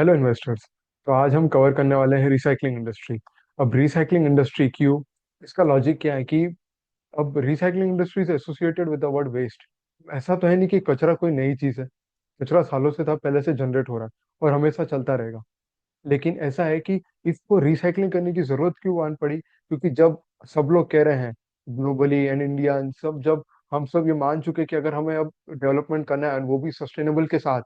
Hello investors. तो आज हम कवर करने वाले हैं रिसाइकलिंग इंडस्ट्री। अब रिसाइकलिंग इंडस्ट्री क्यों, इसका लॉजिक क्या है कि अब रिसाइकलिंग इंडस्ट्री से associated with the word waste. ऐसा तो है नहीं कि कचरा कोई नई चीज है। कचरा सालों से था, पहले से जनरेट हो रहा है और हमेशा चलता रहेगा। लेकिन ऐसा है कि इसको रिसाइकलिंग करने की जरूरत क्यों आन पड़ी, क्योंकि जब सब लोग कह रहे हैं ग्लोबली एंड इंडिया सब, जब हम सब ये मान चुके कि अगर हमें अब डेवलपमेंट करना है और वो भी सस्टेनेबल के साथ,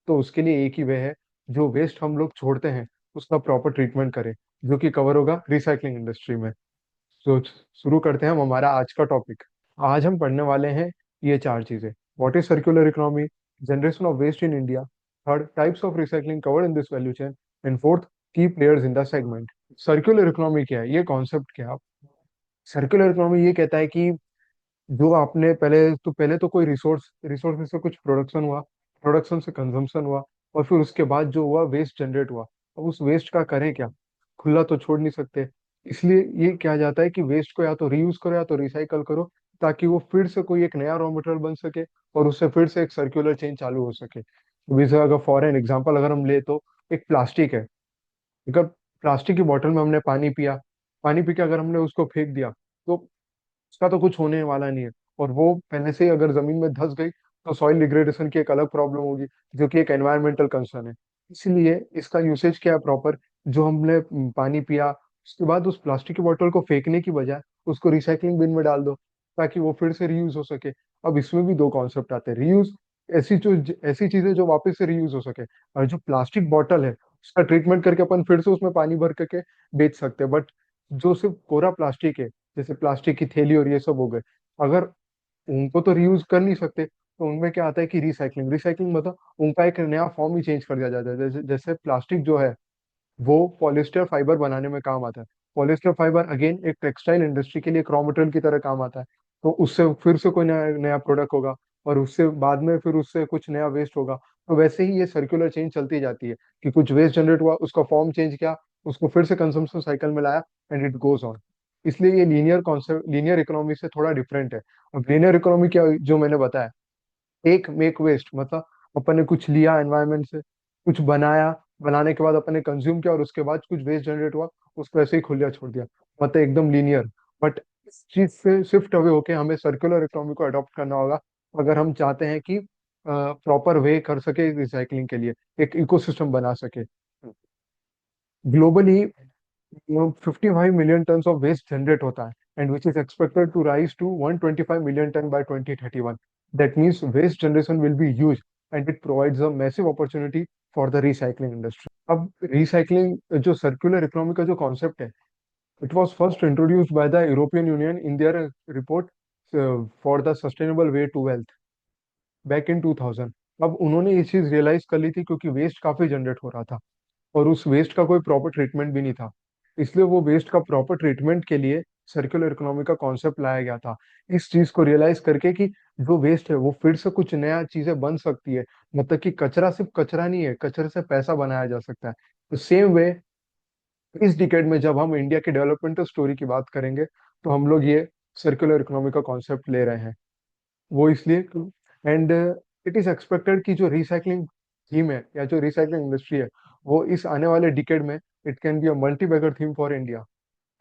तो उसके लिए एक ही वे है, जो वेस्ट हम लोग छोड़ते हैं उसका प्रॉपर ट्रीटमेंट करें, जो कि कवर होगा रिसाइकलिंग इंडस्ट्री में। तो शुरू करते हैं हम हमारा आज का टॉपिक। आज हम पढ़ने वाले हैं ये चार चीजें: what is circular economy, generation of waste in India, third types of recycling covered in this value chain, and fourth key players in the segment. Circular economy क्या है, ये कॉन्सेप्ट क्या है? सर्कुलर इकोनॉमी ये कहता है कि जो आपने पहले तो कोई रिसोर्स से कुछ प्रोडक्शन हुआ, प्रोडक्शन से कंजम्पशन हुआ, और फिर उसके बाद जो हुआ वेस्ट जनरेट हुआ। अब उस वेस्ट का करें क्या? खुला तो छोड़ नहीं सकते। इसलिए ये कहा जाता है कि वेस्ट को या तो रीयूज करो या तो रिसाइकल करो, ताकि वो फिर से कोई एक नया रॉ मटेरियल बन सके और उससे फिर से एक सर्कुलर चेन चालू हो सके। तो जैसे अगर फॉर एन एग्जाम्पल अगर हम ले तो एक प्लास्टिक है। अगर प्लास्टिक की बोतल में हमने पानी पिया, पानी पी के अगर हमने उसको फेंक दिया, तो उसका तो कुछ होने वाला नहीं है। और वो पहले से ही अगर जमीन में धंस गई तो सॉइल डिग्रेडेशन की एक अलग प्रॉब्लम होगी, जो कि एक एनवायरमेंटल कंसर्न है। इसलिए इसका यूसेज क्या है प्रॉपर, जो हमने पानी पिया उसके बाद उस प्लास्टिक की बोतल को फेंकने की बजाय उसको रिसाइकलिंग बिन में डाल दो, ताकि वो फिर से रीयूज हो सके। अब इसमें भी दो कॉन्सेप्ट आते हैं: रीयूज, ऐसी चीजें जो वापस से रीयूज हो सके, और जो प्लास्टिक बॉटल है उसका ट्रीटमेंट करके अपन फिर से उसमें पानी भर करके बेच सकते हैं। बट जो सिर्फ कोरा प्लास्टिक है, जैसे प्लास्टिक की थैली और ये सब हो गए, अगर उनको तो रीयूज कर नहीं सकते, तो उनमें क्या आता है कि रिसाइकलिंग, रिसाइकलिंग मतलब उनका एक नया फॉर्म ही चेंज कर दिया जाता है। जैसे जैसे प्लास्टिक जो है वो पॉलिस्टर फाइबर बनाने में काम आता है। पॉलिस्टर फाइबर अगेन एक टेक्सटाइल इंडस्ट्री के लिए एक रॉ मटेरियल की तरह काम आता है। तो उससे फिर से कोई नया नया प्रोडक्ट होगा, और उससे बाद में फिर उससे कुछ नया वेस्ट होगा। तो वैसे ही ये सर्कुलर चेंज चलती जाती है कि कुछ वेस्ट जनरेट हुआ, उसका फॉर्म चेंज किया, उसको फिर से कंजम्पशन साइकिल में लाया, एंड इट गोज ऑन। इसलिए ये लीनियर कॉन्सेप्ट लीनियर इकोनॉमी से थोड़ा डिफरेंट है। अब लीनियर इकोनॉमी क्या, जो मैंने बताया, टेक मेक वेस्ट मतलब अपन ने कुछ लिया एनवायरनमेंट से, कुछ बनाया, बनाने के बाद अपन ने कंज्यूम किया और उसके बाद कुछ वेस्ट जनरेट हुआ, उसको ऐसे ही खुला छोड़ दिया, मतलब एकदम लीनियर। बट इस चीज से शिफ्ट अवे होके हमें सर्कुलर इकोनॉमी को अडॉप्ट करना होगा, अगर हम चाहते हैं कि प्रॉपर वे कर सके रिसाइकलिंग के लिए, एक इकोसिस्टम बना सके। Globally 55 million tons of waste generate होता है, and which is expected to rise to 125 million ton by 2031। That means waste generation will be huge, and it provides a massive opportunity for the recycling industry. अब recycling, जो circular economy का जो concept है, it was first introduced by the European Union in their report for the sustainable way to wealth back इन 2000। अब उन्होंने ये चीज realise कर ली थी, क्योंकि वेस्ट काफी जनरेट हो रहा था और उस वेस्ट का कोई प्रॉपर ट्रीटमेंट भी नहीं था। इसलिए वो वेस्ट का प्रॉपर ट्रीटमेंट के लिए सर्कुलर इकोनॉमी का कॉन्सेप्ट लाया गया था, इस चीज को रियलाइज करके कि जो वेस्ट है वो फिर से कुछ नया चीजें बन सकती है। मतलब कि कचरा सिर्फ कचरा नहीं है, कचरे से पैसा बनाया जा सकता है। तो सेम वे इस डिकेड में जब हम इंडिया की डेवलपमेंटल स्टोरी की बात करेंगे, तो हम लोग ये सर्कुलर इकोनॉमी का कॉन्सेप्ट ले रहे हैं। वो इसलिए, एंड इट इज एक्सपेक्टेड कि जो रिसाइकलिंग थीम है या जो रिसाइकलिंग इंडस्ट्री है, वो इस आने वाले डिकेड में it can be a multi bagger theme for India.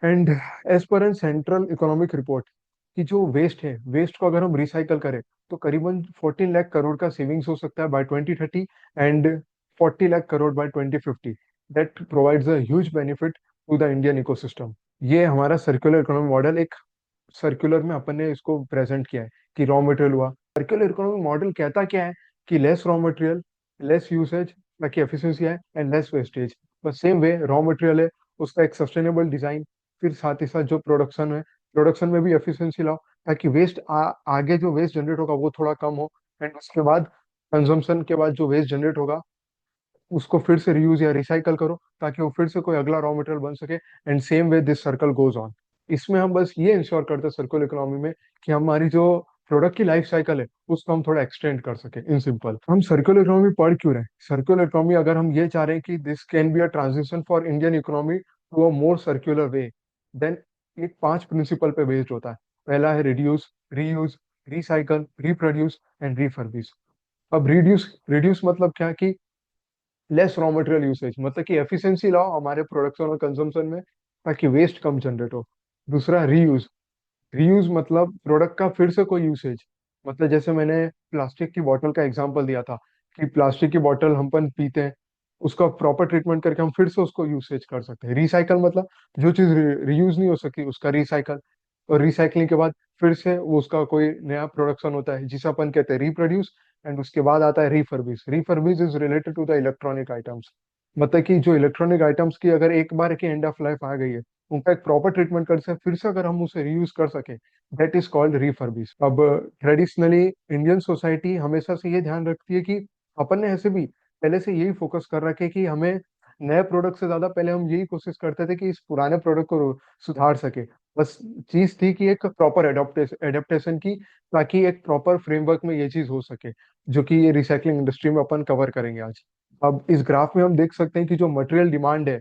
And as per an central economic report, कि जो वेस्ट है, वेस्ट को अगर हम रिसाइकल करें तो करीबन 14 लाख करोड़ का सेविंग्स हो सकता है by 2030, and 40 lakh crore by 2050। That provides a huge benefit to the Indian ecosystem. ये हमारा सर्कुलर इकोनॉमी मॉडल, एक सर्कुलर में अपन ने इसको प्रेजेंट किया है कि रॉ मटेरियल हुआ। सर्कुलर इकोनॉमिक मॉडल कहता क्या है कि less raw material, less usage, ताकि एफिशिएंसी है, एंड लेस वेस्टेज। बस सेम वे रॉ मटेरियल है, उसका एक सस्टेनेबल डिजाइन, फिर साथ ही साथ जो प्रोडक्शन है, प्रोडक्शन में भी एफिशिएंसी लाओ, ताकि आगे जो वेस्ट जनरेट होगा वो थोड़ा कम हो, एंड उसके बाद कंजम्पशन के बाद जो वेस्ट जनरेट होगा उसको फिर से रीयूज या रिसाइकल करो, ताकि वो फिर से कोई अगला रॉ मटेरियल बन सके, and same way this circle goes on. इसमें हम बस ये इंश्योर करते हैं सर्कुलर इकोनॉमी में कि हमारी जो प्रोडक्ट की लाइफ साइकिल है उसको हम थोड़ा एक्सटेंड कर सके। इन सिंपल, हम सर्कुलर इकोनॉमी पढ़ क्यों रहे हैं? सर्कुलर इकोनॉमी अगर हम ये चाह रहे हैं कि this can be a transition for Indian economy to a more circular way, then एक 5 प्रिंसिपल पे बेस्ड होता है। पहला है reduce, reuse, recycle, reproduce and refurbish. अब रिड्यूस, रिड्यूस मतलब क्या कि लेस रॉ मटेरियल यूसेज, मतलब कि एफिशिएंसी लाओ हमारे प्रोडक्शन और कंजम्पशन में, ताकि वेस्ट कम जनरेट हो। दूसरा रीयूज। रीयूज मतलब प्रोडक्ट का फिर से कोई यूसेज, मतलब जैसे मैंने प्लास्टिक की बोतल का एग्जांपल दिया था कि प्लास्टिक की बोतल हम पन पीते हैं, उसका प्रॉपर ट्रीटमेंट करके हम फिर से उसको यूसेज कर सकते हैं। रिसाइकल मतलब जो चीज रीयूज नहीं हो सकी उसका रिसाइकल, और रिसाइकलिंग के बाद फिर से वो उसका कोई नया प्रोडक्शन होता है जिसे अपन कहते हैं रिप्रोड्यूस। एंड उसके बाद आता है refurbish. Refurbish is related to the electronic items, मतलब कि जो इलेक्ट्रॉनिक आइटम्स की अगर एक बार की एंड ऑफ लाइफ आ गई है, उनका एक प्रॉपर ट्रीटमेंट कर से फिर से अगर हम उसे रीयूज कर सके, दैट इज कॉल्ड रिफर्बिश। अब ट्रेडिशनली इंडियन सोसाइटी हमेशा से ये ध्यान रखती है कि अपन ने ऐसे भी पहले से यही फोकस कर रखे कि हमें नए प्रोडक्ट से ज्यादा पहले हम यही कोशिश करते थे कि इस पुराने प्रोडक्ट को सुधार सके। बस चीज थी कि एक प्रॉपर एडेप्टेशन की, ताकि एक प्रॉपर फ्रेमवर्क में ये चीज हो सके, जो कि ये रिसाइकलिंग इंडस्ट्री में अपन कवर करेंगे आज। अब इस ग्राफ में हम देख सकते हैं कि जो मटेरियल डिमांड है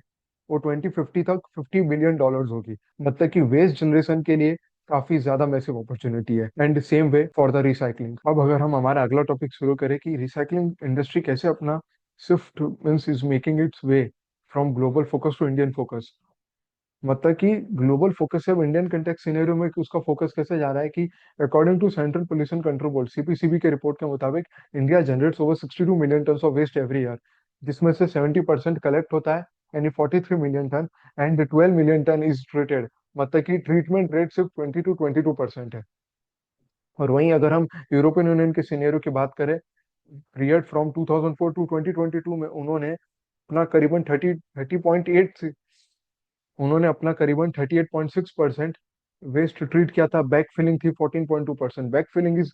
वो 2050 तक $50 बिलियन होगी, मतलब कि वेस्ट जनरेशन के लिए काफी ज्यादा मैसिव अपॉर्चुनिटी है। And same way for the recycling. अब अगर हम हमारा अगला टॉपिक शुरू करें कि रिसाइकलिंग इंडस्ट्री कैसे अपना shift means is making its way from global focus to Indian focus, मतलब कि ग्लोबल फोकस है अब इंडियन कंटेक्स्ट सिनेरियो में कि उसका फोकस कैसे जा रहा है कि according to central pollution control board CPCB के रिपोर्ट के मुताबिक India generates over 62 million ton of waste every year, जिसमें से 70% कलेक्ट होता है यानी 43 million ton, and 12 million ton is treated, मतलब कि ट्रीटमेंट रेट सिर्फ 20 to 22% है। और वहीं अगर हम यूरोपियन यूनियन के सिनेरियो की बात करें, पीरियड फ्रॉम 2004 टू 2022 में अपना करीबन 30.8 उन्होंने अपना करीबन 38.6% वेस्ट ट्रीट किया था। बैक फिलिंग थी 14.2%। Back filling is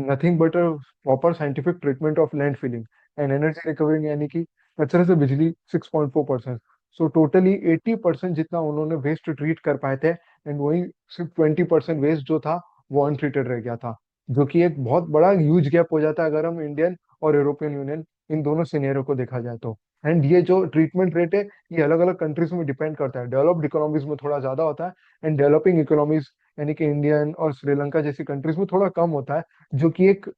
nothing but a proper scientific treatment of land filling and energy recovering, यानी कि कचरे से बिजली 6.4%। सो टोटली 80% जितना उन्होंने वेस्ट ट्रीट कर पाए थे, एंड वही सिर्फ 20% वेस्ट जो था वो अनट्रीटेड रह गया था, जो कि एक बहुत बड़ा ह्यूज गैप हो जाता है अगर हम इंडियन और यूरोपियन यूनियन इन दोनों सिनेरियो को देखा जाए तो। एंड ये जो ट्रीटमेंट रेट है ये अलग अलग कंट्रीज में डिपेंड करता है। डेवलप्ड इकोनॉमीज में थोड़ा ज्यादा होता है, एंड डेवलपिंग इकोनॉमीज यानी कि इंडियन और श्रीलंका जैसी कंट्रीज में थोड़ा कम होता है, जो कि एक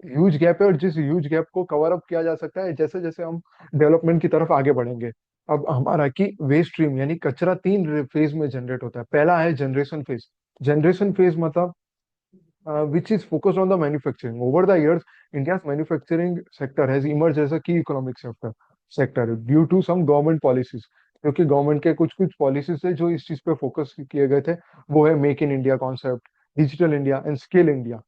ह्यूज गैप है। और जिस ह्यूज गैप को कवर अप किया जा सकता है जैसे जैसे हम डेवलपमेंट की तरफ आगे बढ़ेंगे। अब हमारा की वेस्ट स्ट्रीम यानी कचरा तीन फेज में जनरेट होता है। पहला है जनरेशन फेज। जनरेशन फेज मतलब which is focused on the manufacturing. Over the years, India's manufacturing sector has emerged as a key economic sector due to some government policies. क्योंकि गवर्नमेंट के कुछ कुछ पॉलिसीज है जो इस चीज पे फोकस किए गए थे, वो है make in India concept, digital India and skill India.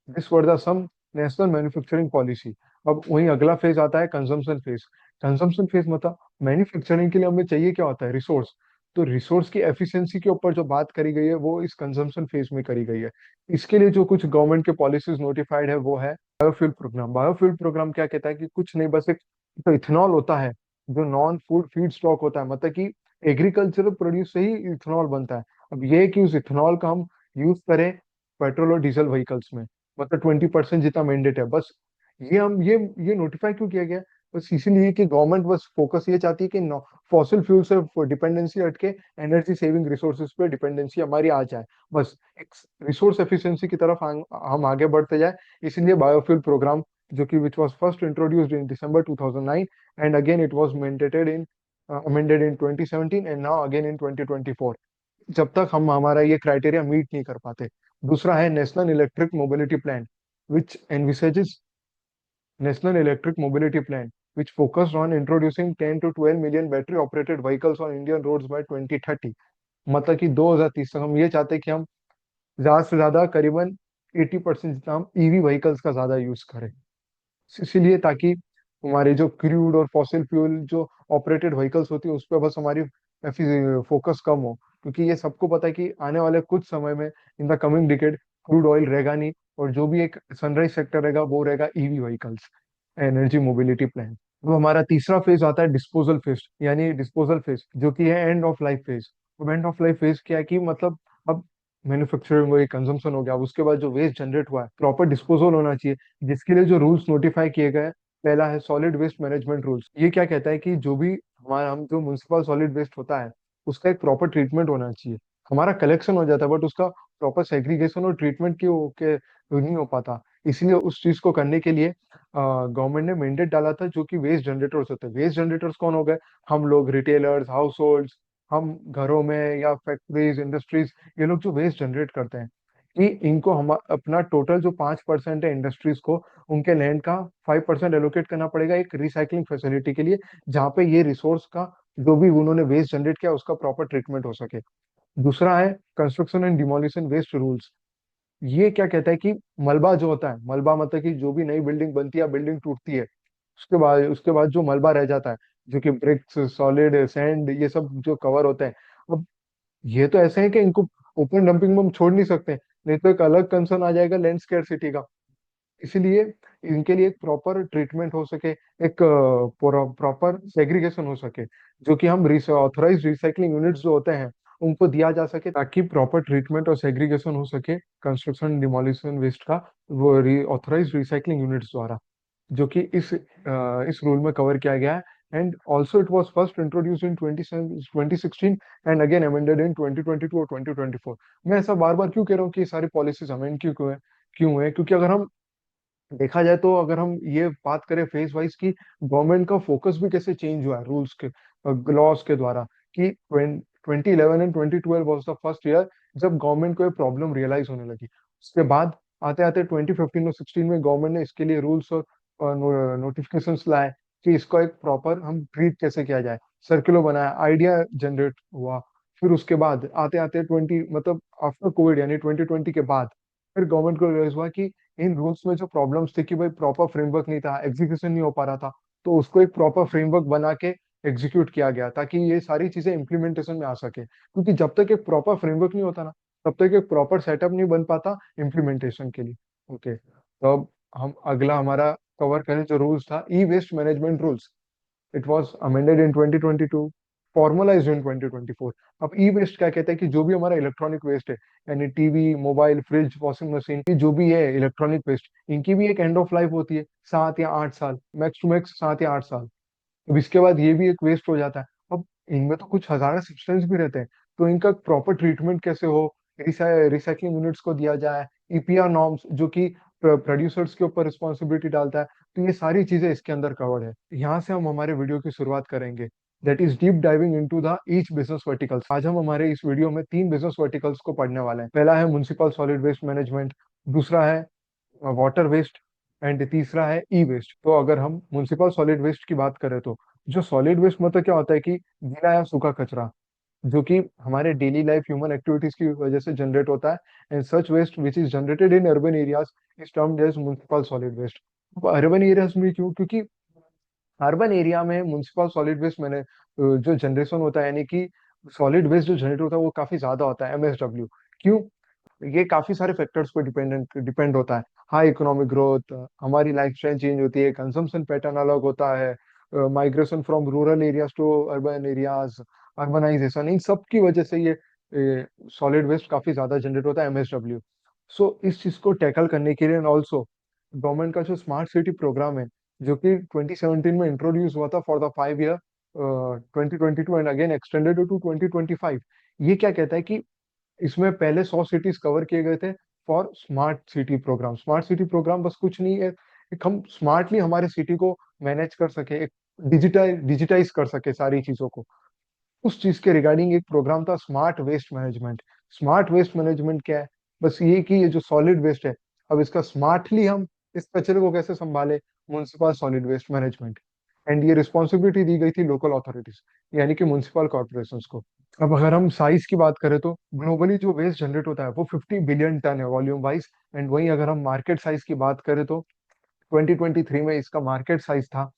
This were the sum national manufacturing policy. अब वहीं अगला फेज आता है कंजम्पशन फेज। कंजम्पशन फेज मतलब मैन्युफैक्चरिंग के लिए हमें चाहिए क्या होता है, रिसोर्स। तो रिसोर्स की एफिशिएंसी के ऊपर जो बात करी गई है वो इस कंजम्पशन फेज में करी गई है। इसके लिए जो कुछ गवर्नमेंट के पॉलिसीज नोटिफाइड है वो है बायोफ्यूल प्रोग्राम। बायोफ्यूल प्रोग्राम क्या कहता है कि कुछ नहीं, बस एक तो इथेनॉल होता है जो नॉन फूड फीड स्टॉक होता है, मतलब कि एग्रीकल्चरल प्रोड्यूस से ही इथेनॉल बनता है। अब ये है कि उस इथेनॉल का हम यूज करें पेट्रोल और डीजल व्हीकल्स में, मतलब 20% जितना मैंडेट है बस। ये हम ये नोटिफाई क्यों किया गया, बस इसीलिए कि गवर्नमेंट बस फोकस ये चाहती है कि फॉसिल फ्यूल से डिपेंडेंसी हटके एनर्जी सेविंग रिसोर्सेज पे डिपेंडेंसी हमारी आ जाए। बस एक रिसोर्स एफिशिएंसी की तरफ हम आगे बढ़ते जाए। इसीलिए बायोफ्यूल प्रोग्राम, जो कि which was first introduced in December 2009 and again it was mandated in amended in 2017 and now again in 2024, जब तक हम हमारा ये क्राइटेरिया मीट नहीं कर पाते। दूसरा है national electric mobility plan, which envisages National Electric Mobility Plan, which focused on introducing 10 to 12 million battery operated vehicles on Indian roads by 2030। मतलब कि 2030 तक हम ये चाहते हैं कि हम ज्यादा से ज्यादा करीबन 80% जितना हम ईवी व्हीकल्स का ज्यादा यूज करें। इसीलिए ताकि हमारे जो क्रूड और फॉसिल फ्यूल जो ऑपरेटेड व्हीकल्स होती है उस पर बस हमारी फोकस कम हो, क्योंकि ये सबको पता है कि आने वाले कुछ समय में इन the coming decade crude oil रहेगा नहीं, और जो भी एक सनराइज सेक्टर रहेगा वो रहेगा EV vehicles, energy mobility plan. तो हमारा तीसरा फेज आता है डिस्पोजल फेज, यानी डिस्पोजल फेज जो कि है एंड ऑफ लाइफ फेज। तो एंड ऑफ लाइफ फेज क्या है कि मतलब अब मैन्युफैक्चरिंग हो गई, कंजम्पशन हो गया, अब उसके बाद जो वेस्ट जनरेट हुआ है प्रॉपर डिस्पोजल होना चाहिए, जिसके लिए जो रूल्स नोटिफाई किए गए हैं, पहला है सॉलिड वेस्ट मैनेजमेंट रूल्स। ये क्या कहता है कि जो भी हमारा हम जो म्यूनसिपल सॉलिड वेस्ट होता है उसका एक प्रॉपर ट्रीटमेंट होना चाहिए। हमारा कलेक्शन हो जाता है बट उसका प्रॉपर सेग्रीगेशन और ट्रीटमेंट के नहीं हो पाता। इसलिए उस चीज को करने के लिए गवर्नमेंट ने मैंडेट डाला था, जो कि वेस्ट जनरेटर्स होते हैं। वेस्ट जनरेटर्स कौन हो गए? हम लोग, रिटेलर्स, हाउस होल्ड्स, हम घरों में या फैक्ट्रीज, इंडस्ट्रीज, ये लोग जो वेस्ट जनरेट करते हैं, कि इनको हम अपना टोटल जो 5% है इंडस्ट्रीज को, उनके लैंड का 5% एलोकेट करना पड़ेगा एक रिसाइकलिंग फैसिलिटी के लिए, जहाँ पे ये रिसोर्स का जो भी उन्होंने वेस्ट जनरेट किया उसका प्रॉपर ट्रीटमेंट हो सके। दूसरा है construction and demolition waste rules. ये क्या कहता है कि मलबा जो होता है, मलबा मतलब कि जो भी नई बिल्डिंग बनती है या बिल्डिंग टूटती है, उसके बाद जो मलबा रह जाता है, जो कि ब्रिक्स, सॉलिड, सैंड, ये सब जो कवर होते हैं, अब ये तो ऐसे हैं कि इनको ओपन डंपिंग में हम छोड़ नहीं सकते, नहीं तो एक अलग कंसर्न आ जाएगा लैंड स्केर्सिटी का। इसलिए इनके लिए एक प्रॉपर ट्रीटमेंट हो सके, एक प्रॉपर सेग्रीगेशन हो सके, जो कि हम ऑथराइज रिसाइकलिंग यूनिट्स जो होते हैं उनको दिया जा सके, ताकि प्रॉपर ट्रीटमेंट और सेग्रीगेशन हो सके कंस्ट्रक्शन डिमोलिशन वेस्ट का, वो ऑथराइज रिसाइकलिंग यूनिट्स द्वारा, जो कि इस रूल में कवर किया गया है। And also it was first introduce in 2016 and again amended in 2022 और 2024। मैं ऐसा बार बार क्यों कह रहा हूँ कि ये सारी पॉलिसीज अमेंड क्यों है, क्योंकि अगर हम देखा जाए तो, अगर हम ये बात करें फेज वाइज की गवर्नमेंट का फोकस भी कैसे चेंज हुआ है रूल्स के, लॉस के द्वारा, कि 2011 and 2012 was the first year जब गवर्नमेंट को ये प्रॉब्लम रियलाइज होने लगी। उसके बाद आते आते 2015 और 16 में गवर्नमेंट ने इसके लिए रूल्स और नोटिफिकेशंस लाए कि इसको एक प्रॉपर हम ट्रीट कैसे किया जाए, सर्कुलर बनाया, आइडिया जनरेट हुआ। फिर उसके बाद आते आते 20 मतलब आफ्टर कोविड यानी 2020 के बाद फिर गवर्नमेंट को रियलाइज हुआ कि इन रूल्स में जो प्रॉब्लम्स थी कि भाई प्रॉपर फ्रेमवर्क नहीं था, एग्जीक्यूशन नहीं हो पा रहा था, तो उसको एक प्रॉपर फ्रेमवर्क बना के एग्जीक्यूट किया गया, ताकि ये सारी चीजें इम्प्लीमेंटेशन में आ सके। क्योंकि जब तक एक प्रॉपर फ्रेमवर्क नहीं होता ना, तब तक एक प्रॉपर सेटअप नहीं बन पाता इम्प्लीमेंटेशन के लिए। ओके, तो अब हम अगला हमारा कवर करें जो रूल्स था, e waste management rules. It was amended in 2022, formalised in 2024। अब ई वेस्ट क्या कहता है कि जो भी हमारा इलेक्ट्रॉनिक वेस्ट है, यानी TV, mobile, fridge, washing machine, की जो भी है इलेक्ट्रॉनिक वेस्ट, इनकी भी एक एंड ऑफ लाइफ होती है, 7 या 8 साल, मैक्स टू मैक्स 7 या 8 साल। अब इसके बाद ये भी एक वेस्ट हो जाता है। अब इनमें तो कुछ हजारा सब्सटेंस भी रहते हैं, तो इनका प्रॉपर ट्रीटमेंट कैसे हो, रिसाइकलिंग यूनिट्स को दिया जाए, ईपीआर नॉर्म्स जो कि प्रोड्यूसर्स के ऊपर रिस्पॉन्सिबिलिटी डालता है, तो ये सारी चीजें इसके अंदर कवर्ड है। यहाँ से हम हमारे वीडियो की शुरुआत करेंगे, that is deep diving into the each business verticals. आज हम हमारे इस वीडियो में 3 बिजनेस वर्टिकल्स को पढ़ने वाले हैं। पहला है म्युनिसिपल सॉलिड वेस्ट मैनेजमेंट, दूसरा है वाटर वेस्ट, एंड तीसरा है ई वेस्ट। तो अगर हम म्युनिसिपल सॉलिड वेस्ट की बात करें, तो जो सॉलिड वेस्ट मतलब क्या होता है कि गीला या सूखा कचरा, जो कि हमारे डेली लाइफ ह्यूमन एक्टिविटीज की वजह से जनरेट होता है, and such waste which is generated in urban areas is termed as municipal solid waste. Urban areas में क्यों? क्योंकि अर्बन एरिया में म्युनिसिपल सॉलिड वेस्ट मैंने जो जनरेशन होता है, यानी कि सॉलिड वेस्ट जो जनरेट होता है वो काफी ज्यादा होता है, एमएसडब्ल्यू। क्यों? ये काफी सारे फैक्टर्स पे डिपेंड होता है। हाई इकोनॉमिक ग्रोथ, हमारी लाइफस्टाइल चेंज होती है, कंजम्पशन पैटर्न अलग होता है, migration from rural areas to urban areas, urbanisation, इन सब की वजह से ये सॉलिड वेस्ट काफी ज्यादा जनरेट होता है, एमएसडब्ल्यू। सो इस चीज को टैकल करने के लिए ऑल्सो गवर्नमेंट का जो स्मार्ट सिटी प्रोग्राम है, जो कि 2017 में इंट्रोड्यूस हुआ था for the 5 year, 2022 and again extended to 2025। ये क्या कहता है कि इसमें पहले 100 सिटीज कवर किए गए थे for smart city program. Smart city program बस कुछ नहीं है, एक हम स्मार्टली हमारे सिटी को मैनेज कर सके, एक डिजिटाइज कर सके सारी चीजों को, उस चीज के रिगार्डिंग एक प्रोग्राम था smart waste management. Smart waste management क्या है? बस ये कि ये जो सॉलिड वेस्ट है, अब इसका स्मार्टली हम इस कचरे को कैसे संभाले, municipal solid waste management. And ये रिस्पॉन्सिबिलिटी दी गई थी लोकल अथॉरिटीज, यानी कि म्युनिसिपल कॉर्पोरेशन को। अब अगर हम साइज की बात करें, तो ग्लोबली जो वेस्ट जनरेट होता है वो 50 बिलियन टन है वॉल्यूम वाइज। एंड वहीं अगर हम मार्केट साइज की बात करें, तो 2023 में इसका मार्केट साइज था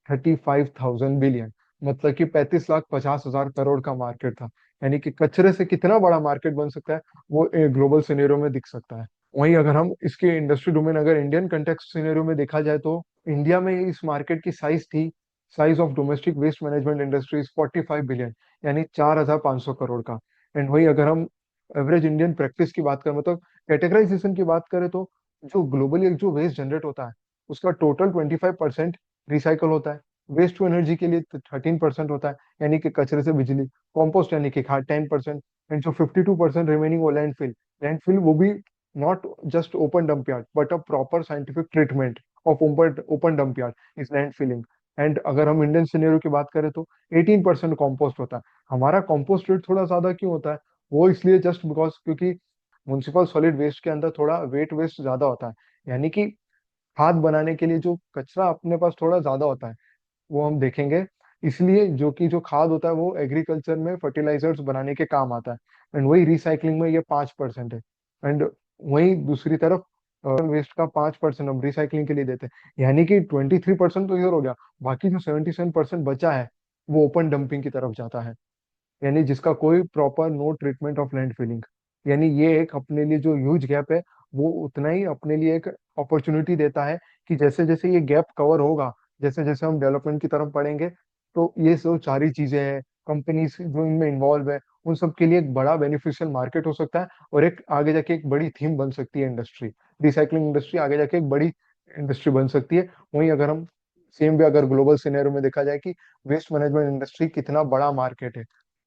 35,000 बिलियन, मतलब कि 35,50,000 करोड़ का मार्केट था। यानी कि कचरे से कितना बड़ा मार्केट बन सकता है, वो ग्लोबल सिनेरियो में दिख सकता है। वहीं अगर हम इसके इंडस्ट्री डोमेन, अगर इंडियन कंटेक्स्ट सिनेरियो में देखा जाए, तो इंडिया में इस मार्केट की साइज थी, size of domestic waste management industries 45 billion, यानी 4,500 करोड़ का। एंड वहीं अगर हम एवरेज इंडियन प्रैक्टिस की बात करें, मतलब कैटेगराइजेशन की बात करें, तो जो ग्लोबली जो वेस्ट जनरेट होता है उसका टोटल 25% रिसाइकल होता है, वेस्ट टू एनर्जी के लिए 13% होता है, यानी कि कचरे से बिजली, कॉम्पोस्ट यानी कि खाद 10%, एंड जो 52% रिमेनिंग वो लैंडफिल। लैंडफिल वो भी not just open dump yard but a proper scientific treatment of open dump yard is land filling. And अगर हम इंडियन सिनेरियो की बात करें तो 18% कॉम्पोस्ट होता है. हमारा कॉम्पोस्ट रेट थोड़ा ज्यादा क्यों होता है? वो इसलिए जस्ट बिकॉज क्योंकि म्युनिसिपल सॉलिड वेस्ट के अंदर थोड़ा वेट वेस्ट ज्यादा होता है. यानी कि खाद बनाने के लिए जो कचरा अपने पास थोड़ा ज्यादा होता है वो हम देखेंगे. इसलिए जो कि जो खाद होता है वो एग्रीकल्चर में फर्टिलाइजर्स बनाने के काम आता है. एंड वही रिसाइकलिंग में ये 5% है. एंड वही दूसरी तरफ वेस्ट का 5% हम रिसाइकलिंग के लिए देते हैं. यानी कि 23% तो इधर हो गया. बाकी जो 77% बचा है वो ओपन डंपिंग की तरफ जाता है. यानी जिसका कोई proper no treatment of land filling. यानी ये एक अपने लिए जो ह्यूज गैप है वो उतना ही अपने लिए एक अपॉर्चुनिटी देता है कि जैसे जैसे ये गैप कवर होगा, जैसे जैसे हम डेवलपमेंट की तरफ बढ़ेंगे, तो ये जो सारी चीजें हैं, कंपनीज जो इनमें इन्वॉल्व है, उन सब के लिए एक बड़ा बेनिफिशियल मार्केट हो सकता है. और एक आगे जाके एक बड़ी थीम बन सकती है इंडस्ट्री. रिसाइकलिंग इंडस्ट्री आगे जाके एक बड़ी इंडस्ट्री बन सकती है. वहीं अगर हम सेम भी अगर ग्लोबल सिनेरियो में देखा जाए कि वेस्ट मैनेजमेंट इंडस्ट्री कितना बड़ा मार्केट है,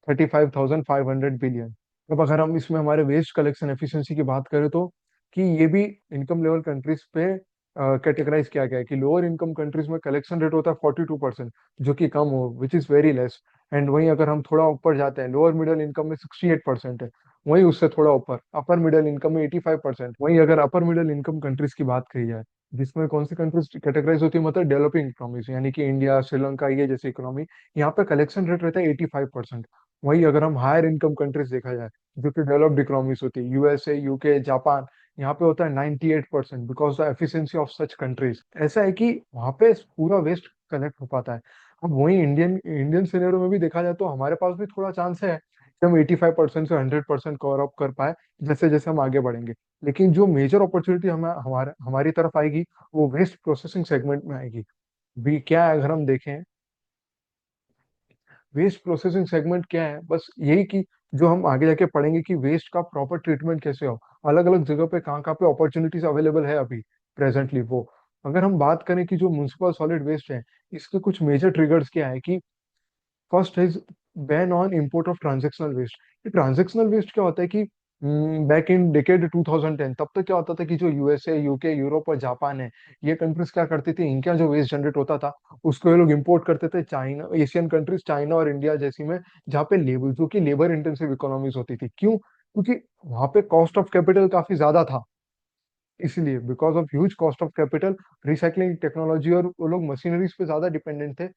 35,500 बिलियन. अब अगर हम इसमें हमारे वेस्ट कलेक्शन एफिशिएंसी की बात करें तो कि ये भी इनकम लेवल कंट्रीज पे कैटेगराइज किया गया है कि लोअर इनकम कंट्रीज में कलेक्शन रेट होता है 42%, जो कि कम हो, which is very less. And वहीं अगर हम थोड़ा ऊपर जाते हैं, लोअर मिडिल इनकम में 68% है. वहीं उससे थोड़ा ऊपर अपर मिडिल इनकम में 85%. वहीं अगर अपर मिडिल इनकम कंट्रीज की बात करी जाए, जिसमें कौन सी कंट्रीज कैटेगराइज होती है, मतलब डेवलपिंग इकोनॉमीज, यानी कि इंडिया, श्रीलंका, ये जैसी इकोनॉमी, यहाँ पे कलेक्शन रेट रहता है 85%. वहीं अगर हम हायर इनकम कंट्रीज देखा जाए, जो कि डेवलप्ड इकोनॉमीज होती है, यूएसए, यूके, जापान, यहाँ पे होता है 98%, because the efficiency of such countries. ऐसा है कि वहाँ पे पूरा वेस्ट कलेक्ट हो पाता है. अब वहीं इंडियन इंडियन सिनेरियो में भी देखा जाए तो हमारे पास भी थोड़ा चांस है कि हम 85% से 100% कवर अप कर पाए जैसे जैसे हम आगे बढ़ेंगे. लेकिन जो मेजर अपॉर्चुनिटी हमें हमारी तरफ आएगी वो वेस्ट प्रोसेसिंग सेगमेंट में आएगी. भी क्या है, अगर हम देखें वेस्ट प्रोसेसिंग सेगमेंट क्या है, बस यही कि जो हम आगे जाके पढ़ेंगे कि वेस्ट का प्रॉपर ट्रीटमेंट कैसे हो, अलग अलग जगह पे कहाँ पे अपॉर्चुनिटीज अवेलेबल है अभी प्रेजेंटली वो. अगर हम बात करें कि जो म्युनिसिपल सॉलिड वेस्ट है, इसके कुछ मेजर ट्रिगर्स क्या है कि first is ban on import of transactional waste. ये ट्रांजेक्शनल वेस्ट क्या होता है कि बैक इन डिकेड 2010 तब तक क्या होता था कि जो यूएसए, यूके, यूरोप और जापान है, ये कंट्रीज क्या करती थी, इनका जो वेस्ट जनरेट होता था उसको ये लोग इंपोर्ट करते थे चाइना, एशियन कंट्रीज, चाइना और इंडिया जैसी में, जहाँ पे लेबर, जो कि लेबर इंटेंसिव इकोनॉमीज होती थी. क्यों? क्योंकि वहां पे कॉस्ट ऑफ कैपिटल काफी ज्यादा था. इसलिए because of huge cost of capital, recycling technology, और वो लोग मशीनरीज पे ज्यादा डिपेंडेंट थे.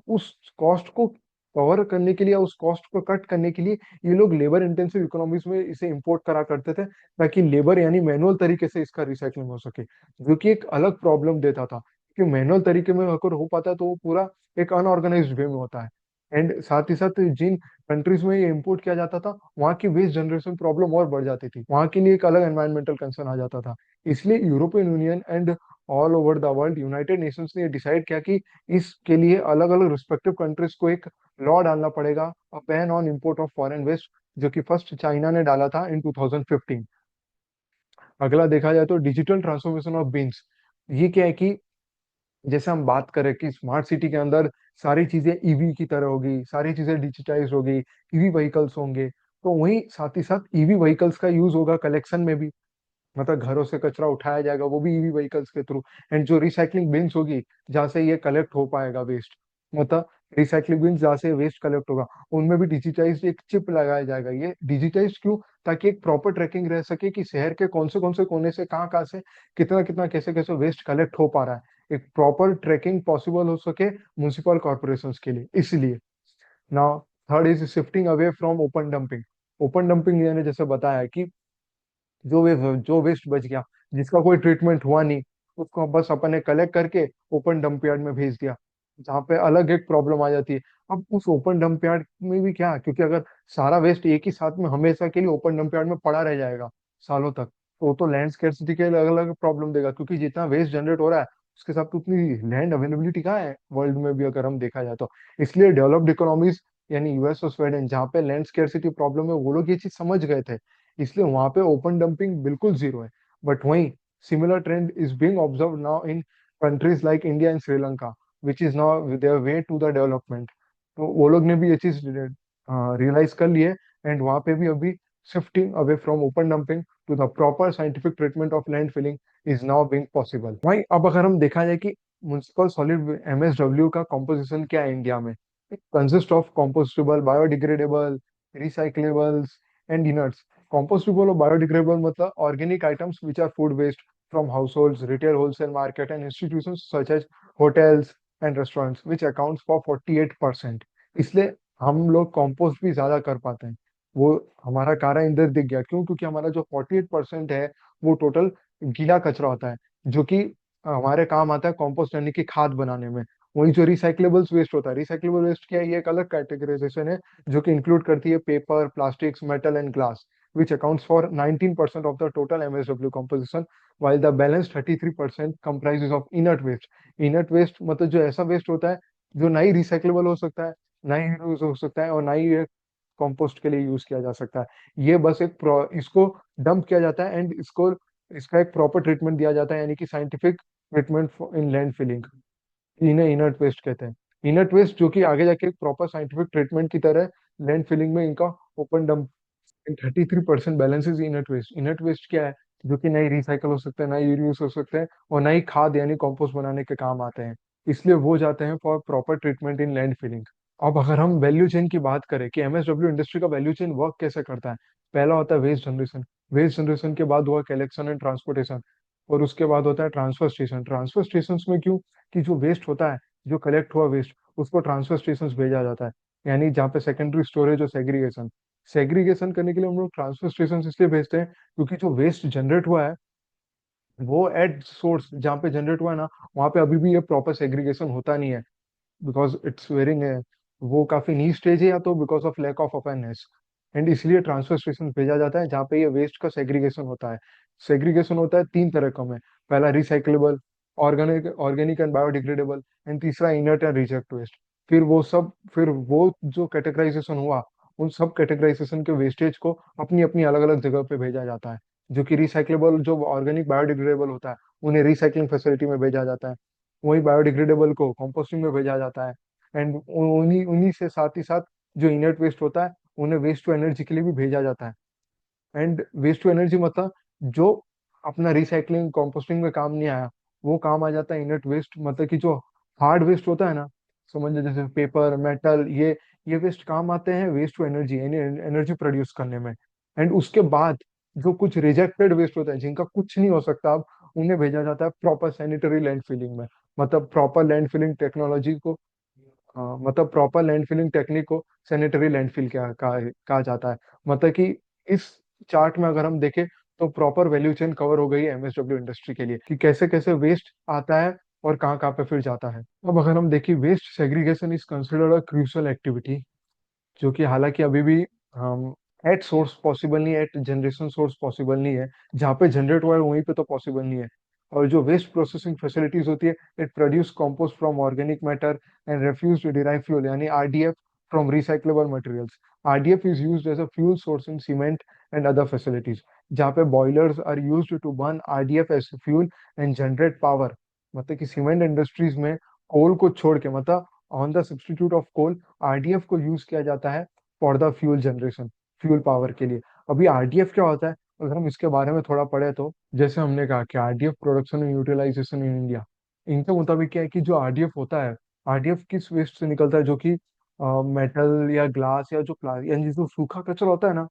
उस कॉस्ट को कवर करने के लिए, उस कॉस्ट को कट करने के लिए ये लोग लेबर इंटेंसिव इकोनॉमीज में इसे इंपोर्ट करा करते थे, ताकि लेबर यानी मैनुअल तरीके से इसका रिसाइकलिंग हो सके, जो कि एक अलग प्रॉब्लम देता था. क्योंकि मैनुअल तरीके में अगर हो पाता है तो वो पूरा एक अनऑर्गेनाइज्ड वे में होता है. एंड साथ ही साथ जिन कंट्रीज में ये इंपोर्ट किया जाता था, वहाँ की वेस्ट जनरेशन प्रॉब्लम और बढ़ जाती थी, वहाँ के लिए एक अलग एनवायरमेंटल कंसर्न आ जाता था. इसलिए European union and all over the world, United Nations ने डिसाइड किया कि इसके लिए अलग अलग रिस्पेक्टिव कंट्रीज को एक लॉ डालना पड़ेगा, a ban on import of foreign waste, जो कि फर्स्ट चाइना ने डाला था इन 2015. अगला देखा जाए तो डिजिटल ट्रांसफॉर्मेशन ऑफ बिन्स. ये क्या है कि जैसे हम बात करें कि स्मार्ट सिटी के अंदर सारी चीजें ईवी की तरह होगी, सारी चीजें डिजिटाइज होगी, ईवी व्हीकल्स होंगे, तो वहीं साथ ही साथ ईवी व्हीकल्स का यूज होगा कलेक्शन में भी. मतलब घरों से कचरा उठाया जाएगा वो भी ईवी व्हीकल्स के थ्रू. एंड जो रिसाइकलिंग बिन्स होगी जहाँ से ये कलेक्ट हो पाएगा वेस्ट, मतलब रिसाइकलिंग बिन्स जहाँ से वेस्ट कलेक्ट होगा, उनमें भी डिजिटाइज एक चिप लगाया जाएगा. ये डिजिटाइज क्यों? ताकि एक प्रॉपर ट्रैकिंग रह सके कि शहर के कौन से कोने से कहाँ से कितना कितना कैसे कैसे वेस्ट कलेक्ट हो पा रहा है. एक प्रॉपर ट्रैकिंग पॉसिबल हो सके म्युनिसिपल कॉर्पोरेशन के लिए. इसलिए now third is shifting away from open dumping. Open dumping मैंने जैसे बताया कि जो वेस्ट बच गया, जिसका कोई ट्रीटमेंट हुआ नहीं, उसको बस अपन ने कलेक्ट करके ओपन डंप यार्ड में भेज दिया, जहाँ पे अलग एक प्रॉब्लम आ जाती है. अब उस ओपन डंप यार्ड में भी क्या, क्योंकि अगर सारा वेस्ट एक ही साथ में हमेशा के लिए ओपन डंप यार्ड में पड़ा रह जाएगा सालों तक, तो वो तो लैंड स्केर्सिटी के अलग अलग प्रॉब्लम देगा. क्योंकि जितना वेस्ट जनरेट हो रहा है उसके साथ तो उतनी लैंड अवेलेबिलिटी कहाँ है वर्ल्ड में भी, अगर हम देखा जाए तो. इसलिए डेवलप्ड इकोनॉमीज यानी यूएस और स्वीडन, जहाँ पे लैंड स्केर्सिटी प्रॉब्लम है, वो लोग ये चीज समझ गए थे, इसलिए वहां पे ओपन डंपिंग बिल्कुल जीरो है. बट वहीं similar trend is being observe now in countries like India and Sri Lanka, which is now their way to the development. तो वो लोग ने भी ये चीज रियलाइज कर ली है. एंड वहां पे भी अभी shifting away from open dumping to the proper scientific treatment of landfilling is now being possible. वहीं अब अगर हम देखा जाए कि म्युनिसिपल सॉलिड एमएसडब्ल्यू का कॉम्पोजिशन क्या है इंडिया में, it consist of compostable, biodegradable, recyclables and inerts. Compostable और बायोडिग्रेडेबल मतलब organic items which are food waste from households, retail, wholesale market, and institutions such as hotels and restaurants, which accounts for 48%. इसलिए हम लोग compost भी ज्यादा कर पाते हैं. वो हमारा कारण इधर दिख गया, क्यों? क्योंकि हमारा जो 48% है वो टोटल गीला कचरा होता है, जो कि हमारे काम आता है कंपोस्ट यानी कि खाद बनाने में. वही जो रिसाइक्लेबल्स वेस्ट होता है, रिसाइक्लेबल वेस्ट क्या है? ये एक अलग कैटेगराइजेशन है जो कि इंक्लूड करती है paper, plastics, metal and glass, which accounts for 19% of the total MSW composition, while the balance 33% comprises of inert waste. Inert waste मतलब जो ऐसा वेस्ट होता है जो ना ही रिसाइक्लेबल हो सकता है, ना ही यूज हो सकता है, और ना ही ये कंपोस्ट के लिए यूज किया जा सकता है. ये बस इसको डंप किया जाता है एंड इसका एक प्रॉपर ट्रीटमेंट दिया जाता है, यानी कि scientific treatment in land filling. इन्हें इनर्ट वेस्ट कहते हैं. इनर्ट वेस्ट जो कि आगे जाके एक प्रॉपर साइंटिफिक ट्रीटमेंट की तरह लैंड फिलिंग में इनका open dump. 33% balance is inert waste. Inert waste क्या है? जो कि ना ही रिसाइकल हो सकते हैं, ना ही यूज हो सकते हैं, और ना ही खाद यानी कंपोस्ट बनाने के काम आते हैं. इसलिए वो जाते हैं for proper treatment in land filling. अब अगर हम वैल्यू चेन की बात करें कि एमएसडब्ल्यू इंडस्ट्री का वैल्यू चेन वर्क कैसे करता है, पहला होता है वेस्ट जनरेशन. वेस्ट जनरेशन के बाद हुआ कलेक्शन एंड ट्रांसपोर्टेशन, और उसके बाद होता है ट्रांसफर स्टेशन. ट्रांसफर स्टेशन में क्यों? कि जो वेस्ट होता है, जो कलेक्ट हुआ वेस्ट, उसको ट्रांसफर स्टेशन भेजा जाता है, यानी जहाँ पे सेकेंडरी स्टोरेज और सेग्रीगेशन. सेग्रीगेशन करने के लिए हम लोग ट्रांसफर स्टेशन इसलिए भेजते हैं क्योंकि जो वेस्ट जनरेट हुआ है वो एट सोर्स जहाँ पे जनरेट हुआ है ना, वहाँ पे अभी भी ये प्रॉपर सेग्रीगेशन होता नहीं है, बिकॉज इट्स वेरी, वो काफी नी स्टेज है, या तो because of lack of awareness. And इसलिए ट्रांसफर स्टेशन भेजा जाता है जहाँ पे ये वेस्ट का सेग्रीगेशन होता है. सेग्रीगेशन होता है तीन तरह का में. पहला recyclable, organic organic and biodegradable, and तीसरा इनर्ट एंड रिजेक्ट वेस्ट. फिर वो जो कैटेगराइजेशन हुआ, उन सब कैटेगराइजेशन के वेस्टेज को अपनी अपनी अलग अलग जगह पे भेजा जाता है. जो कि रिसाइक्लेबल, जो ऑर्गेनिक बायोडिग्रेडेबल होता है, उन्हें रिसाइकलिंग फैसिलिटी में भेजा जाता है. वही बायोडिग्रेडेबल को कंपोस्टिंग में भेजा जाता है. एंड उन्हीं उन्हीं से साथ ही साथ जो इनर्ट वेस्ट होता है, उन्हें वेस्ट टू एनर्जी के लिए भी भेजा जाता है. एंड वेस्ट टू एनर्जी मतलब जो अपना रिसाइकलिंग कंपोस्टिंग में काम नहीं आया, वो काम आ जाता है इनर्ट वेस्ट, मतलब कि जो हार्ड वेस्ट होता है ना, समझ लो जैसे पेपर, मेटल, ये वेस्ट काम आते हैं वेस्ट टू एनर्जी, यानी एनर्जी प्रोड्यूस करने में. एंड उसके बाद जो कुछ रिजेक्टेड वेस्ट होता है जिनका कुछ नहीं हो सकता, अब उन्हें भेजा जाता है प्रॉपर सैनिटरी लैंड फिलिंग में. मतलब प्रॉपर लैंड फिलिंग टेक्नोलॉजी को, मतलब प्रॉपर लैंडफिलिंग टेक्निक को सैनिटरी लैंडफिल कहा जाता है. मतलब कि इस चार्ट में अगर हम देखें तो प्रॉपर वैल्यू चेन कवर हो गई है एमएसडब्ल्यू इंडस्ट्री के लिए, कि कैसे कैसे वेस्ट आता है और कहाँ कहाँ पे फिर जाता है. अब अगर हम देखें, waste segregation is considered a crucial activity, जो कि हालांकि अभी भी हम एट सोर्स पॉसिबल नहीं है, एट जनरेशन सोर्स पॉसिबल नहीं है. जहाँ पे जनरेट हुआ है वहीं पे तो पॉसिबल नहीं है. और जो वेस्ट प्रोसेसिंग फैसिलिटीज होती है, it produce compost from organic matter and refuse derive fuel यानी RDF from recyclable materials. RDF is used as a fuel source in cement and other facilities, जहाँ पे boilers are used to burn RDF as fuel and generate power. मतलब कि cement industries में कोल को छोड़ के, मतलब on the substitute of coal, RDF को यूज किया जाता है for the fuel generation, fuel power के लिए. अभी आरडीएफ क्या होता है, अगर हम इसके बारे में थोड़ा पढ़े तो जैसे हमने कहा कि RDF production and utilization in India, इनके मुताबिक क्या है कि जो आरडीएफ होता है, आरडीएफ किस वेस्ट से निकलता है? जो कि मेटल या ग्लास या जो प्लास्टिक, यानी जो सूखा कचरा होता है ना,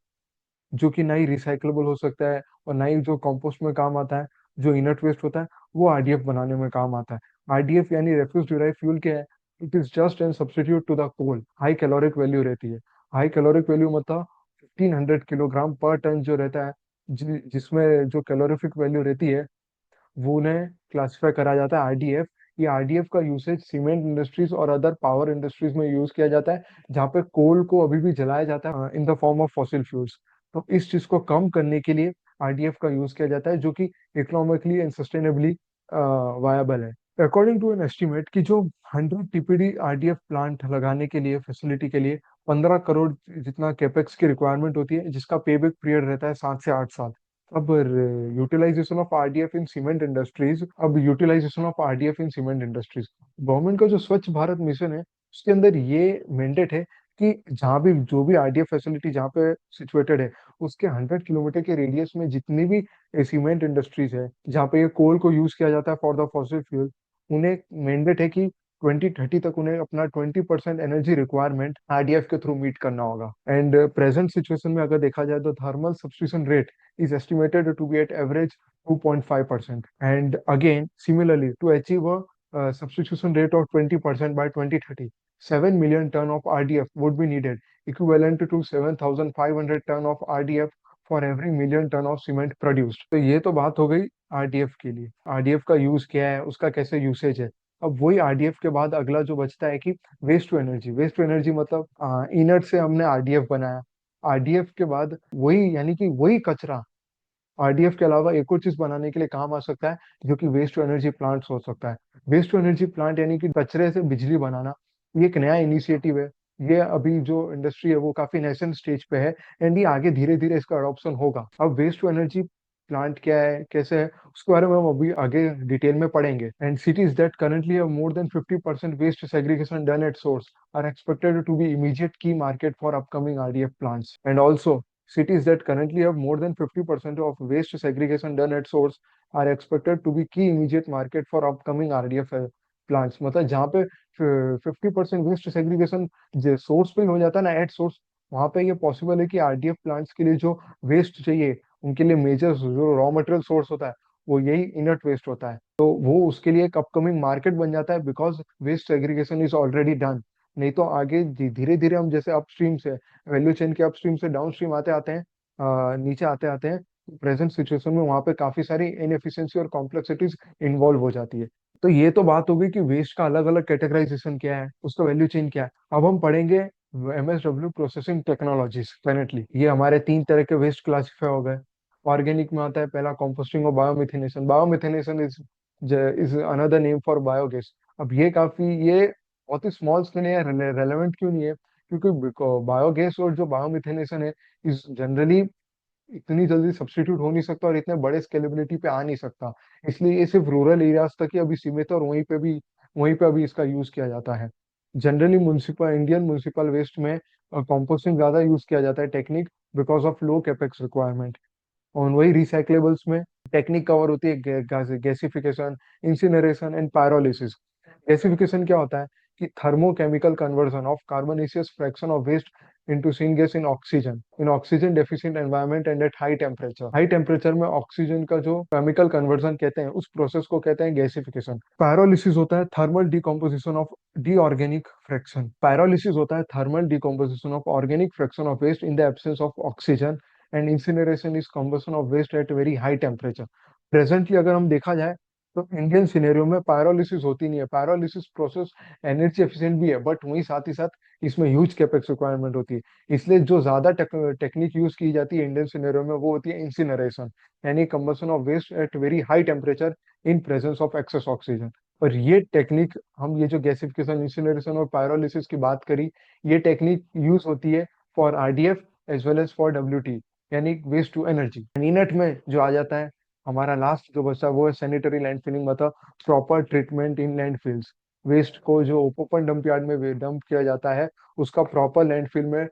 जो कि ना ही रिसाइक्लेबल हो सकता है और ना ही जो कंपोस्ट में काम आता है, जो इनर्ट वेस्ट होता है, वो आरडीएफ बनाने में काम आता है. आरडीएफ यानी रेफ्यूज डिराइव फ्यूल क्या है? It is just an substitute to the coal. High caloric value रहती है. हाई कैलोरिक वैल्यू मतलब 1500 किलोग्राम पर टन जो रहता है, जिसमें जो कैलोरीफिक वैल्यू रहती है, वो उन्हें क्लासिफाई करा जाता है आरडीएफ. ये आरडीएफ का यूसेज सीमेंट इंडस्ट्रीज और अदर पावर इंडस्ट्रीज में यूज किया जाता है, जहाँ पे कोल को अभी भी जलाया जाता है in the form of fossil fuels. तो इस चीज को कम करने के लिए आरडीएफ का यूज किया जाता है, जो कि इकोनॉमिकली एंड सस्टेनेबली वायबल है. अकॉर्डिंग टू एन एस्टिमेट कि जो 100 टीपीडी आरडीएफ प्लांट लगाने के लिए, फैसिलिटी के लिए 15 करोड़ जितना कैपेक्स की रिक्वायरमेंट होती है, जिसका पेबैक पीरियड रहता है 7 से 8 साल. अब utilisation of RDF in cement industries, अब utilisation of RDF in cement industries, government का जो स्वच्छ भारत मिशन है, उसके अंदर ये मैंडेट है कि जहाँ भी जो भी आरडीएफ फैसिलिटी जहाँ पे सिचुएटेड है, उसके 100 किलोमीटर के रेडियस में जितनी भी सीमेंट इंडस्ट्रीज है जहाँ पे ये कोल को यूज किया जाता है फॉर द फॉसिल फ्यूल, उन्हें मैंडेट है कि 2030 तक उन्हें अपना 20% एनर्जी रिक्वायरमेंट आरडीएफ के थ्रू मीट करना होगा। एंड प्रेजेंट सिचुएशन में अगर देखा जाए तो thermal substitution rate is estimated to be at average 2.5%. And again, similarly, to achieve a substitution rate of 20% by 2030, 7 million ton of RDF would be needed, equivalent to 7,500 ton of RDF for every million ton of cement produced. तो ये तो बात हो गई RDF के लिए, RDF का use क्या है, उसका कैसे यूसेज है। अब वही आरडीएफ के बाद अगला जो बचता है कि waste to energy. Waste to energy मतलब इनर्ट से हमने आरडीएफ बनाया, आरडीएफ के बाद वही यानी कि वही कचरा आरडीएफ के अलावा एक और चीज बनाने के लिए काम आ सकता है, जो कि वेस्ट टू एनर्जी प्लांट्स हो सकता है। वेस्ट टू एनर्जी प्लांट यानी कि कचरे से बिजली बनाना, ये एक नया इनिशिएटिव है। ये अभी जो इंडस्ट्री है वो काफी नेसेंट स्टेज पे है, एंड ये आगे धीरे धीरे इसका अडॉप्शन होगा। अब वेस्ट टू एनर्जी प्लांट क्या है, कैसे है, उसके बारे में हम अभी आगे डिटेल में पढ़ेंगे। And cities that currently have more than 50% waste segregation done at source are expected to be immediate key market for upcoming RDF plants. And also, cities that currently have more than 50% of waste segregation done at source are expected to be key immediate market for upcoming RDF plants. मतलब जहाँ पे 50% waste segregation source पे हो जाता है ना, at source, वहाँ पे ये पॉसिबल है कि आरडीएफ प्लांट्स के लिए जो वेस्ट चाहिए, उनके लिए मेजर जो रॉ मटेरियल सोर्स होता है वो यही इनर्ट वेस्ट होता है। तो वो उसके लिए एक अपकमिंग मार्केट बन जाता है, because waste segregation is already done. नहीं तो आगे धीरे धीरे हम जैसे अपस्ट्रीम से वैल्यू चेन के अपस्ट्रीम से डाउनस्ट्रीम आते आते हैं, नीचे आते आते हैं, प्रेजेंट सिचुएशन में वहां पे काफी सारी इनएफिशिएंसी और कॉम्प्लेक्सिटीज इन्वॉल्व हो जाती है। तो ये तो बात हो गई कि वेस्ट का अलग अलग कैटेगराइजेशन क्या है, उसका वैल्यू चेन क्या है। अब हम पढ़ेंगे एमएसडब्ल्यू प्रोसेसिंग टेक्नोलॉजीज। फाइनली ये हमारे तीन तरह के वेस्ट क्लासिफाई हो गए। ऑर्गेनिक में आता है पहला कंपोस्टिंग और biomethanation. Biomethanation is another name for biogas. अब ये बहुत ही स्मॉल स्केल है, रेलेवेंट क्यों नहीं है, क्योंकि बायोगैस और जो बायोमिथेनेशन है इस जनरली इतनी जल्दी सब्स्टिट्यूट हो नहीं सकता और इतने बड़े स्केलेबिलिटी पे आ नहीं सकता। इसलिए ये सिर्फ रूरल एरियाज तक ही अभी सीमित है, और वहीं पे अभी इसका यूज किया जाता है। Generally municipal Indian municipal waste में कंपोस्टिंग ज्यादा यूज किया जाता है technique, because of low capex requirement. और वही रिसाइक्लेबल्स में टेक्निक कवर होती है gasification, incineration and pyrolysis. Gasification क्या होता है कि thermochemical conversion of carbonaceous fraction of waste into syngas in oxygen deficient environment and at high temperature। High temperature में ऑक्सीजन का जो केमिकल कन्वर्जन कहते हैं उस प्रोसेस को कहते हैं गैसिफिकेशन। पायरोलिसिस होता है thermal decomposition of the organic fraction. Pyrolysis होता है thermal decomposition of organic fraction of waste in the absence of oxygen. And incineration is combustion of waste at very high temperature. Presently अगर हम देखा जाए तो Indian scenario में pyrolysis होती नहीं है। पायरोलिसिस प्रोसेस एनर्जी एफिशिएंट भी है, बट वहीं साथ ही साथ इसमें ह्यूज कैपेक्स रिक्वायरमेंट होती है। इसलिए जो ज्यादा टेक्निक यूज की जाती है इंडियन सिनेरियो में वो होती है इंसिनरेशन, यानी combustion of waste at very high temperature in presence of excess oxygen. और ये टेक्निक, हम ये जो गैसिफिकेशन, इंसिनरेशन और पायरोलिसिस की बात करी, ये टेक्निक यूज होती है for RDF as well as for WT, यानी वेस्ट टू एनर्जी। इनट में जो आ जाता है हमारा लास्ट जो बचा वो है सैनिटरी लैंडफिलिंग, मतलब proper treatment in landfills. Waste को जो ओपन डंप यार्ड में डंप किया जाता है उसका प्रॉपर लैंडफिल में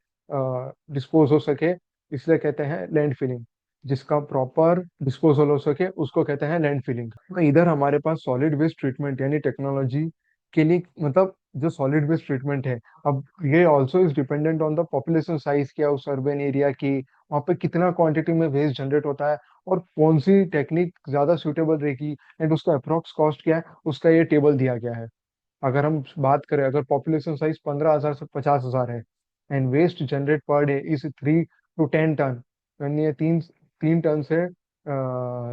डिस्पोज हो सके, इसलिए कहते हैं लैंडफिलिंग। जिसका प्रॉपर डिस्पोजल हो सके उसको कहते हैं लैंडफिलिंग। तो इधर हमारे पास सॉलिड वेस्ट ट्रीटमेंट यानी टेक्नोलॉजी के लिए, मतलब जो सॉलिड वेस्ट ट्रीटमेंट है, अब ये also is dependent on the population size क्या उस अर्बन एरिया की, वहाँ पे कितना क्वांटिटी में वेस्ट जनरेट होता है और कौन सी टेक्निक ज्यादा सुटेबल रहेगी, एंड उसका अप्रोक्स कॉस्ट क्या है, उसका ये टेबल दिया गया है। अगर हम बात करें, अगर पॉपुलेशन साइज 15,000 से 50,000 है and waste generate per day is 3 to 10 ton, यानी ये तीन तीन टन से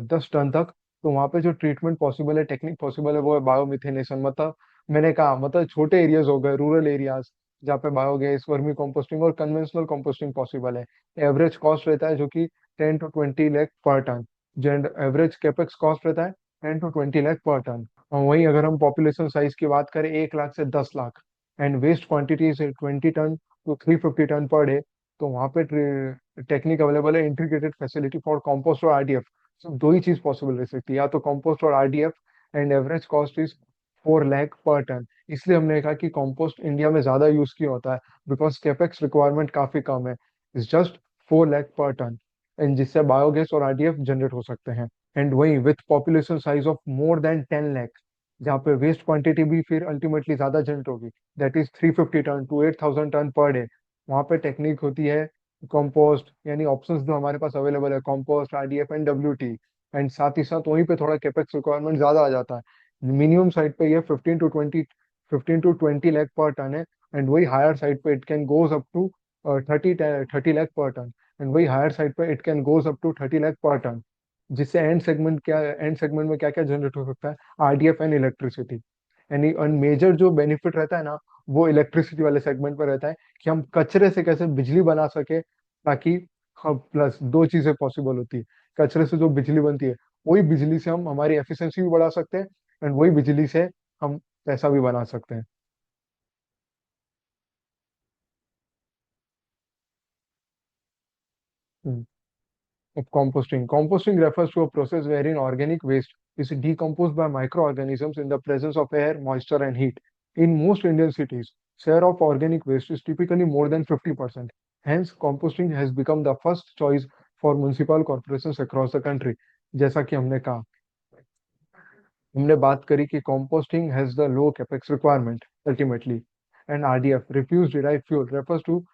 10 टन तक, तो वहाँ पे जो ट्रीटमेंट पॉसिबल है, टेक्निक पॉसिबल है, वो है बायोमिथेनेशन। मतलब मैंने कहा, मतलब छोटे एरियाज हो गए, रूरल एरियाज, जहाँ पे बायोगैस, वर्मी कंपोस्टिंग और कन्वेंशनल कंपोस्टिंग पॉसिबल है। एवरेज कॉस्ट रहता है जो कि 10 to 20 लाख पर टन। जेंड एवरेज कैपेक्स कॉस्ट रहता है 10 to 20 लाख पर टन। और वहीं अगर हम पॉपुलेशन साइज की बात करें 1 लाख से 10 लाख, एंड वेस्ट क्वांटिटी से 20 ton to 350 ton per day, तो वहाँ पे टेक्निक अवेलेबल है, इंटीग्रेटेड फैसिलिटी फॉर कंपोस्ट और आरडीएफ। सिर्फ दो ही चीज पॉसिबल रह सकती है, या तो कंपोस्ट और RDF, and average cost is 4 lakh per ton. इसलिए हमने कहा कि कंपोस्ट इंडिया में ज्यादा यूज क्यों होता है, बिकॉज कैपेक्स रिक्वायरमेंट काफी कम है, it's just 4 lakh per ton, and जिससे बायोगैस और आरडीएफ जनरेट हो सकते हैं। एंड वही with population size of more than 10 lakh, जहाँ पे वेस्ट क्वांटिटी भी फिर अल्टीमेटली ज्यादा जनरेट होगी, that is 350 ton to 8,000 ton per day. वहाँ पे टेक्निक होती है कंपोस्ट, यानी ऑप्शंस जो हमारे पास अवेलेबल है, compost, RDF and WT. And साथ ही साथ वहीं पे थोड़ा कैपेक्स रिक्वायरमेंट ज्यादा आ जाता है। मिनिमम साइड पे ये 15 to 20 लाख पर टन है। एंड वही हायर साइड पे it can goes up to 30 lakh per ton. And वही हायर साइड पे it can goes up to 30 lakh per ton. जिससे एंड सेगमेंट में क्या क्या जनरेट हो सकता है, आरडीएफ एंड इलेक्ट्रिसिटी। यानी मेजर जो बेनिफिट रहता है ना, वो इलेक्ट्रिसिटी वाले सेगमेंट पर रहता है, कि हम कचरे से कैसे बिजली बना सके, ताकि हाँ, प्लस दो चीजें पॉसिबल होती है। कचरे से जो बिजली बनती है, वही बिजली से हम हमारी एफिशिएंसी भी बढ़ा सकते हैं, एंड वही बिजली से हम पैसा भी बना सकते हैं। हम्म। Of composting. Composting refers to a process wherein organic waste is decomposed by microorganisms in the presence of air, moisture, and heat. In most Indian cities, share of organic waste is typically more than 50%. Hence, composting has become the first choice for municipal corporations across the country. जैसा कि हमने बात करी कि composting has the low capex requirement ultimately, and RDF, refuse derived fuel, refers to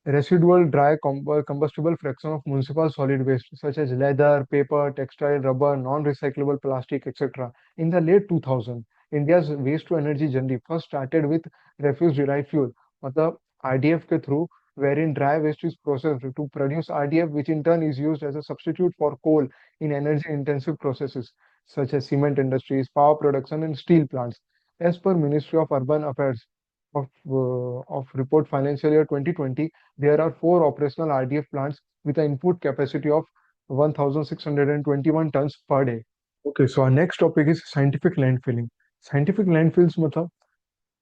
residual dry combustible fraction of municipal solid waste such as leather, paper, textile, rubber, non-recyclable plastic, etc. In the late 2000, India's waste to energy journey first started with refuse derived fuel, मतलब RDF के through, wherein dry waste is processed to produce RDF, which in turn is used as a substitute for coal in energy intensive processes such as cement industries, power production, and steel plants. As per Ministry of Urban Affairs of report financial year 2020, there are four operational RDF plants with an input capacity of 1,621 tons per day. Okay, so our next topic is scientific landfilling. Scientific landfills मतलब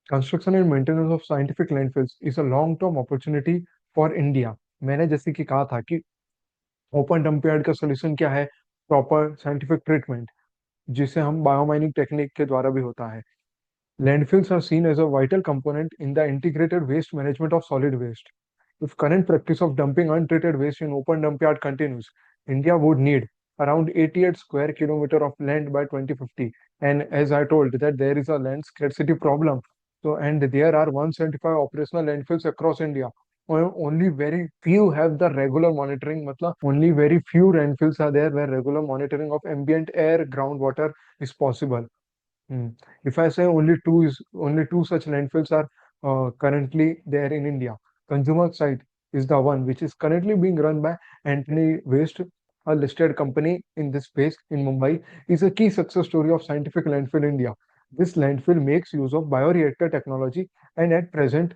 construction and maintenance of scientific landfills is a long-term opportunity for India. मैंने जैसे कि कहा था कि open dump yard का solution क्या है, प्रॉपर साइंटिफिक ट्रीटमेंट, जिसे हम बायोमाइनिंग टेक्निक के द्वारा भी होता है। Landfills are seen as a vital component in the integrated waste management of solid waste. If current practice of dumping untreated waste in open dump yard continues, India would need around 88 square kilometer of land by 2050. And as I told that there is a land scarcity problem. So and there are 175 operational landfills across India. Only very few have the regular monitoring. मतलब only very few landfills are there where regular monitoring of ambient air, groundwater is possible. Hmm. If I say only two such landfills are currently there in India. Consumer site is the one which is currently being run by Antony Waste, a listed company in this space in Mumbai, is a key success story of scientific landfill India. This landfill makes use of bioreactor technology and at present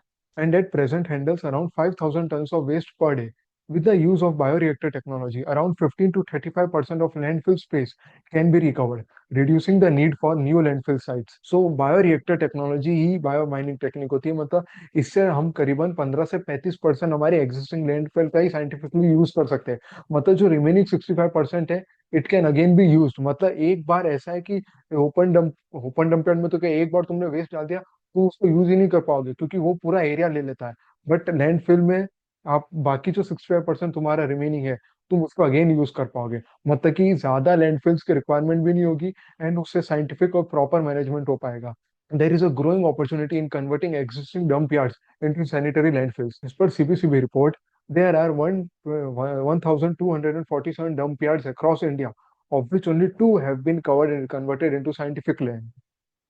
handles around 5,000 tons of waste per day. With the use of bioreactor technology, around 15 to 35% of landfill space can be recovered, reducing the need for new landfill sites. So bioreactor technology ही bio mining technique होती है, मतलब इससे हम करीबन 15 से 35% हमारे existing landfill का ही साइंटिफिकली यूज कर सकते हैं। मतलब जो रिमेनिंग 65% है, it can again B use. मतलब एक बार ऐसा है कि ओपन डंप यार्ड में तो क्या, एक बार तुमने वेस्ट डाल दिया तो उसको यूज ही नहीं कर पाओगे, क्योंकि वो पूरा एरिया ले लेता है। बट लैंडफिल में आप बाकी जो 65% तुम्हारा रिमेनिंग है, तुम उसको अगेन यूज कर पाओगे। मतलब कि ज्यादा लैंडफिल्स की रिक्वायरमेंट भी नहीं होगी, एंड उससे साइंटिफिक और प्रॉपर मैनेजमेंट हो पाएगा। There is a growing opportunity in converting existing dump yards into sanitary landfills. As per CPCB report, there are 1,247 dump yards across India, of which only two have been covered and converted into scientific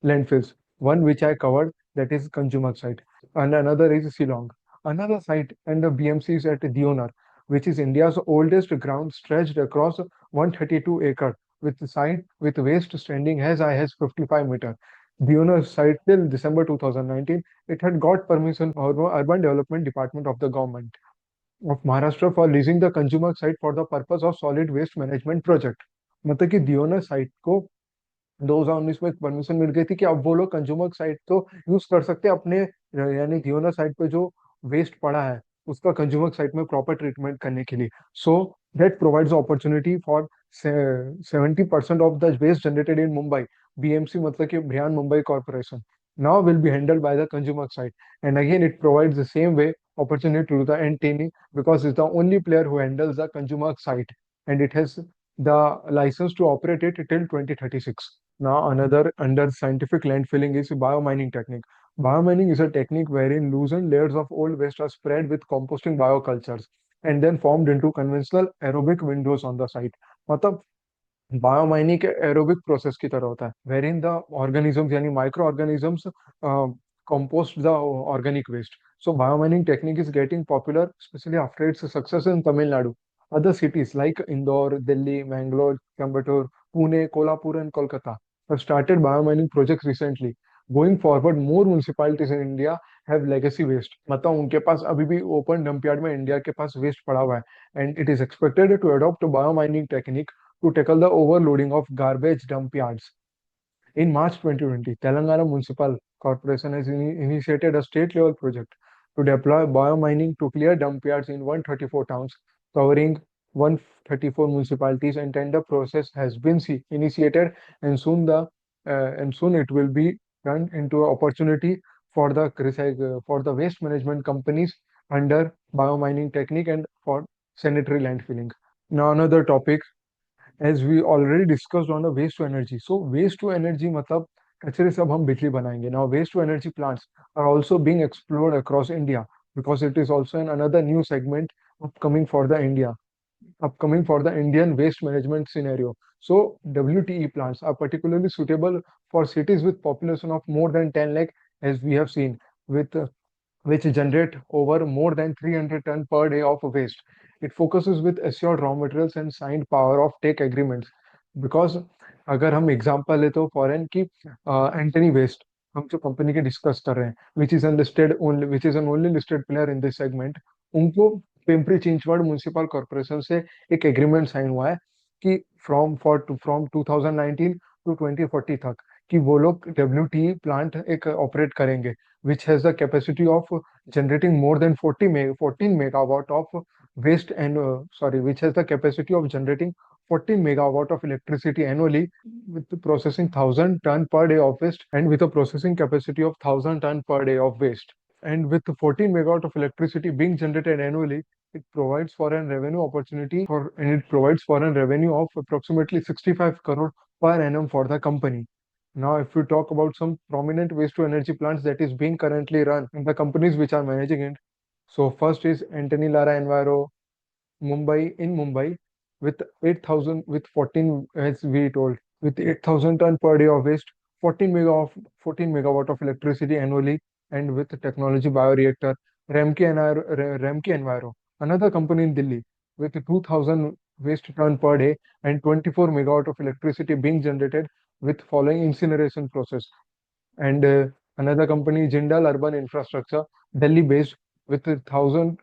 landfills. One which I covered, that is Kanjurmarg site, and another is Shillong. Another site and the BMC is at Dionar, which is India's oldest ground stretched across 132 acre, with the site with waste standing as high as 55 meter. Dionar site till December 2019, it had got permission from Urban Development Department of the government of Maharashtra for leasing the Kanjurmarg site for the purpose of solid waste management project. मतलब कि दियोना site को 2019 में permission मिल गई थी कि अब वो लोग कंज्यूमर साइट तो यूज कर सकते हैं अपने, यानी दियोना साइट पे जो वेस्ट पड़ा है उसका कंज्यूमर साइट में प्रॉपर ट्रीटमेंट करने के लिए. So that provides opportunity for 70% of the waste generated in Mumbai. BMC मतलब कि Brihan Mumbai Corporation now will be handled by the consumer side, and again it provides the same way opportunity to the Antony, because it's the only player who handles the consumer site, and it has the license to operate it till 2036. Now another under scientific landfilling is biomining technique. Biomining is a technique wherein loosened layers of old waste are spread with composting biocultures and then formed into conventional aerobic windows on the site. मतलब biomining aerobic process की तरह होता है, where in the organisms यानी micro organisms compost the organic waste. So biomining technique is getting popular, especially after its success in Tamil Nadu. Other cities like Indore, Delhi, Mangalore, Coimbatore, Pune, Kolhapur, and Kolkata have started biomining projects recently. Going forward, more municipalities in India have legacy waste. मतलब उनके पास अभी भी open dump yard में India के पास waste पड़ा हुआ है, and it is expected to adopt biomining technique to tackle the overloading of garbage dump yards. In March 2020, Telangana Municipal Corporation has initiated a state-level project to deploy biomining to clear dump yards in 134 towns, covering 134 municipalities, and tender process has been initiated, and soon it will be turned into an opportunity for the for the waste management companies under biomining technique and for sanitary landfilling. Now another topic, as we already discussed on the waste to energy. So waste to energy मतलब कचरे से अब हम बिजली बनाएंगे. Now waste to energy plants are also being explored across India, because it is also an another new segment upcoming for the India, upcoming for the Indian waste management scenario. So WTE plants are particularly suitable for cities with population of more than 10 lakh, as we have seen, with which generate over more than 300 ton per day of waste. It focuses with assured raw materials and signed power of take agreements. Because अगर हम example ले तो foreign की Antony waste, हम जो company के discuss कर रहे हैं, which is unlisted only, which is an only listed player in this segment, उनको पिंपरी चिंचवड म्युनिसिपल कॉर्पोरेशन से एक एग्रीमेंट साइन हुआ है कि फ्रॉम 2019 टू 2040 तक कि वो लोग WTE प्लांट एक ऑपरेट करेंगे, which has the capacity of generating more than 14 megawatt of waste and which has the capacity of generating 14 megawatt of electricity annually, with the processing 1000 ton per day of waste, and with a processing capacity of 1000 ton per day of waste. And with 14 megawatt of electricity being generated annually, it provides for an revenue opportunity for, and it provides for a revenue of approximately 65 crore per annum for the company. Now, if we talk about some prominent waste to energy plants that is being currently run in the companies which are managing it. So first is Antony Lara Enviro, Mumbai, with 8,000, with 14, as we told, with 8,000 ton per day of waste, 14 megawatt of electricity annually, and with technology bioreactor. Remke Enviro, another company in Delhi, with 2,000 waste ton per day and 24 megawatt of electricity being generated with following incineration process. And another company, Jindal Urban Infrastructure, Delhi based, with 2,000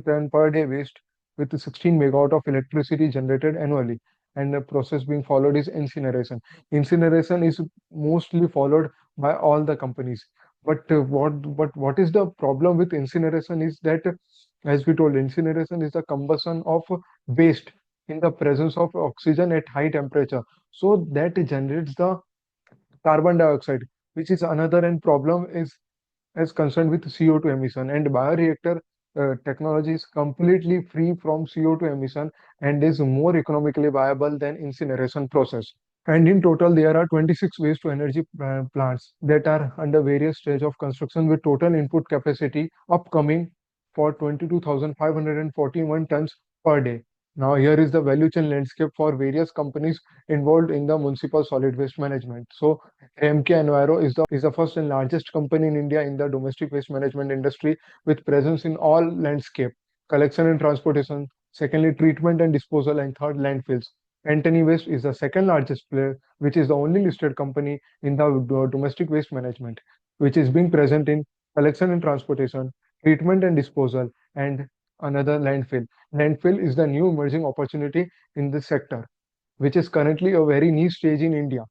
ton per day waste with 16 megawatt of electricity generated annually. And the process being followed is incineration. Incineration is mostly followed by all the companies. But what is the problem with incineration is that, as we told, incineration is the combustion of waste in the presence of oxygen at high temperature. So that generates the carbon dioxide, which is another and problem is as concerned with CO2 emission. And bioreactor technology is completely free from CO2 emission and is more economically viable than incineration process. And in total, there are 26 waste to energy plants that are under various stage of construction with total input capacity upcoming for 22,541 tons per day. Now, here is the value chain landscape for various companies involved in the municipal solid waste management. So, MK Enviro is the first and largest company in India in the domestic waste management industry with presence in all landscape, collection and transportation, secondly, treatment and disposal, and third, landfills. Antony Waste is the second largest player, which is the only listed company in the domestic waste management, which is being present in collection and transportation, treatment and disposal, and another landfill. Landfill is the new emerging opportunity in this sector, which is currently a very niche stage in India.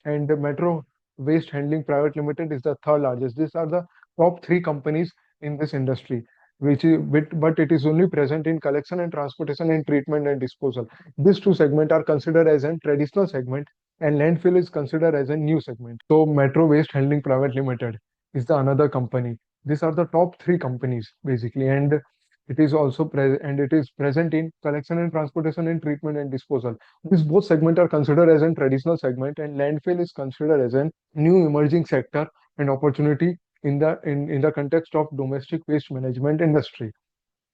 And the Metro Waste Handling Private Limited is the third largest. These are the top three companies in this industry. but it is only present in collection and transportation and treatment and disposal. These two segments are considered as a traditional segment, and landfill is considered as a new segment. So Metro Waste Handling Private Limited is the another company. These are the top three companies basically, and it is present in collection and transportation and treatment and disposal. These both segments are considered as a traditional segment, and landfill is considered as a new emerging sector and opportunity in the context of domestic waste management industry.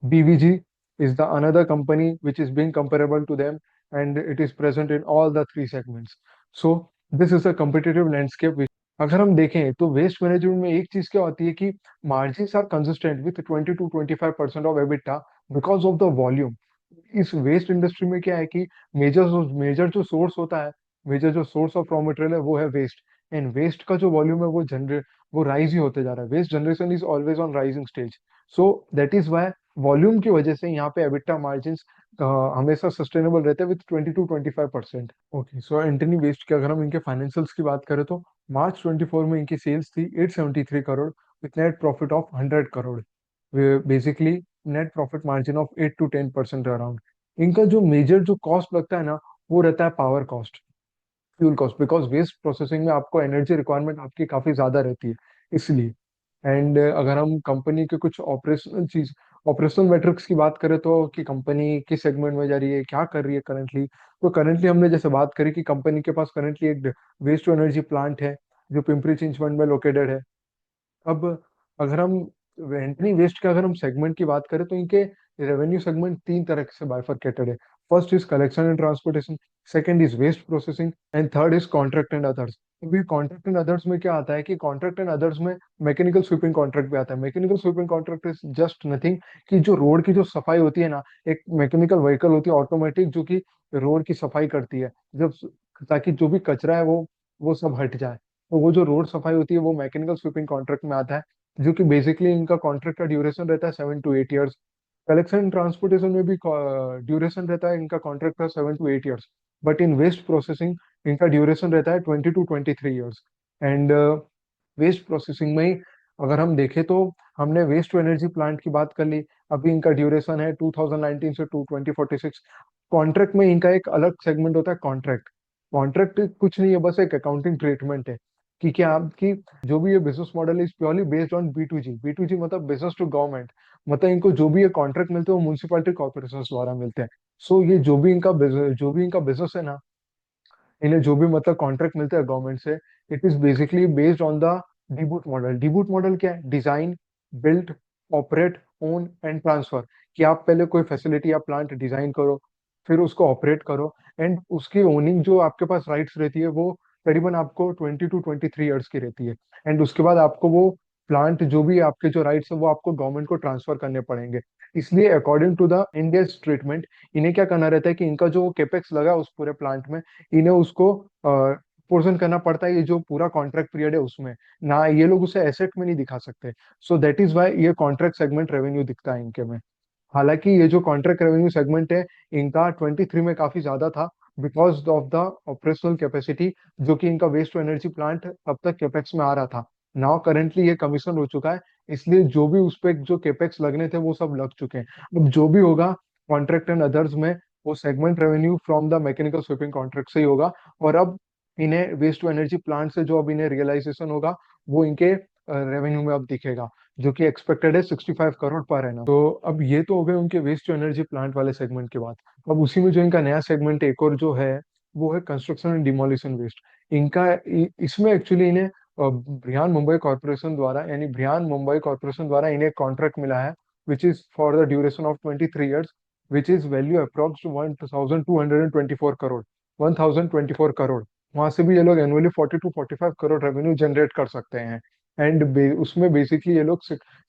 BVG is the another company which is being comparable to them, and it is present in all the three segments. So this is a competitive landscape. अगर हम देखें तो waste management में एक चीज क्या होती है कि margins are consistent with 20 to 25% of EBITDA because of the volume. इस वेस्ट इंडस्ट्री में क्या है कि मेजर जो सोर्स होता है, मेजर जो सोर्स ऑफ रॉ मटेरियल है वो है वेस्ट. एंड वेस्ट का जो वॉल्यूम है वो राइज ही होते जा रहा है. Waste generation is always on rising stage. So that is why volume की वजह से यहाँ पे एबिटा मार्जिन हमेशा सस्टेनेबल रहते हैं विथ 20 to 25%. ओके, सो एंटनी वेस्ट के अगर हम इनके फाइनेंशियल्स की बात करें तो मार्च 24 में इनकी सेल्स थी 873 crore with net profit of 100 crore. Basically net profit margin of 8 to 10% around. इनका जो मेजर जो कॉस्ट लगता है ना, वो रहता है power cost, fuel cost, because waste processing में आपको एनर्जी रिक्वायरमेंट आपकी काफी ज्यादा रहती है इसलिए. एंड अगर हम कंपनी के कुछ ऑपरेशनल मैट्रिक्स की बात करें तो कि कंपनी किस सेगमेंट में जा रही है, क्या कर रही है करंटली. तो करंटली हमने जैसे बात करी कि कंपनी के पास करंटली एक वेस्ट टू एनर्जी प्लांट है जो पिंपरी चिंचवड में लोकेटेड है. अब अगर हम एंटनी वेस्ट के अगर हम सेगमेंट की बात करें तो इनके रेवेन्यू सेगमेंट तीन तरह से बाइफरकेटेड है. First is collection and transportation, second is waste processing, and third is contract and others. अभी कॉन्ट्रैक्ट एंड अदर्स में क्या आता है कि कॉन्ट्रैक्ट एंड अदर्स में मैकेनिकल स्वीपिंग कॉन्ट्रैक्ट भी आता है. Mechanical sweeping contract is just nothing कि जो रोड की जो सफाई होती है ना, एक मैकेनिकल व्हीकल होती है ऑटोमेटिक जो कि रोड की सफाई करती है, जब ताकि जो भी कचरा है वो सब हट जाए. तो वो जो रोड सफाई होती है वो मैकेनिकल स्वीपिंग कॉन्ट्रैक्ट में आता है, जो कि बेसिकली इनका कॉन्ट्रैक्ट का ड्यूरेशन रहता है 7 to 8 years. Collection and transportation में भी ड्यूरेशन रहता है इनका कॉन्ट्रैक्ट का 7 to 8 years. But in waste processing इनका ड्यूरेशन रहता है 20 to 23 years. एंड वेस्ट प्रोसेसिंग में ही अगर हम देखें तो हमने वेस्ट टू एनर्जी प्लांट की बात कर ली. अभी इनका ड्यूरेशन है 2019 से 2046. कॉन्ट्रैक्ट में इनका एक अलग सेगमेंट होता है कॉन्ट्रैक्ट. कॉन्ट्रैक्ट कुछ नहीं है, बस एक अकाउंटिंग ट्रीटमेंट है कि क्या आपकी जो भी ये business model is purely based on B2G. B2G मतलब बिजनेस टू गवर्नमेंट. मतलब इनको जो भी ये कॉन्ट्रैक्ट मिलते हैं वो म्यूनसिपैलिटी कॉर्पोरेशन द्वारा मिलते हैं. सो ये जो भी इनका बिजनेस है ना, इन्हें जो भी मतलब कॉन्ट्रैक्ट मिलता है गवर्नमेंट से, it is basically based on the DBOOT model. DBOOT model क्या है? Design, build, operate, own and transfer. कि आप पहले कोई फैसिलिटी या प्लांट डिजाइन करो, फिर उसको ऑपरेट करो, एंड उसकी ओनिंग जो आपके पास राइट्स रहती है वो करीबन आपको 20 to 23 years की रहती है. एंड उसके बाद आपको वो प्लांट जो भी आपके जो राइट्स है वो आपको गवर्नमेंट को ट्रांसफर करने पड़ेंगे. इसलिए according to the India's treatment इन्हें क्या करना रहता है कि इनका जो केपेक्स लगा है उस पूरे प्लांट में, इन्हें उसको पोर्शन करना पड़ता है ये जो पूरा कॉन्ट्रैक्ट पीरियड है उसमें. ना ये लोग उसे एसेट में नहीं दिखा सकते. सो दैट इज वाई ये कॉन्ट्रैक्ट सेगमेंट रेवेन्यू दिखता है इनके में. हालांकि ये जो कॉन्ट्रैक्ट रेवेन्यू सेगमेंट है इनका 23 में काफी ज्यादा था because of the operational capacity जो कि इनका वेस्ट टू एनर्जी प्लांट तब तक केपेक्स में आ रहा था. नाउ करेंटली ये कमीशन हो चुका है, इसलिए जो भी उस पे जो केपेक्स लगने थे वो सब लग चुके हैं. अब जो भी होगा कॉन्ट्रैक्ट एंड अदर्स में वो segment revenue from the mechanical sweeping contract से ही होगा. और अब इन्हें वेस्ट टू एनर्जी प्लांट से जो अब इन्हें रियलाइजेशन होगा वो इनके रेवेन्यू में अब दिखेगा, जो कि एक्सपेक्टेड है 65 करोड़ पर एनम. तो अब ये तो हो गए उनके वेस्ट टू एनर्जी प्लांट वाले सेगमेंट की बात. अब उसी में जो इनका नया सेगमेंट एक और जो है वो है कंस्ट्रक्शन एंड डिमोलिशन वेस्ट. इसमें एक्चुअली इन्हें ब्रियान मुंबई कॉर्पोरेशन द्वारा इन्हें कॉन्ट्रैक्ट मिला है which is for the duration of 23 years, which is value approx 1224 crore. 1024 crore. वहां से भी ये लोग annually 40 to 45 crore revenue generate कर सकते हैं. एंड उसमें बेसिकली ये लोग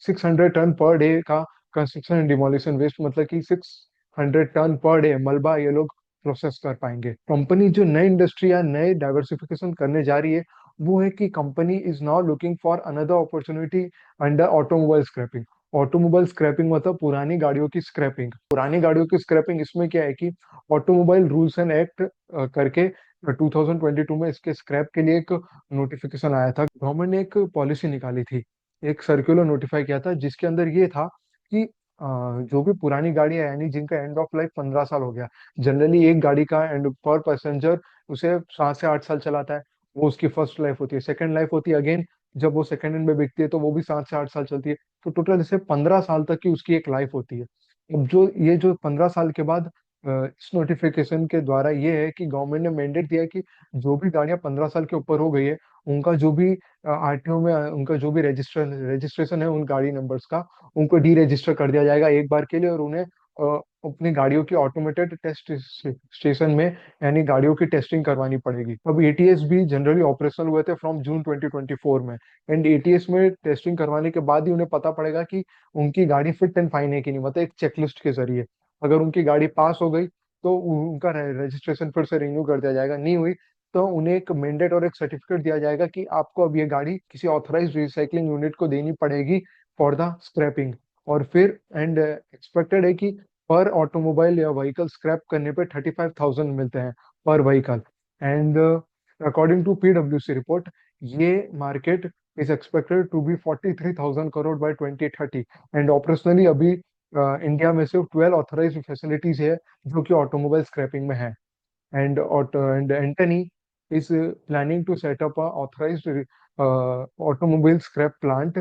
600 टन पर डे का कंस्ट्रक्शन एंड डिमोलिशन वेस्ट, मतलब कि 600 टन पर डे मलबा ये लोग प्रोसेस कर पाएंगे. कंपनी जो नई इंडस्ट्री या नए डाइवर्सिफिकेशन करने जा रही है वो है कि company is now looking for another opportunity under automobile scrapping. Automobile scrapping मतलब पुरानी गाड़ियों की स्क्रैपिंग. पुरानी गाड़ियों की स्क्रैपिंग इसमें क्या है कि ऑटोमोबाइल रूल्स एंड एक्ट करके 2022 में इसके स्क्रैप के लिए एक नोटिफिकेशन आया था. गवर्नमेंट ने एक पॉलिसी निकाली थी, एक सर्कुलर नोटिफाई किया था जिसके अंदर ये था कि जो भी पुरानी गाड़ी है यानी जिनका एंड ऑफ लाइफ 15 साल हो गया, जनरली एक गाड़ी का एंड पर पैसेंजर उसे 7 से 8 साल चलाता है, वो उसकी फर्स्ट लाइफ होती है। सेकंड लाइफ होती है अगेन, जब वो सेकंड हैंड में बिकती है तो वो भी 7 से 8 साल चलती है। तो टोटल जैसे 15 साल तक की उसकी एक लाइफ होती है। अब जो 15 साल के बाद इस नोटिफिकेशन के द्वारा ये है कि गवर्नमेंट ने मैंडेट दिया है कि जो भी गाड़ियां 15 साल के ऊपर हो गई है, उनका जो भी आरटीओ में उनका जो भी रजिस्ट्रेशन है उन गाड़ी नंबर्स का, उनको डी रजिस्टर कर दिया जाएगा एक बार के लिए, और उन्हें अपनी गाड़ियों की ऑटोमेटेड टेस्ट स्टेशन में यानी गाड़ियों की टेस्टिंग करवानी पड़ेगी। अब एटीएस भी जनरली ऑपरेशनल हुए थे फ्रॉम जून 2024 में, एंड एटीएस में टेस्टिंग करवाने के बाद ही उन्हें पता पड़ेगा कि उनकी गाड़ी फिट एंड फाइन है कि नहीं, मतलब एक चेकलिस्ट के जरिए। अगर उनकी गाड़ी पास हो गई तो उनका रजिस्ट्रेशन फिर से रिन्यू कर दिया जाएगा, नहीं हुई तो उन्हें एक मैंडेट और एक सर्टिफिकेट दिया जाएगा कि आपको अब ये गाड़ी किसी ऑथराइज रिसाइकलिंग यूनिट को देनी पड़ेगी फॉर द स्क्रैपिंग। और फिर एंड एक्सपेक्टेड है कि पर ऑटोमोबाइल या व्हीकल स्क्रैप करने पे 35,000 मिलते हैं पर व्हीकल। एंड अकॉर्डिंग टू पीडब्ल्यूसी रिपोर्ट, ये market is expected to be 43,000 crore by 2030। And operationally अभी इंडिया में सिर्फ 12 ऑथराइज फैसिलिटीज है जो कि ऑटोमोबाइल स्क्रैपिंग में है। And Antony is planning to set up a authorized automobile scrap plant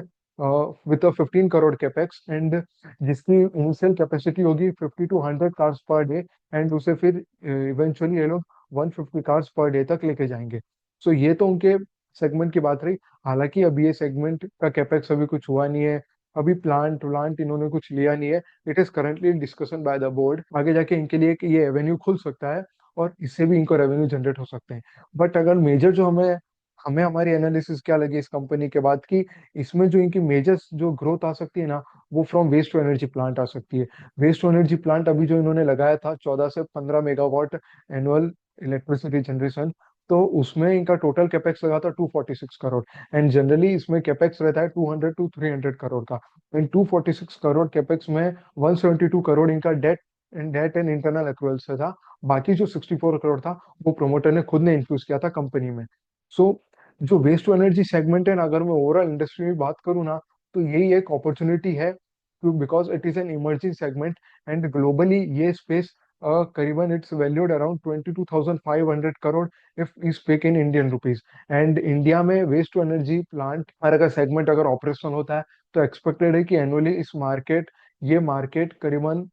with a 15 crore capex, and जिसकी इनिशियल कैपेसिटी होगी 50 to 100 cars per day, and उसे फिर इवेंचुअली ये लोग 150 कार्स पर डे तक लेके जाएंगे। सो ये तो उनके सेगमेंट की बात रही। हालांकि अभी ये सेगमेंट का कैपेक्स अभी कुछ हुआ नहीं है, अभी प्लांट प्लांट इन्होंने कुछ लिया नहीं है। It is currently discussion bye the board, आगे जाके इनके लिए कि ये एवेन्यू खुल सकता है और इससे भी इनको रेवेन्यू जनरेट हो सकते हैं। बट अगर मेजर जो हमें हमें हमारी एनालिसिस क्या लगी इस कंपनी के बाद कि इसमें जो इनकी मेजर जो ग्रोथ आ सकती है ना, वो from waste to energy plant आ सकती है। वेस्ट टू एनर्जी प्लांट अभी जो इन्होंने लगाया था 14 से 15 मेगावाट एनुअल इलेक्ट्रिसिटी जनरेशन, तो उसमें इनका टोटल कैपेक्स लगा था 246 करोड़। एंड जनरली इसमें कैपेक्स रहता है 200 to 300 करोड़ का। एंड 246 करोड़ कैपेक्स में 172 करोड़ इनका डेट एंड इंटरनल एक्रूवल से था। बाकी जो 64 करोड़ था वो प्रोमोटर ने खुद ने इन्फ्यूज किया था कंपनी में। सो जो वेस्ट टू एनर्जी सेगमेंट है ना, अगर मैं ओवरऑल इंडस्ट्री में बात करूँ ना, तो यही एक अपॉर्चुनिटी है, because it is an emerging segment. And globally ये स्पेस करीबन it's valued around 22,500 crore if E speak in Indian rupees. And India में वेस्ट टू एनर्जी प्लांट अगर सेगमेंट अगर ऑपरेशनल होता है तो एक्सपेक्टेड है कि एनुअली इस मार्केट ये मार्केट करीबन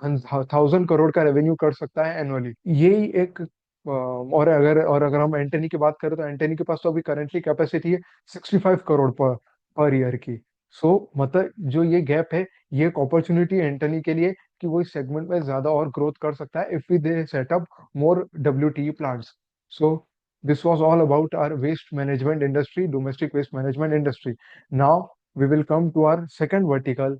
1,000 करोड़ का रेवेन्यू कर सकता है एनुअली। यही एक और अगर हम एंटनी की बात करें तो एंटनी के पास तो अभी करेंटली कैपेसिटी है 65 करोड़ पर ईयर की। सो मतलब जो ये गैप है, ये एक अपॉर्चुनिटी है एंटनी के लिए कि वो इस सेगमेंट में ज्यादा और ग्रोथ कर सकता है if we they set up more WTE plants. So this was all about our waste management industry, domestic waste management industry. Now we will come to our second vertical,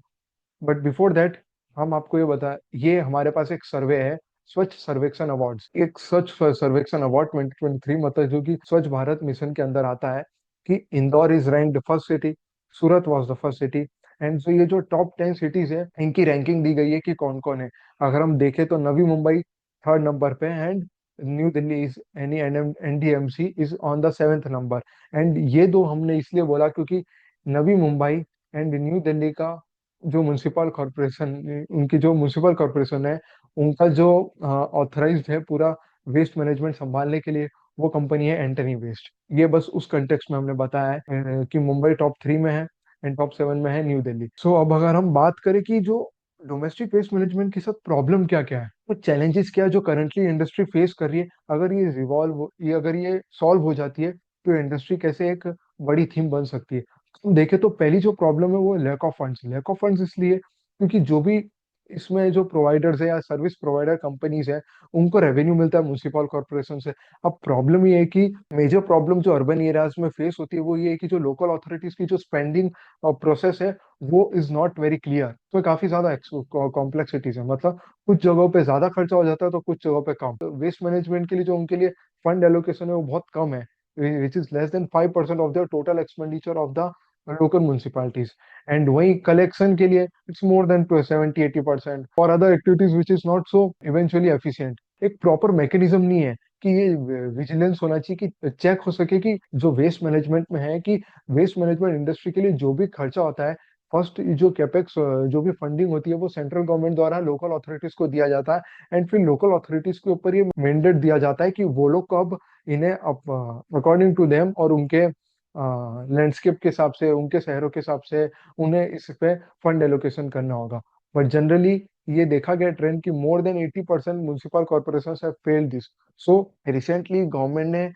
but before that हम आपको ये बता, ये हमारे पास एक सर्वे है, स्वच्छ सर्वेक्षण अवार्ड्स। एक स्वच्छ सर्वेक्षण अवार्ड 2023, मतलब जो कि स्वच्छ भारत मिशन के अंदर आता है, कि Indore is ranked first city, Surat was the first city. And जो ये जो टॉप 10 सिटीज है इनकी रैंकिंग दी गई है कि कौन कौन है। अगर हम देखें तो नवी मुंबई थर्ड नंबर पे, and new Delhi is any NDMC is on the 7th number. And ये दो हमने इसलिए बोला क्योंकि नवी मुंबई एंड न्यू दिल्ली का जो म्युनिसिपल कॉरपोरेशन, उनकी जो म्युनिसिपल कॉरपोरेशन है, उनका जो ऑथराइज्ड है पूरा वेस्ट मैनेजमेंट संभालने के लिए, वो कंपनी है एंटनी वेस्ट। ये बस उस कंटेक्स्ट में हमने बताया है कि मुंबई टॉप 3 में है एंड टॉप 7 में है न्यू दिल्ली। सो अब अगर हम बात करें कि जो डोमेस्टिक वेस्ट मैनेजमेंट के साथ प्रॉब्लम क्या क्या है, तो चैलेंजेस क्या है जो करंटली इंडस्ट्री फेस कर रही है, अगर ये अगर ये सॉल्व हो जाती है तो इंडस्ट्री कैसे एक बड़ी थीम बन सकती है। हम देखें तो पहली जो प्रॉब्लम है वो लैक ऑफ फंड्स इसलिए क्योंकि जो भी इसमें जो प्रोवाइडर्स है या सर्विस प्रोवाइडर कंपनीज है, उनको रेवेन्यू मिलता है म्युनिसिपल कॉर्पोरेशन से। अब प्रॉब्लम ये है कि मेजर प्रॉब्लम जो अर्बन एरियाज में फेस होती है वो ये है कि जो लोकल अथॉरिटीज की जो स्पेंडिंग प्रोसेस है वो इज नॉट वेरी क्लियर। तो काफी ज्यादा कॉम्प्लेक्सिटीज है, मतलब कुछ जगहों पे ज्यादा खर्चा हो जाता है तो कुछ जगहों पे कम। वेस्ट मैनेजमेंट के लिए जो उनके लिए फंड एलोकेशन है वो बहुत कम है, which is less than 5% of the total expenditure of the local municipalities. And वहीं कलेक्शन के लिए it's more than 70-80% for other activities which is not so eventually efficient. एक प्रॉपर मैकेनिज्म नहीं है कि ये विजिलेंस होना चाहिए कि चेक हो सके कि जो वेस्ट मैनेजमेंट में है कि वेस्ट मैनेजमेंट इंडस्ट्री के लिए जो भी खर्चा होता है फर्स्ट जो कैपेक्स जो भी फंडिंग होती है वो सेंट्रल गवर्नमेंट द्वारा लोकल अथॉरिटीज को दिया जाता है, एंड फिर लोकल अथॉरिटीज के ऊपर ये मैंडेट दिया जाता है कि वो लोग कब इन्हें अकॉर्डिंग टू देम और उनके लैंडस्केप के हिसाब से, उनके शहरों के हिसाब से उन्हें इस पे फंड एलोकेशन करना होगा। बट जनरली ये देखा गया ट्रेंड कि more than 80% municipal corporation have failed this. So recently government ने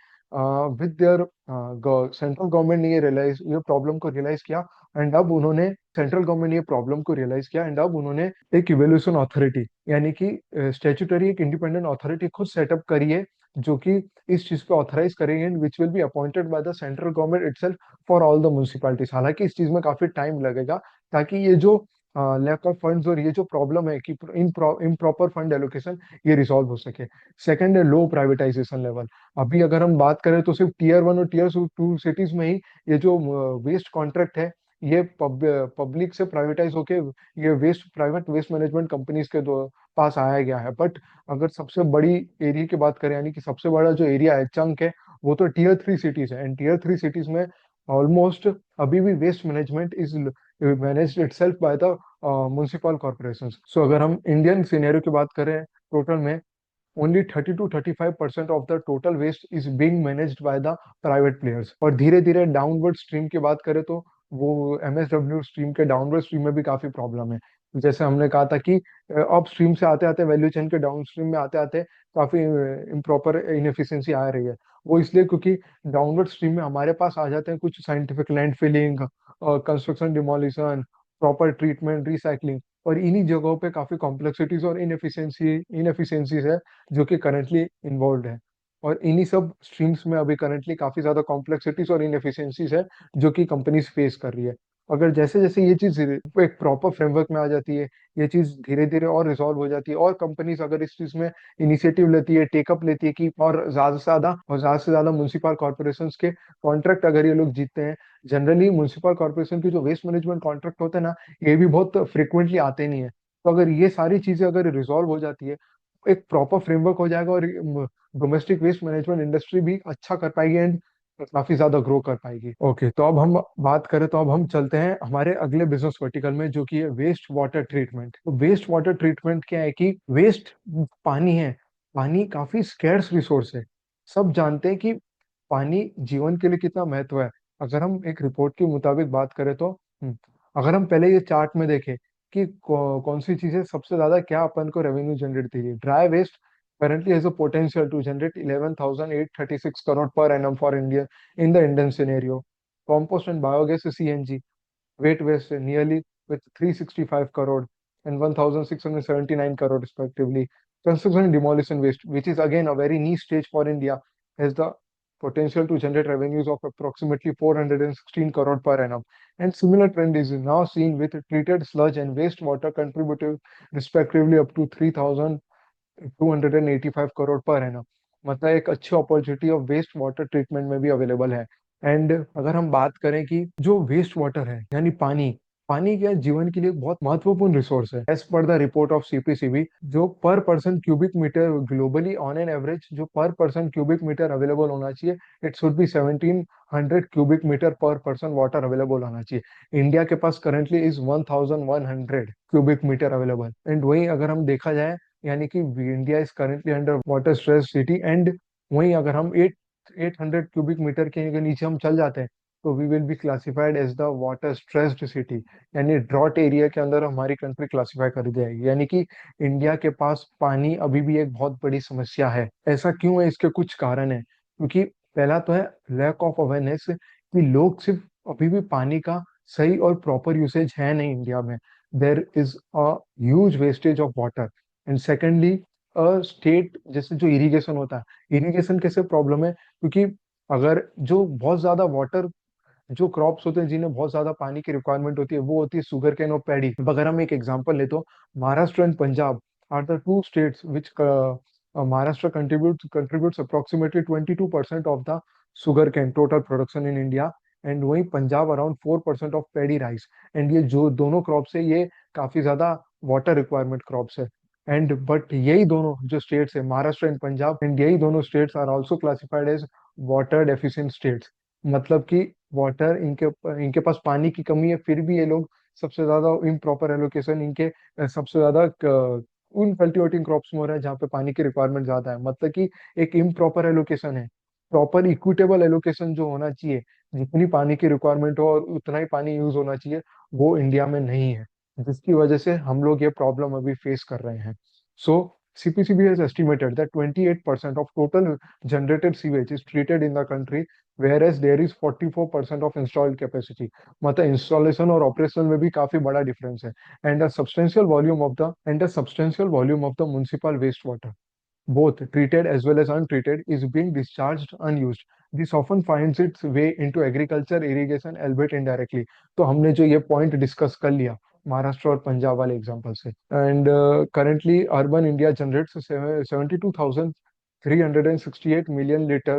विद देयर सेंट्रल गवर्नमेंट ने ये प्रॉब्लम को रियलाइज किया, एंड अब उन्होंने सेंट्रल गवर्नमेंट ने ये प्रॉब्लम को रियलाइज किया, एंड अब उन्होंने एक इवेल्यूशन अथॉरिटी यानी कि स्टेचुटरी एक इंडिपेंडेंट अथॉरिटी खुद सेटअप करी है, जो कि इस चीज को ऑथराइज करेंगे, and which will be appointed by the central government itself for all the municipalities. हालांकि इस चीज में काफी टाइम लगेगा, ताकि ये जो लैक ऑफ फंड्स और ये जो प्रॉब्लम है कि इम्प्रॉपर फंड एलोकेशन, ये रिसॉल्व हो सके। सेकंड है लो प्राइवेटाइजेशन लेवल। अभी अगर हम बात करें तो सिर्फ टीयर 1 और टीयर 2 सिटीज में ही ये जो वेस्ट कॉन्ट्रैक्ट है, ये पब्लिक से प्राइवेटाइज होके ये waste private waste management companies के पास आया गया है। बट अगर सबसे बड़ी एरिया की बात करें, यानी कि सबसे बड़ा जो एरिया है, चंक है, वो तो टीयर 3 सिटीज है, एंड टीयर 3 सिटीज में ऑलमोस्ट अभी भी waste management is managed itself by the municipal corporation. So अगर हम इंडियन सिनेरियो की बात करें, टोटल में only 30 to 35% of the total waste is being managed by the private players। और धीरे धीरे डाउनवर्ड स्ट्रीम की बात करें तो वो एमएसडब्ल्यू स्ट्रीम के डाउनवर्ड स्ट्रीम में भी काफी प्रॉब्लम है। जैसे हमने कहा था कि अप स्ट्रीम से आते आते वैल्यू चेन के डाउन स्ट्रीम में आते आते काफी इम्प्रॉपर इनएफिशिएंसी आ रही है। वो इसलिए क्योंकि डाउनवर्ड स्ट्रीम में हमारे पास आ जाते हैं कुछ scientific land filling, construction demolition, proper treatment, recycling, और इन्हीं जगहों पे काफी कॉम्प्लेक्सिटीज और इनएफिशिएंसीज है जो कि करंटली इन्वॉल्व है। और इन्हीं सब स्ट्रीम्स में अभी करंटली काफी ज्यादा कॉम्प्लेक्सिटीज और इनएफिशिएंसीज है जो कि कंपनीज फेस कर रही है। अगर जैसे जैसे ये चीज एक प्रॉपर फ्रेमवर्क में आ जाती है, ये चीज धीरे धीरे और रिजॉल्व हो जाती है, और कंपनीज अगर इस चीज में इनिशिएटिव लेती है, टेकअप लेती है कि और ज्यादा से ज्यादा म्यूनसिपल कॉर्पोरेशन के कॉन्ट्रैक्ट अगर ये लोग जीतते हैं। जनरली म्यूनसिपल कॉर्पोरेशन के जो वेस्ट मैनेजमेंट कॉन्ट्रैक्ट होते हैं ना, ये भी बहुत फ्रिक्वेंटली आते नहीं है। तो अगर ये सारी चीजें अगर रिजॉल्व हो जाती है, एक प्रॉपर फ्रेमवर्क हो जाएगा, और डोमेस्टिक वेस्ट मैनेजमेंट इंडस्ट्री भी अच्छा कर पाएगी, एंड काफी ज्यादा ग्रो कर पाएगी। ओके, तो अब हम बात करें तो अब हम चलते हैं हमारे अगले बिजनेस वर्टिकल में, जो कि है वेस्ट वाटर ट्रीटमेंट। तो वेस्ट वाटर ट्रीटमेंट क्या है कि वेस्ट पानी है, पानी काफी स्केर्स रिसोर्स है। सब जानते हैं कि पानी जीवन के लिए कितना महत्व है। अगर हम एक रिपोर्ट के मुताबिक बात करें तो अगर हम पहले ये चार्ट में देखें कि कौन सी चीजें सबसे ज्यादा क्या अपन को रेवेन्यू जनरेट दे रही है। Dry waste currently has a potential to generate 11,836 crore per annum for India in the Indian scenario. Compost and biogas CNG, wet waste nearly with 365 crore and 1,679 crore respectively. Construction and demolition waste, which is again a very niche stage for India, has the potential to generate revenues of approximately 416 crore per annum. And similar trend is now seen with treated sludge and wastewater contributive respectively up to 3,285 crore per annum. मतलब एक अच्छी opportunity of waste water treatment में भी available है। And अगर हम बात करें कि जो वेस्ट वाटर है यानी पानी, पानी क्या जीवन के लिए बहुत महत्वपूर्ण रिसोर्स है। As per the report of CPCB, जो per person cubic metre globally on an average जो per person cubic metre available होना चाहिए, it should be 1700 cubic metre per person water available होना चाहिए। इंडिया के पास currently is 1100 cubic metre available. And वही अगर हम देखा जाए, यानी कि India is currently under water stress city, and वहीं अगर हम 800 क्यूबिक मीटर के नीचे हम चल जाते हैं, तो we will be classified as the water stressed city, यानी ड्रॉट एरिया के अंदर हमारी कंट्री क्लासिफाई कर दी जाएगी। यानी कि इंडिया के पास पानी अभी भी एक बहुत बड़ी समस्या है। ऐसा क्यों है, इसके कुछ कारण है। क्योंकि पहला तो है लैक ऑफ अवेयरनेस, कि लोग सिर्फ अभी भी पानी का सही और प्रॉपर यूसेज है नहीं इंडिया में। There is a huge wastage of water. And secondly, state जैसे जो इरिगेशन होता है, इरिगेशन कैसे प्रॉब्लम है, क्योंकि अगर जो बहुत ज्यादा वाटर, जो क्रॉप्स होते हैं जिन्हें बहुत ज्यादा पानी की रिक्वायरमेंट होती है, वो होती है सुगर केन और पैडी। अगर हम एक एग्जांपल ले तो Maharashtra and Punjab are the two states which Maharashtra contributes approximately 22% of the sugar cane total production in India, and वहीं Punjab around 4% of paddy rice. And ये जो दोनों क्रॉप्स है, ये काफी ज्यादा वाटर रिक्वायरमेंट क्रॉप्स है। एंड बट यही दोनों जो स्टेट्स है, महाराष्ट्र एंड पंजाब, एंड यही दोनों states are also classified as water deficient states. मतलब कि वाटर इनके इनके पास पानी की कमी है, फिर भी ये लोग सबसे ज्यादा इम्प्रॉपर एलोकेशन इनके सबसे ज्यादा उन कल्टीवेटिंग क्रॉप्स में हो रहा है जहाँ पे पानी की रिक्वायरमेंट ज्यादा है, मतलब कि एक इम्प्रॉपर एलोकेशन है। प्रॉपर इक्विटेबल एलोकेशन जो होना चाहिए, जितनी पानी की रिक्वायरमेंट हो और उतना ही पानी यूज होना चाहिए, वो इंडिया में नहीं है, जिसकी वजह से हम लोग ये प्रॉब्लम अभी फेस कर रहे हैं। सो CPCB has estimated that 28% of total generated sewage is treated in the country, whereas there is 44% of installed capacity. मतलब इंस्टॉलेशन और ऑपरेशन में भी काफी बड़ा डिफरेंस है। And a municipal wastewater, both treated as well as untreated, is being discharged unused. This often finds its way into agriculture, irrigation, albeit indirectly. तो हमने जो ये पॉइंट डिस्कस कर लिया महाराष्ट्र और पंजाब वाले एग्जांपल से। And currently urban India generates 72,368 million liter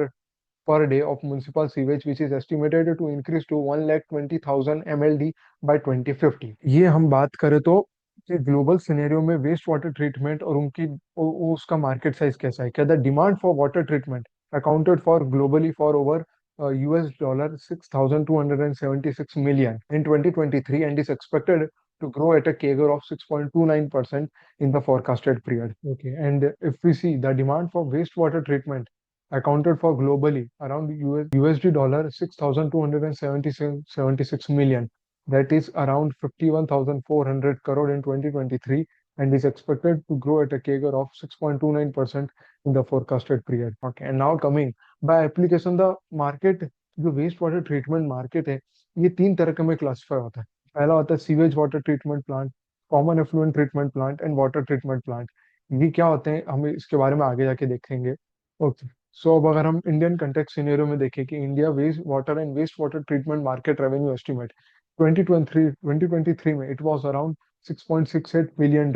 per day of municipal sewage, which is estimated to increase to 120,000 MLD by 2050। ये हम बात करें तो कि ग्लोबल सिनेरियो में वेस्ट वाटर ट्रीटमेंट और उसका मार्केट साइज कैसा है। क्या the demand for water treatment accounted for globally for over $, 6,276 million in 2023 and is expected to grow at a CAGR of 6.29% in the forecasted period. Okay, and if we see the demand for wastewater treatment accounted for globally around $, 6,276 million, that is around 51,400 crore in 2023, and is expected to grow at a CAGR of 6.29% in the forecasted period. Okay, and now coming by application the market, जो waste water treatment market है, ये तीन तरह के में classify होता है। पहला होता है sewage water treatment plant, common effluent treatment plant and water treatment plant. ये क्या होते हैं हम इसके बारे में आगे जाके देखेंगे। ओके, सो अब अगर हम इंडियन कंटेक्स्ट सिनेरियो में देखें कि India waste water and waste water treatment market revenue estimate 2023 में it was around $6.68 billion,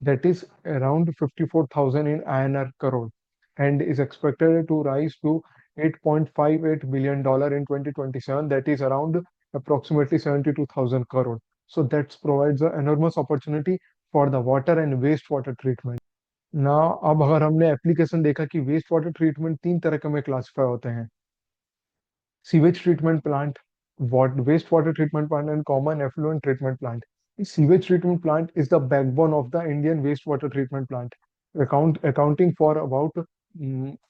that is around 54,000 in INR crore, and is expected to rise to $8.58 billion in 2027, that is around approximately 72,000 crore. So that provides an enormous opportunity for the water and wastewater treatment. ना अब अगर हमने application देखा कि waste water treatment तीन तरह के में क्लासिफाई होते हैं, sewage treatment plant, waste water treatment plant and common effluent treatment plant. Sewage treatment plant is the backbone of the Indian waste water treatment plant, accounting for about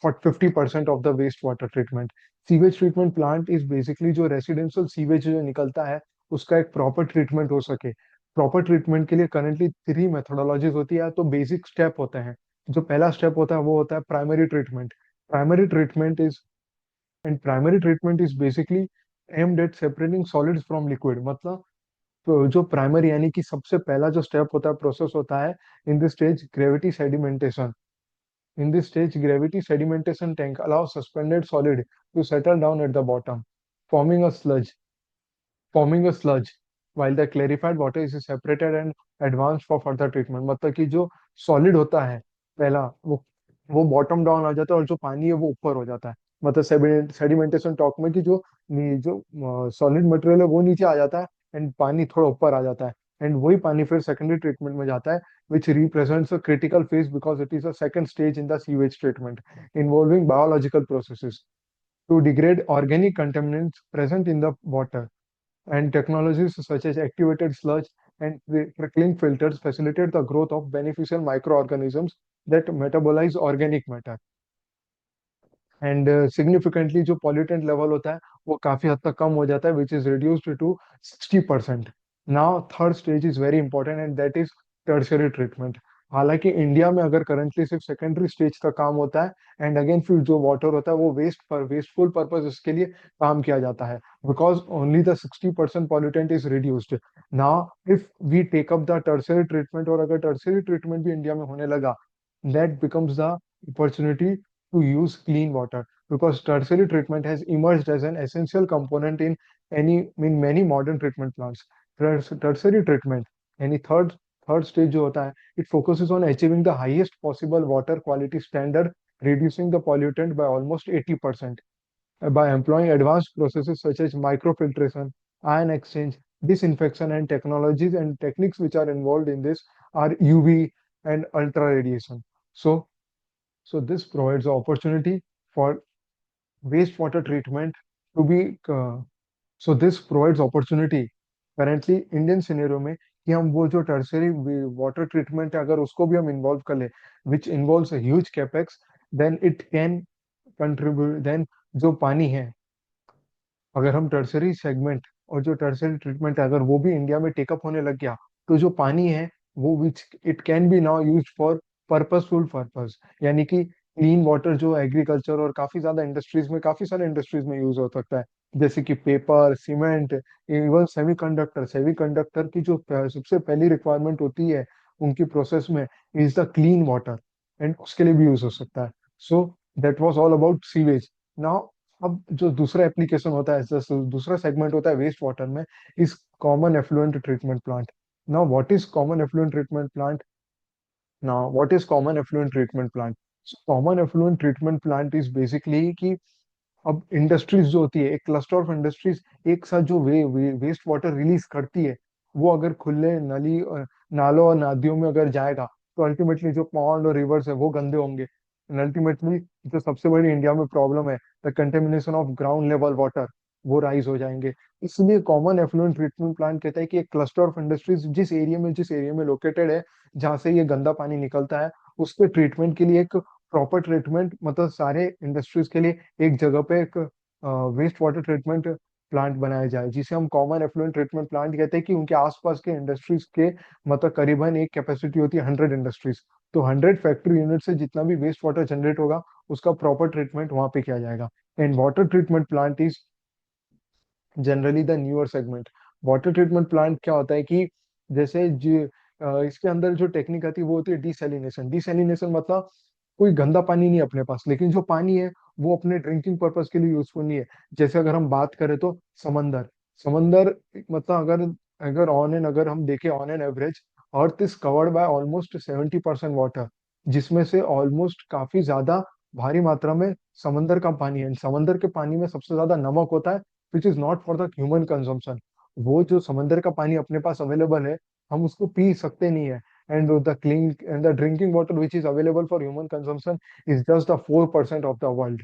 50% of the waste water treatment. Sewage treatment plant is basically जो residential sewage जो निकलता है उसका एक proper treatment हो सके। Proper treatment के लिए करंटली 3 मेथोडोलॉजीज होती है, तो बेसिक स्टेप होते हैं। जो पहला स्टेप होता है वो होता है primary treatment. Primary treatment is and primary treatment is basically aimed at separating solids from liquid. मतलब तो जो प्राइमरी यानी कि सबसे पहला जो स्टेप होता है, प्रोसेस होता है, in this stage gravity sedimentation. In this stage, gravity sedimentation tank allows suspended solid to settle down at the bottom, forming a sludge, forming a sludge, while the clarified water is separated and advanced for further treatment। मतलब कि जो solid होता है पहला, वो bottom down आ जाता है और जो पानी है वो ऊपर हो जाता है। मतलब सेडिमेंटेशन टॉक में कि जो सॉलिड मटेरियल है वो नीचे आ जाता है एंड पानी थोड़ा ऊपर आ जाता है, एंड वही पानी फिर सेकेंडरी ट्रीटमेंट में जाता है, which represents a critical phase because it is a second stage in the sewage treatment involving biological processes to degrade organic contaminants present in the water, and technologies such as activated sludge and trickling filters facilitate the growth of beneficial microorganisms that metabolize organic matter। And significantly जो pollutant level होता है वो काफी हद तक कम हो जाता है, which is reduced to 60%। Now third stage is very important and that is tertiary treatment. हालांकि इंडिया में अगर करंटली सिर्फ सेकेंडरी स्टेज का काम होता है, एंड अगेन फिर जो वाटर होता है वो वेस्टफुल पर्पज के लिए काम किया जाता है, because only the 60% pollutant is reduced. Now if we take up the tertiary treatment, और अगर टर्शियरी ट्रीटमेंट भी इंडिया में होने लगा, that becomes the opportunity to use clean water, because tertiary treatment has emerged as an essential component in many modern treatment plants। Tertiary treatment any third stage जो होता है, it focuses on achieving the highest possible water quality standard, reducing the pollutant by almost 80% by employing advanced processes such as microfiltration, ion exchange, disinfection, and technologies and techniques which are involved in this are UV and ultra radiation। So, so this provides the opportunity for wastewater treatment to be. So this provides opportunity currently Indian scenario में कि हम वो जो tertiary water treatment है अगर उसको भी हम इन्वॉल्व कर ले, which involves huge capex, then it can contribute, then जो पानी है, अगर हम टर्सरी सेगमेंट और जो टर्सरी ट्रीटमेंट है अगर वो भी इंडिया में टेकअप होने लग गया, तो जो पानी है वो which it can B now use for purposeful purpose, यानी कि क्लीन वाटर जो एग्रीकल्चर और काफी ज्यादा इंडस्ट्रीज में, काफी सारे इंडस्ट्रीज में यूज हो सकता है, जैसे कि paper, cement, even semiconductor. Semiconductor की जो सबसे पहली रिक्वायरमेंट होती है उनकी प्रोसेस में is the clean water, and उसके लिए भी यूज हो सकता है। So that was all about sewage. Now अब जो दूसरा एप्लीकेशन होता है, जैसे दूसरा सेगमेंट होता है वेस्ट वाटर में, इस common effluent treatment plant. Now what is common effluent treatment plant? Now what is common effluent treatment plant? Common effluent treatment plant is basically कि अब इंडस्ट्रीज जो होती है, एक क्लस्टर ऑफ इंडस्ट्रीज एक साथ जो वेस्ट वाटर रिलीज करती है, वो अगर खुले नली और नालों और नदियों में अगर जाएगा, तो अल्टीमेटली जो पॉन्ड और रिवर्स है वो गंदे होंगे, एंड अल्टीमेटली जो सबसे बड़ी इंडिया में प्रॉब्लम है, the contamination of ground level water, वो राइज हो जाएंगे। इसलिए कॉमन एफ्लुएंट ट्रीटमेंट प्लांट कहता है कि एक क्लस्टर ऑफ इंडस्ट्रीज जिस एरिया में लोकेटेड है, जहाँ से ये गंदा पानी निकलता है, उसके ट्रीटमेंट के लिए एक प्रॉपर ट्रीटमेंट, मतलब सारे इंडस्ट्रीज के लिए एक जगह पे एक वेस्ट वाटर ट्रीटमेंट प्लांट बनाया जाए, जिसे हम कॉमन एफ्लुएंट ट्रीटमेंट प्लांट कहते हैं, कि उनके आसपास के इंडस्ट्रीज के, मतलब करीबन एक कैपेसिटी होती है 100 इंडस्ट्रीज, तो 100 फैक्ट्री यूनिट से जितना भी वेस्ट वाटर जनरेट होगा उसका प्रॉपर ट्रीटमेंट वहां पे किया जाएगा। And water treatment plant is generally the newer segment. Water treatment plant क्या होता है कि जैसे इसके अंदर जो टेक्निक आती है वो होती है डिसैलिनेशन। डिसैलिनेशन मतलब कोई गंदा पानी नहीं है अपने पास, लेकिन जो पानी है वो अपने ड्रिंकिंग पर्पस के लिए यूजफुल नहीं है। जैसे अगर हम बात करें तो समंदर, समंदर मतलब अगर अगर ऑन एन अगर हम देखें on an average, earth is covered by almost 70% water, जिसमें से ऑलमोस्ट काफी ज्यादा भारी मात्रा में समंदर का पानी है। समंदर के पानी में सबसे ज्यादा नमक होता है, which is not for the human consumption. वो जो समंदर का पानी अपने पास अवेलेबल है, हम उसको पी सकते नहीं है। And the clean and the drinking water which is available for human consumption is just the 4% of the world.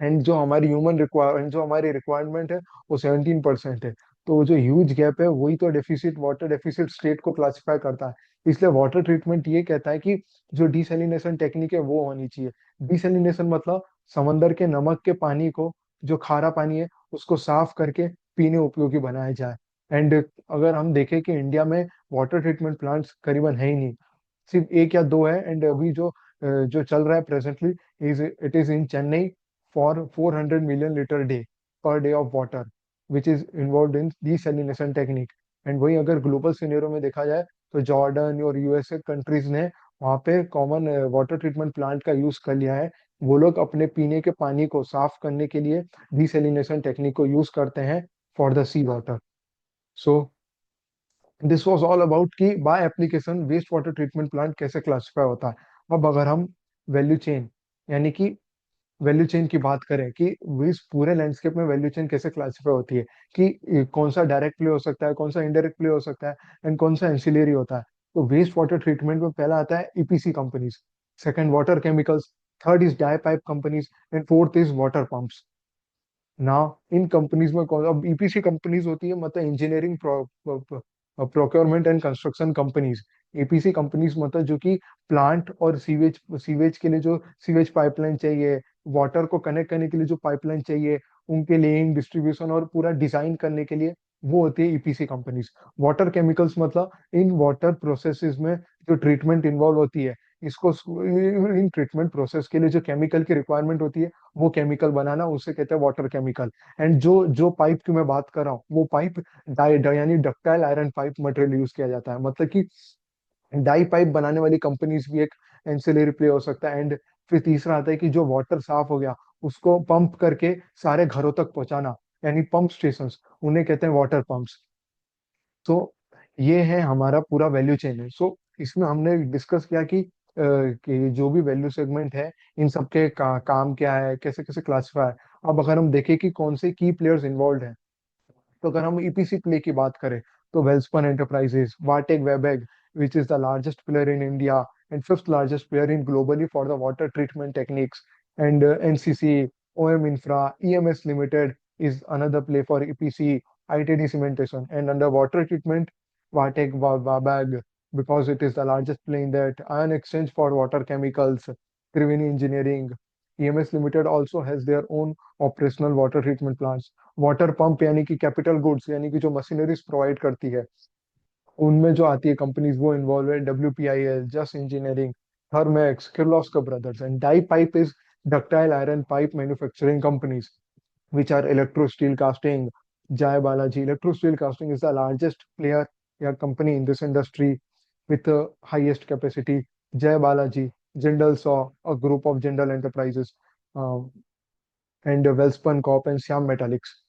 And जो हमारी रिक्वायरमेंट है वो 17% है। तो जो ह्यूज गैप है वही तो डेफिसिट, वाटर डेफिसिट स्टेट को क्लासिफाई करता है। इसलिए वाटर ट्रीटमेंट ये कहता है कि जो डिसैलिनेशन टेक्निक है वो होनी चाहिए। डिसैलिनेशन मतलब समंदर के नमक के पानी को, जो खारा पानी है उसको साफ करके पीने उपयोगी बनाया जाए। एंड अगर हम देखें कि इंडिया में वाटर ट्रीटमेंट प्लांट्स करीबन है ही नहीं, सिर्फ एक या दो है। एंड अभी जो चल रहा है presently, is it is in Chennai for 400 million litre day per day of water, which is involve in desalination technique. And वहीं अगर ग्लोबल सिनेरियो में देखा जाए, तो जॉर्डन और यूएसए कंट्रीज ने वहाँ पे कॉमन वाटर ट्रीटमेंट प्लांट का यूज कर लिया है। वो लोग अपने पीने के पानी को साफ करने के लिए डिसैलिनेशन टेक्निक को यूज करते हैं for the sea water. So this was all about कि by application waste water treatment plant कैसे क्लासिफाई होता है। अब अगर हम वैल्यू चेन, यानी कि वैल्यू चेन की बात करें कि इस पूरे लैंडस्केप में वैल्यू चेन कैसे क्लासिफाई होती है, कि कौन सा डायरेक्ट प्ले हो सकता है, कौन सा इनडायरेक्ट प्ले हो सकता है, एंड कौन सा एंसिलरी होता है। तो वेस्ट वाटर ट्रीटमेंट में पहला आता है EPC companies, second water chemicals, third is die pipe companies, and fourth is water pumps. ना इन कंपनीज में कौन, अब ईपीसी कंपनीज होती है मतलब engineering procurement and construction companies. EPC companies मतलब जो कि प्लांट और सीवेज सीवेज के लिए जो सीवेज पाइपलाइन चाहिए, वाटर को कनेक्ट करने के लिए जो पाइपलाइन चाहिए, उनके लेइंग, डिस्ट्रीब्यूशन और पूरा डिजाइन करने के लिए वो होती है ईपीसी कंपनीज। वाटर केमिकल्स मतलब इन वाटर प्रोसेसेस में जो ट्रीटमेंट इन्वॉल्व होती है, इसको इन ट्रीटमेंट प्रोसेस के लिए जो केमिकल की रिक्वायरमेंट होती है, वो केमिकल बनाना, उसे कहते हैं वाटर केमिकल। एंड जो जो पाइप की मैं बात कर रहा हूँ, वो पाइप यानी ductile iron pipe material use किया जाता है, मतलब कि डाई पाइप बनाने वाली कंपनीज भी एक एंसिलरी प्ले हो सकता है। एंड फिर तीसरा आता है कि जो वाटर साफ हो गया उसको पंप करके सारे घरों तक पहुंचाना, यानी पंप स्टेशन, उन्हें कहते हैं वाटर पंप्स। तो ये है हमारा पूरा वैल्यू चेन है। सो इसमें हमने डिस्कस किया कि जो भी वैल्यू सेगमेंट है, इन सबके काम क्या है, कैसे कैसे क्लासिफाई है। अब अगर हम देखें कि कौन से की प्लेयर्स इन्वॉल्व हैं, तो अगर हम ईपीसी प्ले की बात करें, तो Welspun enterprises, Vatech Wabag, which is the largest player in India and fifth largest player in globally for the water treatment techniques, and NCC, Om Infra, EMS limited is another play for EPC, ITD cementation, and under water treatment, Vatek Wabag, because it is the largest player in that. Ion exchange for water chemicals, Triveni Engineering. EMS Limited also has their own operational water treatment plants. Water pump यानी कि capital goods यानी कि जो machineries provide करती है, उनमें जो आती है कंपनीज वो इन्वॉल्व है, WPIL, Jash engineering, Thermax, Kirloskar brothers, and DI pipe is ductile iron pipe manufacturing companies which are Electro Steel Casting, Jai Balaji. Electro Steel Casting is the largest player या company in this industry with the highest capacity. Jai Balaji, Jindal Saw, a group of Jindal Enterprises, uh, and Welspun Corp and Siam Metallics.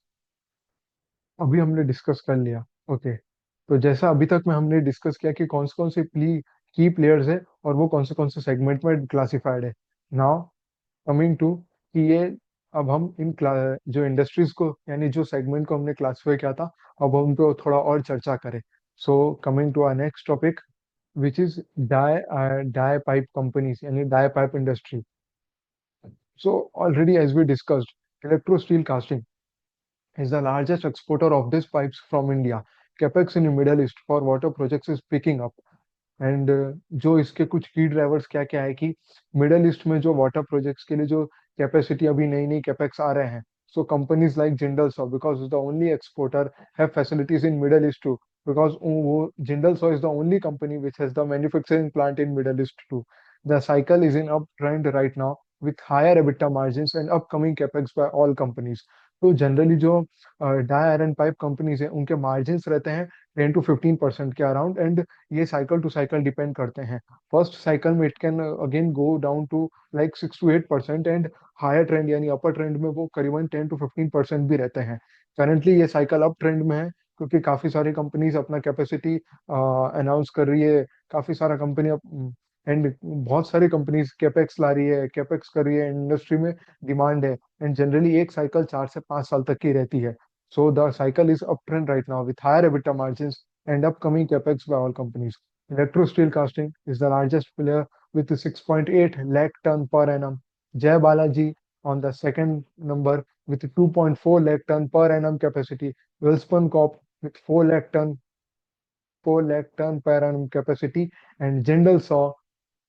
अभी हमने discuss कर लिया। Okay, तो जैसा अभी तक में हमने डिस्कस किया कि कौन से की प्लेयर्स है और वो कौन से सेगमेंट में क्लासिफाइड है। नाउ कमिंग टू कि ये, अब हम जो इंडस्ट्रीज को यानी जो सेगमेंट को हमने क्लासिफाई किया था, अब हम पे थोड़ा और चर्चा करें। So coming to our next topic which is die pipe companies यानी die pipe industry. So already as we discussed, Electro Steel Casting is the largest exporter of these pipes from India. Capex in the Middle East for water projects is picking up. And जो इसके कुछ की drivers क्या क्या है कि middle east में जो वाटर प्रोजेक्ट्स के लिए जो कैपेसिटी अभी नई नई कैपेक्स आ रहे हैं, सो कंपनीज लाइक जिंदल सॉ, because the only exporter have facilities in middle east too, because वो जिंदल सॉ is the only company which has the manufacturing plant in middle east too. The cycle is in up trend right now with higher EBITDA margins and upcoming capex by all companies. तो generally जो DI iron pipe companies है उनके margins रहते हैं 10 to 15% के around, and ये cycle to cycle depend करते हैं। फर्स्ट साइकिल में it can again go down to like 6 to 8%, and higher trend यानी अपर ट्रेंड में वो करीबन 10 to 15% भी रहते हैं। करंटली ये साइकिल अप ट्रेंड में है क्योंकि काफी सारी कंपनीज अपना कैपेसिटी अनाउंस कर रही है, काफी सारा कंपनी एंड बहुत सारी कंपनीज कैपेक्स ला रही है, कैपेक्स कर रही है, इंडस्ट्री में डिमांड है, एंड जनरली एक साइकिल 4 से 5 साल तक की रहती है। So the cycle is up trend right now with higher EBITDA margins and upcoming capex by all companies. Electro steel casting is the largest player with 6.8 lakh ton per annum. Jai Balaji on the second number with 2.4 lakh ton per annum capacity. Welspun Corp with 4 lakh ton per annum capacity, and Jindal Saw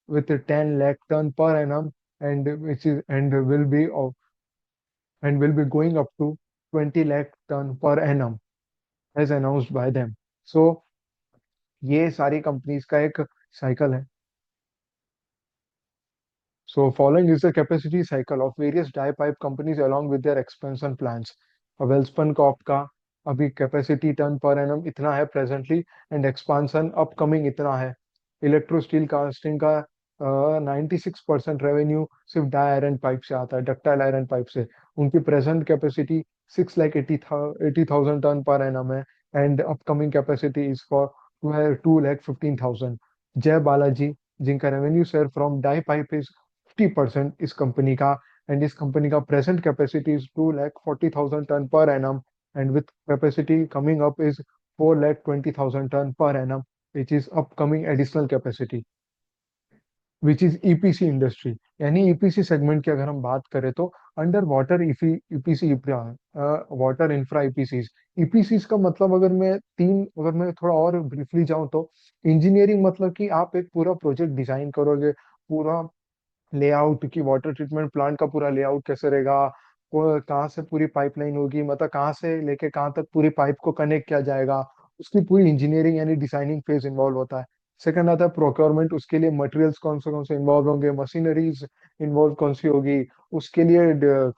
with a 10 lakh ton per annum, and which is and will be going up to 20 lakh ton per annum as announced by them. So ये सारी companies का एक cycle है। So following is the capacity cycle of various die pipe companies along with their expansion plans. अब Welspun Corp का अभी capacity ton per annum इतना है प्रेजेंटली, एंड एक्सपांशन अपकमिंग इतना है। इलेक्ट्रो स्टील कास्टिंग का 96% रेवेन्यू सिर्फ डाई आयरन पाइप से आता है, डक्टाइल आयरन पाइप से। उनकी present capacity 6,80,000 ton per annum है, and upcoming capacity is for 2,15,000। Jai Balaji, जिनका revenue share from die pipe is 50% इस कंपनी का, एंड इस कंपनी का present capacity is 2,40,000 ton per annum, and with capacity coming up is 4,20,000 ton per annum, which is upcoming additional capacity, which is EPC industry. यानी EPC segment की अगर हम बात करें तो under water EPC, water infra EPCs. EPCs का मतलब अगर मैं थोड़ा और ब्रीफली जाऊं तो इंजीनियरिंग मतलब कि आप एक पूरा प्रोजेक्ट डिजाइन करोगे, पूरा लेआउट की वाटर ट्रीटमेंट प्लांट का पूरा लेआउट कैसे रहेगा, कहाँ से पूरी पाइपलाइन होगी, मतलब कहाँ से लेके कहाँ तक पूरी पाइप को कनेक्ट किया जाएगा, उसकी पूरी इंजीनियरिंग यानी डिजाइनिंग फेज इन्वॉल्व होता है। सेकंड आता है प्रोक्योरमेंट, उसके लिए मटेरियल्स कौन से इन्वॉल्व होंगे, मशीनरीज इन्वॉल्व कौन सी होगी, उसके लिए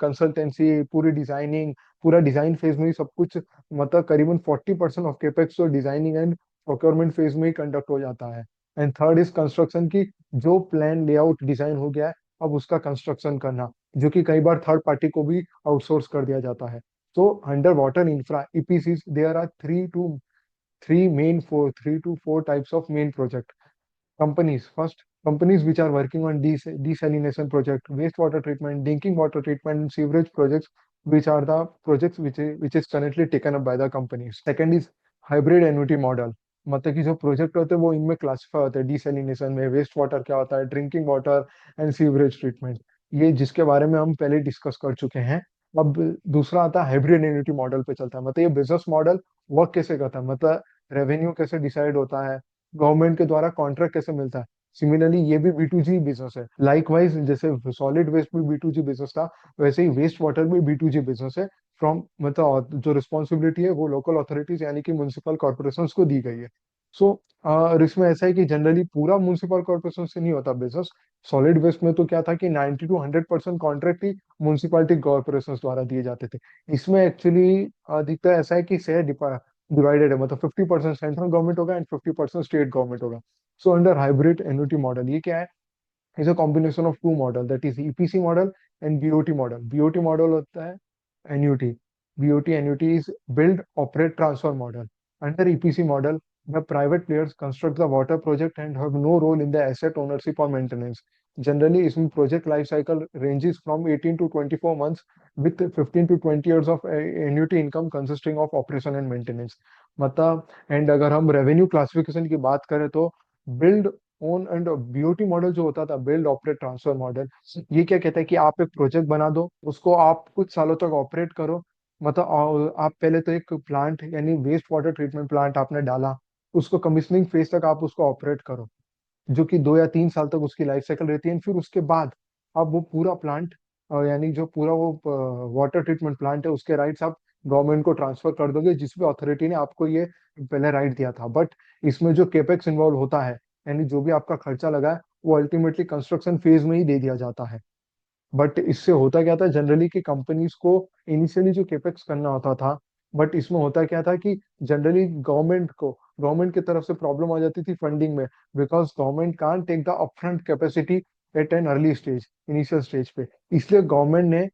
कंसल्टेंसी, पूरी डिजाइनिंग, पूरा डिजाइन फेज में ही सब कुछ, मतलब करीबन 40% ऑफ केपेक्स तो डिजाइनिंग एंड प्रोक्योरमेंट फेज में ही कंडक्ट हो जाता है। एंड थर्ड इज कंस्ट्रक्शन की, जो प्लान लेआउट डिजाइन हो गया है अब उसका कंस्ट्रक्शन करना, जो कि कई बार थर्ड पार्टी को भी आउटसोर्स कर दिया जाता है। तो under water infra EPC there are three to four types of main project companies. First, companies which are working on desalination project, wastewater treatment, drinking water treatment, and sewerage projects, which are the projects which is currently taken up by the companies. Second is hybrid annuity model, मतलब कि जो project होते हैं वो इनमें classify होते हैं, desalination में वेस्ट वाटर क्या होता है, drinking water and sewerage treatment, ये जिसके बारे में हम पहले डिस्कस कर चुके हैं। अब दूसरा आता है हाइब्रिड एन्युटी मॉडल पे चलता है। मतलब ये बिजनेस मॉडल वर्क कैसे करता है, मतलब रेवेन्यू कैसे डिसाइड होता है, गवर्नमेंट के द्वारा कॉन्ट्रैक्ट कैसे मिलता है। सिमिलरली ये भी B2G बिजनेस है। लाइकवाइज जैसे सॉलिड वेस्ट भी B2G बिजनेस था, वैसे ही वेस्ट वाटर भी B2G बिजनेस है। फ्रॉम मतलब जो रिस्पॉन्सिबिलिटी है वो लोकल अथॉरिटीज यानी कि म्यूनिसिपल कॉर्पोरेशन को दी गई है। सो और इसमें ऐसा है कि जनरली पूरा म्यूनिसिपल कॉर्पोरेशन से नहीं होता बिजनेस। सॉलिड वेस्ट में तो क्या था कि 90 to 100% contract he municipality corporation द्वारा दिए जाते थे। इसमें एक्चुअली अधिकतर ऐसा है कि शेयर डिवाइडेड है, मतलब 50% सेंट्रल गवर्नमेंट होगा एंड 50% स्टेट गवर्नमेंट होगा। So under hybrid annuity model ये क्या है, is a combination of two model, that is EPC model and BOT model. BOT model होता है annuity. BOT annuity is build, operate, transfer model. Under EPC model, the private players construct the water project and have no role in the asset ownership or maintenance. Generally, इसमें project life cycle ranges from 18 to 24 months with 15 to 20 years of annuity income consisting of operation and maintenance. मतलब and अगर हम revenue classification की बात करें तो build own and BOT model जो होता था, बिल्ड ऑपरेट ट्रांसफर मॉडल, ये क्या कहता है कि आप एक प्रोजेक्ट बना दो, उसको आप कुछ सालों तक ऑपरेट करो। मतलब आप पहले तो एक प्लांट यानी वेस्ट वाटर ट्रीटमेंट प्लांट आपने डाला, उसको कमिश्निंग फेज तक आप उसको ऑपरेट करो, जो कि 2 या 3 साल तक उसकी लाइफ साइकिल रहती है। फिर उसके बाद आप वो पूरा प्लांट यानी जो पूरा वो वाटर ट्रीटमेंट प्लांट है उसके राइट्स आप गवर्नमेंट को ट्रांसफर कर दोगे, जिस भी अथॉरिटी ने आपको ये पहले राइट दिया था। बट इसमें जो केपेक्स इन्वॉल्व होता है, यानी जो भी आपका खर्चा लगा है, वो अल्टीमेटली कंस्ट्रक्शन फेज में ही दे दिया जाता है। बट इससे होता क्या था जनरली कि कंपनीज को इनिशियली जो केपेक्स करना होता था, बट इसमें होता क्या था कि जनरली गवर्नमेंट की तरफ से प्रॉब्लम आ जाती थी फंडिंग में, because government can't take the upfront capacity at an early stage, initial stage पे। इसलिए गवर्नमेंट ने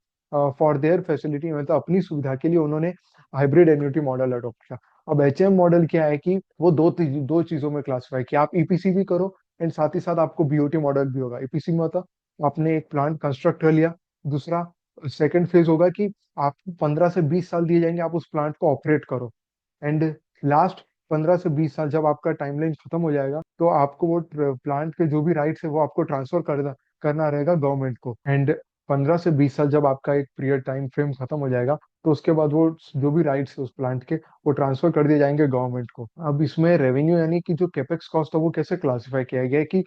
फॉर देयर फैसिलिटी मतलब अपनी सुविधा के लिए उन्होंने हाइब्रिड एन्युटी मॉडल अडॉप्ट किया। अब HM मॉडल क्या है कि वो दो चीजों में क्लासिफाई किया, आप EPC भी करो एंड साथ ही साथ आपको BOT मॉडल भी होगा। EPC में होता आपने एक प्लांट कंस्ट्रक्ट कर लिया, दूसरा सेकंड फेज होगा कि आपको 15 से 20 साल दिए जाएंगे, आप उस प्लांट को ऑपरेट करो। एंड लास्ट 15 से 20 साल जब आपका टाइमलाइन खत्म हो जाएगा, तो आपको वो प्लांट के जो भी राइट्स है वो आपको ट्रांसफर करना रहेगा गवर्नमेंट को। एंड 15 से 20 साल जब आपका एक पीरियड टाइम फ्रेम खत्म हो जाएगा, तो उसके बाद वो जो भी राइट्स है उस प्लांट के वो ट्रांसफर कर दिए जाएंगे गवर्नमेंट को। अब इसमें रेवेन्यू यानी कि जो केपेक्स कॉस्ट है वो कैसे क्लासिफाई किया गया है कि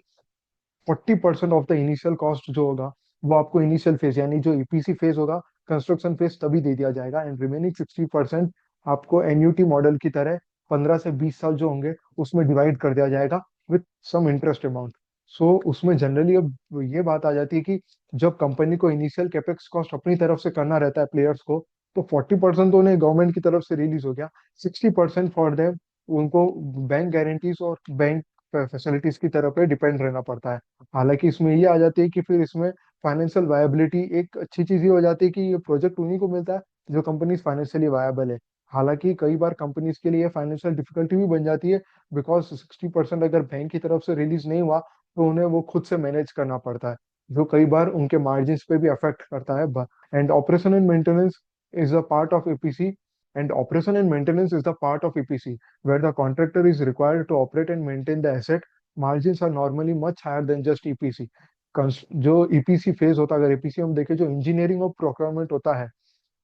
40% ऑफ द इनिशियल कॉस्ट जो होगा वो आपको इनिशियल फेज यानी जो EPC फेज होगा, कंस्ट्रक्शन फेज, तभी दे दिया जाएगा। एंड रिमेनिंग 60% आपको एन्यूटी मॉडल की तरह 15 से 20 साल जो होंगे उसमें डिवाइड कर दिया जाएगा विथ सम इंटरेस्ट अमाउंट। सो उसमें जनरली अब ये बात आ जाती है कि जब कंपनी को इनिशियल कैपेक्स कॉस्ट अपनी तरफ से करना रहता है प्लेयर्स को, तो 40% तो उन्हें गवर्नमेंट की तरफ से रिलीज हो गया, 60% फॉर देम उनको बैंक गारंटीज और बैंक फैसिलिटीज की तरफ पे डिपेंड रहना पड़ता है। हालांकि इसमें ये आ जाती है कि फिर इसमें फाइनेंशियल वायबिलिटी एक अच्छी चीज ये हो जाती है कि ये प्रोजेक्ट उन्हीं को मिलता है जो कंपनीज फाइनेंशियली वायबल है। हालांकि कई बार कंपनीज के लिए फाइनेंशियल डिफिकल्टी भी बन जाती है, बिकॉज 60% अगर बैंक की तरफ से रिलीज नहीं हुआ तो उन्हें वो खुद से मैनेज करना पड़ता है, जो कई बार उनके मार्जिन पे भी अफेक्ट करता है। And operation and maintenance is a part of EPC, and operation and maintenance is the part of EPC where the contractor is required to operate and maintain the asset. Margins are normally much higher than just EPC। जो EPC phase होता है, अगर EPC हम देखें, जो engineering और procurement होता है,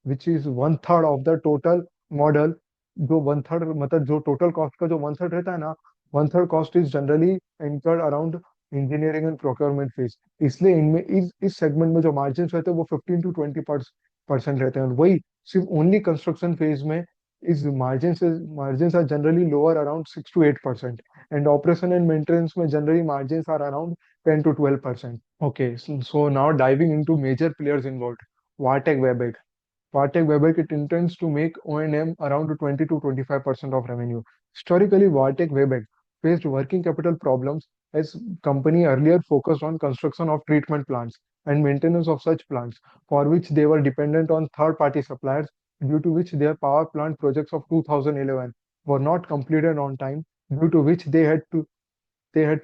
which is 1/3 of the total model, जो 1/3 मतलब जो टोटल कॉस्ट का जो 1/3 रहता है ना, 1/3 cost is generally incurred around engineering and procurement phase. इसलिए इनमें इस सेगमेंट में जो मार्जिन रहते हैं वो 15 to 20% रहते हैं। और वही सिर्फ ओनली कंस्ट्रक्शन फेज में इस margin are generally lower around 6 to 8%। And operation and maintenance में generally margin are around 10 to 12%। Okay, so now diving into major players involved. Vartec Webec. Vartec Webec, it intends to make O&M around 20 to 25% of revenue. Historically, Vartec Webec faced working capital problems as company earlier focused on construction of treatment plants and maintenance of such plants, for which they were dependent on third-party suppliers, due to which their power plant projects of 2011 were not completed on time, due to which they had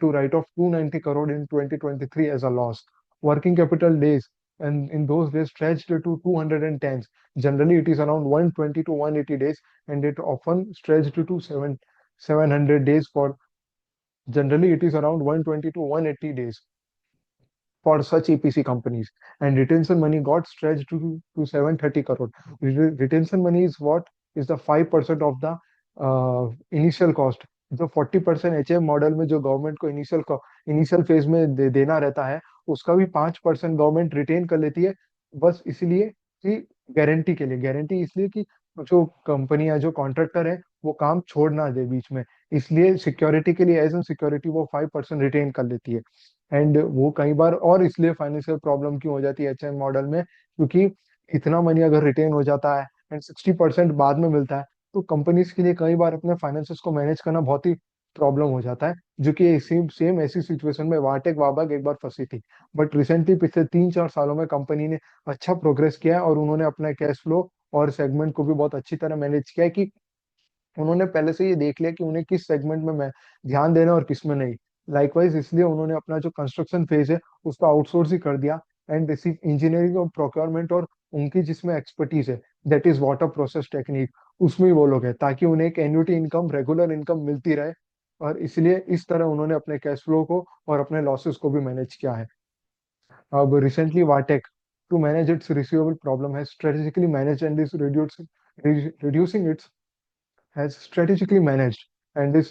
to write off 290 crore in 2023 as a loss. Working capital days and in those days stretched to 210. Generally, it is around 120 to 180 days, and it often stretched to 700 days for generally it is around 120 to 180 days. for such EPC companies, and retention money got stretched to 730 crore. Retention money is what is the 5% of the initial cost. जो 40% HM model में जो government को initial phase में देना रहता है, उसका भी 5% गवर्नमेंट रिटेन कर लेती है, बस इसलिए कि गारंटी के लिए। गारंटी इसलिए कि जो कंपनी या जो कॉन्ट्रैक्टर है वो काम छोड़ ना दे बीच में, इसलिए सिक्योरिटी के लिए, एज एन सिक्योरिटी वो 5% रिटेन कर लेती है। एंड वो कई बार, और इसलिए फाइनेंशियल प्रॉब्लम क्यों हो जाती है HM मॉडल में, क्योंकि इतना मनी अगर रिटेन हो जाता है एंड 60% बाद में मिलता है, तो कंपनीज के लिए कई बार अपने फाइनेंसेस को मैनेज करना बहुत ही प्रॉब्लम हो जाता है, जो कि सेम सेम ऐसी सिचुएशन में वाटेक वाबक एक बार फंसी थी। बट रिसेंटली पिछले 3-4 सालों में कंपनी ने अच्छा प्रोग्रेस किया है, और उन्होंने अपना कैश फ्लो और सेगमेंट को भी बहुत अच्छी तरह मैनेज किया है, कि उन्होंने पहले से ये देख लिया कि उन्हें किस सेगमेंट में मैं ध्यान देना है और किस में नहीं। लाइकवाइज इसलिए उन्होंने अपना जो कंस्ट्रक्शन फेज है उसको आउटसोर्स ही कर दिया, एंड सिर्फ इंजीनियरिंग और प्रोक्योरमेंट और उनकी जिसमें एक्सपर्टीज है, that is water process technique, उसमें ही वो लोग हैं, ताकि उन्हें एक एन्युटी इनकम, रेगुलर इनकम मिलती रहे। और इसलिए इस तरह उन्होंने अपने कैश फ्लो को और अपने लॉसेस को भी मैनेज किया है। अब recently Vatech, to manage its receivable problem, है strategically manage and is reducing its has strategically managed and is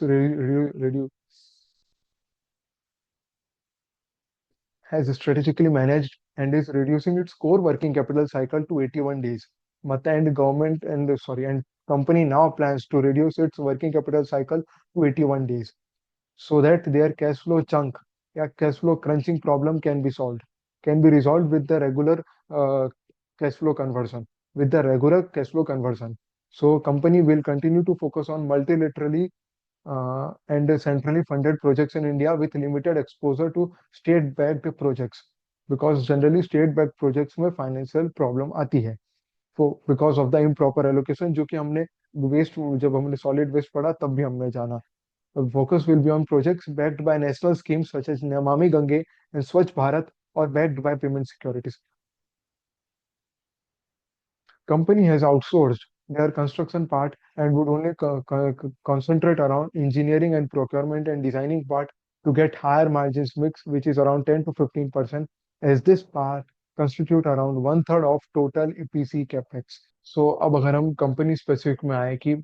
has strategically managed and is reducing its core working capital cycle to 81 days. Mata and government and sorry and company now plans to reduce its working capital cycle to 81 days, so that their cash flow chunk, yeah, cash flow crunching problem can be resolved with the regular cash flow conversion with the regular cash flow conversion. So company will continue to focus on multilaterally and centrally funded projects in India with limited exposure to state-backed projects, because generally state-backed projects में financial problem आती है, तो because of the improper allocation, जो कि हमने waste, जब हमने solid waste पढ़ा तब भी हमने जाना। Focus will be on projects backed by national schemes such as Namami Gange and Swachh Bharat, or backed by payment securities. Company has outsourced their construction part and would only concentrate around engineering and procurement and designing part to get higher margins mix, which is around 10 to 15%, as this part constitute around one third of total EPC capex. So अब अगर हम company specific में आए कि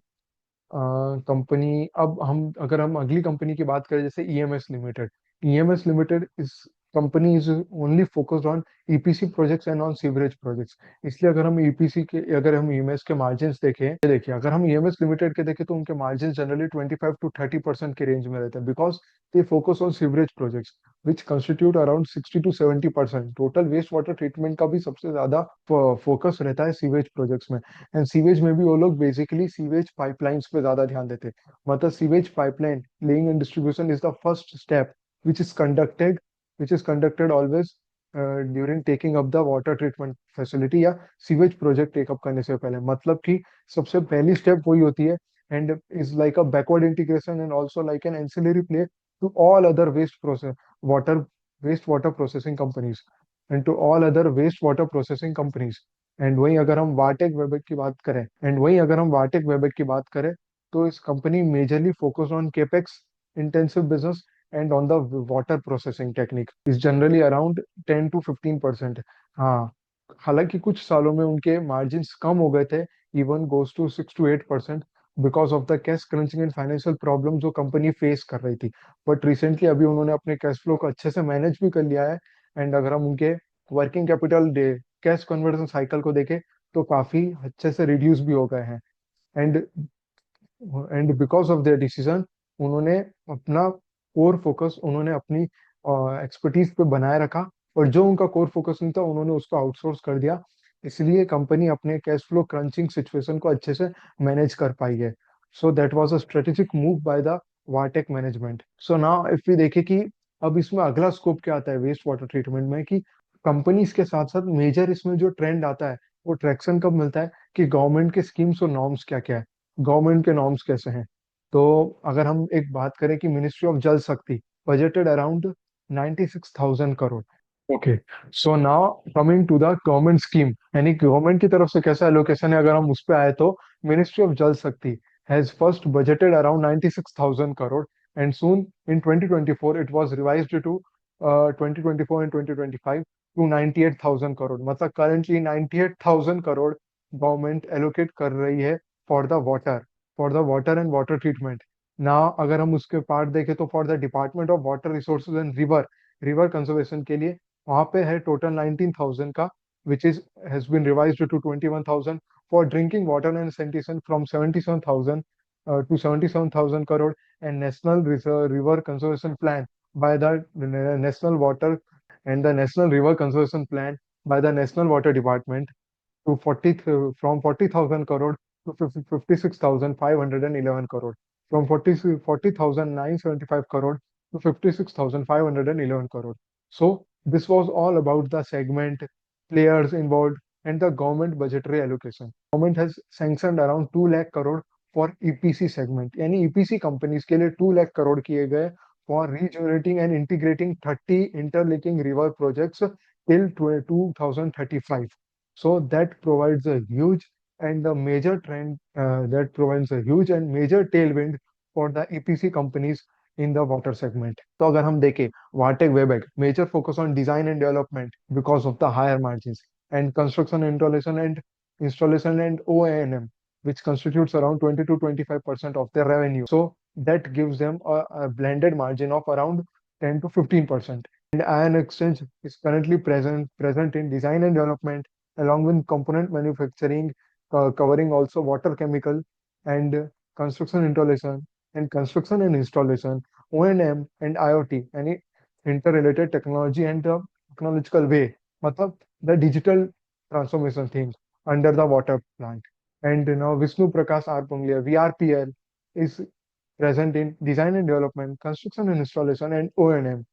company, अब हम अगर हम अगली कंपनी की बात करें, जैसे EMS limited. EMS limited is company is only focused on EPC projects and on sewerage projects. इसलिए अगर हम ईपीसी के, अगर हम ईएमएस के मार्जिन्स देखें, ये देखिए अगर हम ईएमएस लिमिटेड के देखें तो उनके मार्जिन जनरली 25 to 30% के रेंज में रहते हैं, because they focus on sewerage projects which constitute around 60 to 70%। Total waste water treatment का भी सबसे ज्यादा फोकस रहता है सीवेज प्रोजेक्ट्स में। एंड सीवेज में भी वो लोग बेसिकली सीवेज पाइपलाइंस पे ज्यादा ध्यान देते हैं। मतलब sewage pipeline laying and distribution is the first step which is conducted which is conducted always during taking up the water treatment facility या सीवेज प्रोजेक्ट टेकअप करने से पहले। मतलब कि सबसे पहली स्टेप वही होती है, and is like a backward integration and also like an ancillary play to all other water waste water processing companies and to all other waste water processing companies. And वहीं अगर हम वाटेक वेबेक की बात करें, तो इस company majorly focus on capex intensive business and on the water processing technique is generally around 10 to 15%। हाँ, हालांकि कुछ सालों में उनके मार्जिन्स कम हो गए थे, even goes to 6 to 8%, because of the cash crunching and financial problem जो कंपनी फेस कर रही थी। बट रिसेंटली अभी उन्होंने अपने कैश फ्लो को अच्छे से मैनेज भी कर लिया है। एंड अगर हम उनके working capital day, cash conversion cycle को देखें, तो काफी अच्छे से रिड्यूस भी हो गए हैं। And because of their decision, उन्होंने अपना कोर फोकस, उन्होंने अपनी एक्सपर्टीज पे बनाए रखा, और जो उनका कोर फोकस नहीं था उन्होंने उसको आउटसोर्स कर दिया। इसलिए कंपनी अपने कैश फ्लो क्रंचिंग सिचुएशन को अच्छे से मैनेज कर पाई है। So that was a strategic move by the Vatech management. So now if we देखें कि अब इसमें अगला स्कोप क्या आता है वेस्ट वाटर ट्रीटमेंट में, कि कंपनीज के साथ साथ मेजर इसमें जो ट्रेंड आता है वो ट्रैक्शन कब मिलता है, कि गवर्नमेंट के स्कीम्स और नॉर्म्स क्या क्या है, गवर्नमेंट के नॉर्म्स कैसे हैं। तो अगर हम एक बात करें कि ministry of Jal Shakti budgeted around 96,000 crore. Okay, so now coming to the government scheme, यानी गवर्नमेंट की तरफ से कैसा एलोकेशन है, अगर हम उस पे आए तो ministry of Jal Shakti has first budgeted around 96,000 crore, and soon in 2024 it was revised to 2024 and 2025 to 98,000 crore, मतलब करंटली 98,000 करोड़ गवर्नमेंट एलोकेट कर रही है for the water, for the water and water treatment. ना अगर हम उसके पार्ट देखें तो for the department of water resources and river, river conservation के लिए वहां पे है टोटल 19,000 का, which is has been revised to 21,000। For drinking water and sanitation from 77,000 to 77,000 crore, and National River Conservation Plan by the National Water and the National River Conservation Plan by the National Water Department to 40,000 crore to 56,511 crore, from 40,975 crore to 56,511 crore. So this was all about the segment, players involved, and the government budgetary allocation. Government has sanctioned around 2 lakh crore for EPC segment, यानी EPC companies के लिए 2 लाख करोड़ किए गए for regenerating and integrating 30 interlinking river projects till 2035. So that provides a huge and a major trend, that provides a huge and major tailwind for the EPC companies in the water segment. तो अगर हम देखें वाटेक वेबेक major focus on design and development because of the higher margins, and construction installation and O&M, which constitutes around 20 to 25% of their revenue. So that gives them a blended margin of around 10 to 15%. And Ion Exchange is currently present in design and development along with component manufacturing, covering also water chemical and construction installation and construction and installation, O&M and IoT, any interrelated technology and the technological way, matlab the digital transformation things under the water plant. And now Vishnu Prakash R. Punglia, VRPL, is present in design and development, construction and installation, and O&M.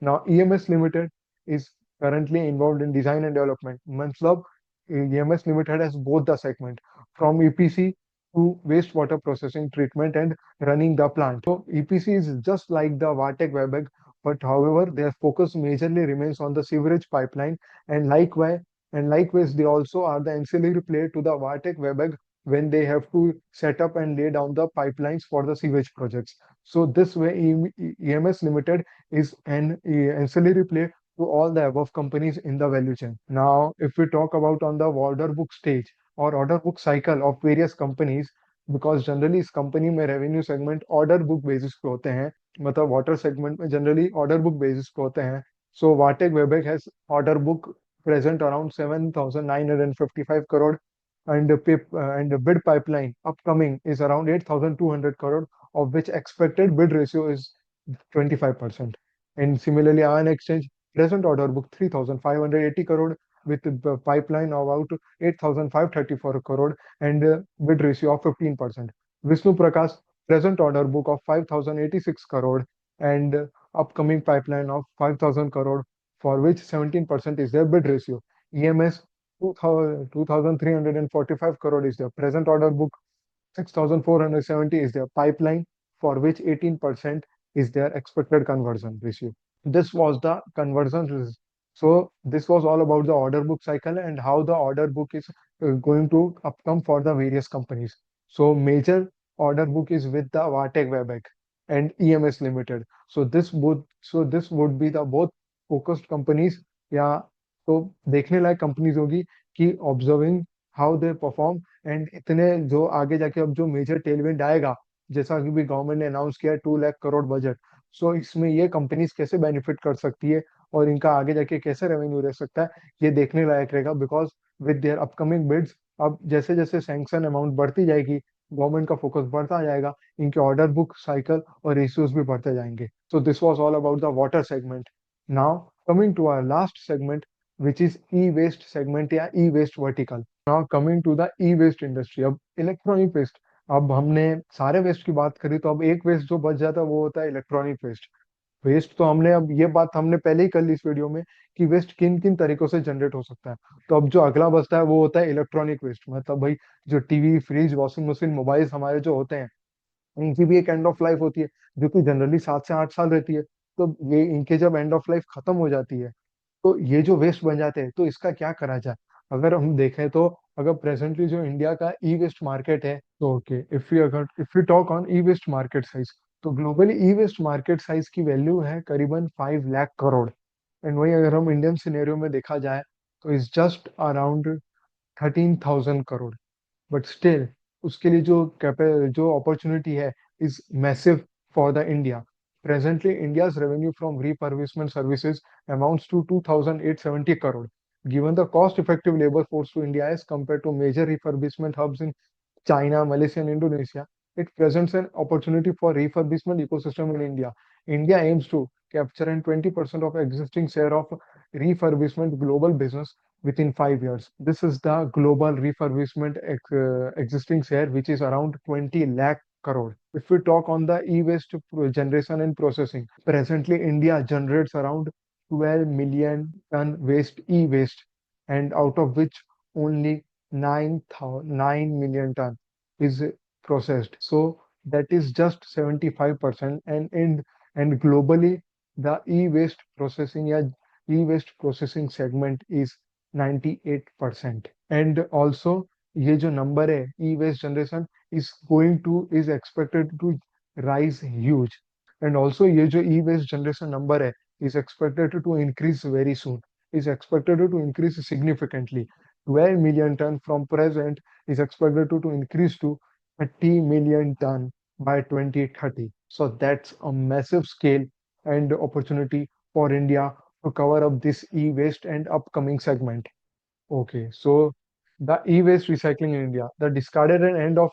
Now EMS Limited is currently involved in design and development. Matlab EMS Limited has both the segment from EPC to wastewater processing, treatment, and running the plant. So EPC is just like the Vartec Webeg, but however their focus majorly remains on the sewerage pipeline, and likewise they also are the ancillary player to the Vartec Webeg when they have to set up and lay down the pipelines for the sewage projects. So this way EMS Limited is an ancillary play to all the above companies in the value chain. Now, if we talk about on the order book stage or order book cycle of various companies, because generally इस company में revenue segment order book basis पे होते हैं, मतलब water segment में generally order book basis पे होते हैं. So Vatech Wabag has order book present around 7,955 crore, and the bid pipeline upcoming is around 8,200 crore, of which expected bid ratio is 25%. And similarly, Ion Exchange present order book 3,580 crore with the pipeline of about 8,534 crore and bid ratio of 15%. Vishnu Prakash present order book of 5,086 crore and upcoming pipeline of 5,000 crore, for which 17% is their bid ratio. EMS 2,345 crore is their present order book, 6,470 is their pipeline, for which 18% is their expected conversion ratio. This was the so this was all about the order book cycle and how the order book is going to upcome for the various companies. So major order book is with the Vartec Webec and EMS Limited. So this would be the both focused companies, या तो देखने लायक companies होगी कि observing how they perform, and इतने जो आगे जाके अब जो मेजर टेलविंड आएगा, जैसा कि भी गवर्नमेंट ने अनाउंस किया है 2 लाख करोड़ बजट. सो इसमें ये कंपनीज कैसे बेनिफिट कर सकती है और इनका आगे जाके कैसे रेवेन्यू रह सकता है, ये देखने लायक रहेगा. Because with their upcoming bids, अब जैसे जैसे सैंक्शन अमाउंट बढ़ती जाएगी, गवर्नमेंट का फोकस बढ़ता जाएगा, इनके ऑर्डर बुक साइकिल और रेशियोज भी बढ़ते जाएंगे. So this was all about the water segment. Now coming to our last segment, which is e-waste segment या e-waste vertical. Now coming to the e-waste industry, अब electronic waste. अब हमने सारे waste की बात करी, तो अब एक वेस्ट जो बच जाता है वो होता है इलेक्ट्रॉनिक वेस्ट. वेस्ट तो हमने, अब ये बात हमने पहले ही कर ली इस वीडियो में कि वेस्ट किन किन तरीकों से जनरेट हो सकता है. तो अब जो अगला बचता है वो होता है इलेक्ट्रॉनिक वेस्ट, मतलब भाई जो TV, fridge, washing machine, mobiles हमारे जो होते हैं, इनकी भी एक एंड ऑफ लाइफ होती है जो कि जनरली 7 से 8 साल रहती है. तो ये इनके जब एंड ऑफ लाइफ खत्म हो जाती है, तो ये जो वेस्ट बन जाते हैं, तो इसका क्या करा जाए. अगर हम देखें तो अगर प्रेजेंटली जो इंडिया का ई वेस्ट मार्केट है, तो okay, if you talk on e waste market size, तो globally e waste market size की वैल्यू है करीबन 5 लाख करोड़। एंड वही अगर हम इंडियन सिनेरियो में देखा जाए तो is just around 13,000 crore. But still उसके लिए जो अपॉर्चुनिटी है is massive for the India. Presently India's revenue from refurbishment services amounts to 2,870 crore. Given the cost effective labor force to India as compared to major refurbishment hubs in China, Malaysia, and Indonesia, it presents an opportunity for refurbishment ecosystem in India. India aims to capture an 20% of existing share of refurbishment global business within 5 years. This is the global refurbishment existing share, which is around 20 lakh crore. If we talk on the e-waste generation and processing, presently India generates around 12 million ton waste e-waste, and out of which only 9 million ton is processed. So that is just 75%. And globally, the e-waste processing segment is 98%. And also ये जो number है e-waste generation is expected to rise huge. And also ये जो e-waste generation number है is expected to increase very soon, is expected to increase significantly. 12 million ton from present is expected to increase to 30 million ton by 2030. So that's a massive scale and opportunity for India to cover up this e-waste and upcoming segment. Okay, so the e-waste recycling in India, the discarded and end of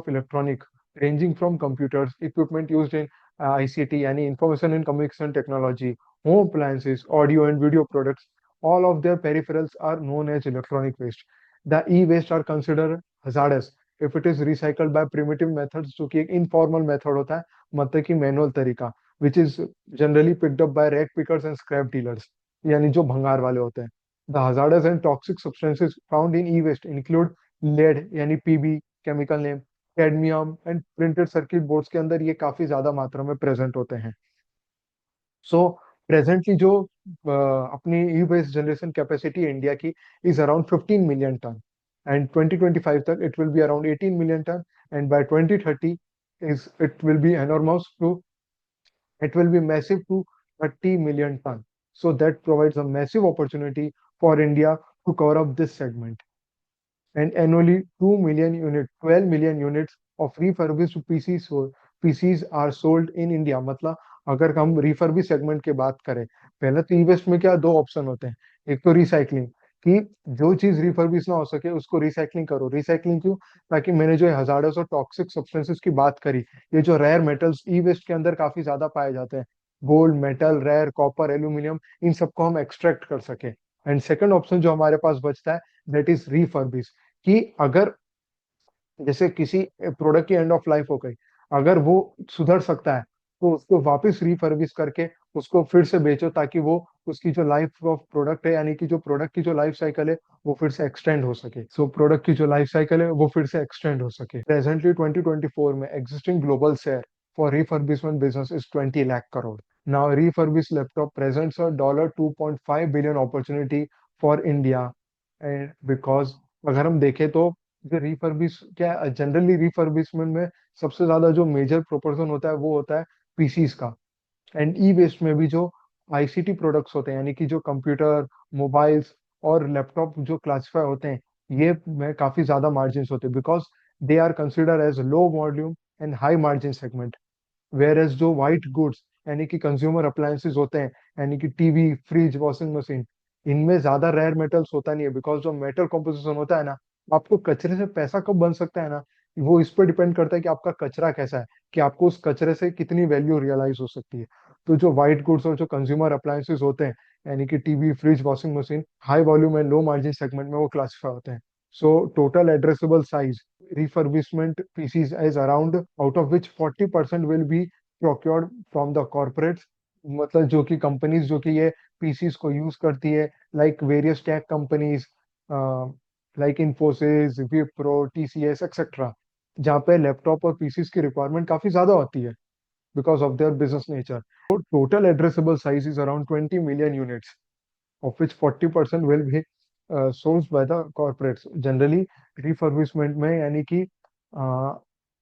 electronic, ranging from computers, equipment used in ICT, any information and communication technology, home appliances, audio and video products, all of their peripherals are known as electronic waste. The e-waste are considered hazardous if it is recycled by primitive methods, जो कि एक informal method होता है, मतलब कि manual तरीका, which is generally picked up by rag pickers and scrap dealers, यानी जो भंगार वाले होते हैं. The hazardous and toxic substances found in e-waste include lead यानी PB chemical name, cadmium and printed circuit boards के अंदर ये काफी ज्यादा मात्रा में प्रेजेंट होते हैं. सो प्रेजेंटली जो अपनी e waste generation capacity India की is around 15 million ton, and 2025 तक it will be around 18 million ton, and by 2030 is it will be enormous to it will be massive to 30 million ton. So that provides a massive opportunity for India to cover up this segment. And annually 2 million units, 12 million units of refurbished PCs are sold in India. मतलब अगर हम refurbish segment की बात करें, पहले तो ई waste में क्या दो ऑप्शन होते हैं. एक तो रिसाइकलिंग, कि जो चीज रिफर्बिश ना हो सके उसको रिसाइकलिंग करो. रिसाइकलिंग क्यों? ताकि मैंने जो हजार्डस और टॉक्सिक सब्सटेंसेस की बात करी, ये जो रेयर मेटल्स ई वेस्ट के अंदर काफी ज्यादा पाए जाते हैं, gold, metal, rare, copper, aluminium, इन सबको हम एक्सट्रैक्ट कर सके. एंड सेकंड ऑप्शन जो हमारे पास बचता है, दैट इज रिफर्बिश. कि अगर जैसे किसी प्रोडक्ट की एंड ऑफ लाइफ हो गई, अगर वो सुधर सकता है तो उसको वापस रिफर्बिश करके उसको फिर से बेचो, ताकि वो उसकी जो लाइफ ऑफ प्रोडक्ट है, यानी कि जो प्रोडक्ट की जो लाइफ साइकिल है वो फिर से एक्सटेंड हो सके. सो प्रोडक्ट की जो लाइफ साइकिल है वो फिर से एक्सटेंड हो सके. प्रेजेंटली 2024 में existing global share for refurbishment business is 20 lakh crore. Now refurbish laptop presents a $2.5 billion opportunity for India. And because अगर हम देखें तो जो रिफर्बिश क्या जनरली रिफर्बिशमेंट में सबसे ज्यादा जो मेजर प्रोपोर्शन होता है वो होता है पीसीस का. एंड ई वेस्ट में भी जो आईसीटी प्रोडक्ट्स होते हैं, यानी कि जो कंप्यूटर, मोबाइल्स और लैपटॉप जो क्लासिफाई होते हैं, ये में काफी ज्यादा मार्जिन होते हैं, because they are consider as low volume and high margin segment. Whereas जो वाइट गुड्स यानी कि कंज्यूमर अप्लायंसेस होते हैं, यानी कि टीवी, फ्रिज, वॉशिंग मशीन, इनमें ज्यादा रेयर मेटल्स होता नहीं है. बिकॉज जो मेटल कॉम्पोजिशन होता है ना, आपको कचरे से पैसा कब बन सकता है ना, वो इस पर डिपेंड करता है कि आपका कचरा कैसा है, कि आपको उस कचरे से कितनी वैल्यू रियलाइज हो सकती है. तो जो वाइट गुड्स और जो कंज्यूमर अप्लायंसेस होते हैं, यानी कि TV, fridge, washing machine, high volume and low margin segment में वो क्लासीफाई होते हैं. So total addressable size refurbishment PCs is around, out of which 40% will be procured from the corporates. मतलब जो कि कंपनीज जो कि ये पीसीस को यूज करती है, like various tech companies, like Infosys, Wipro, TCS etcetera, जहाँ पे लैपटॉप और पीसीस की रिक्वायरमेंट काफी ज्यादा होती है because of their business nature. So total addressable size is around 20 million units, of which 40% will be sourced by the corporates. Generally refurbishment में यानी कि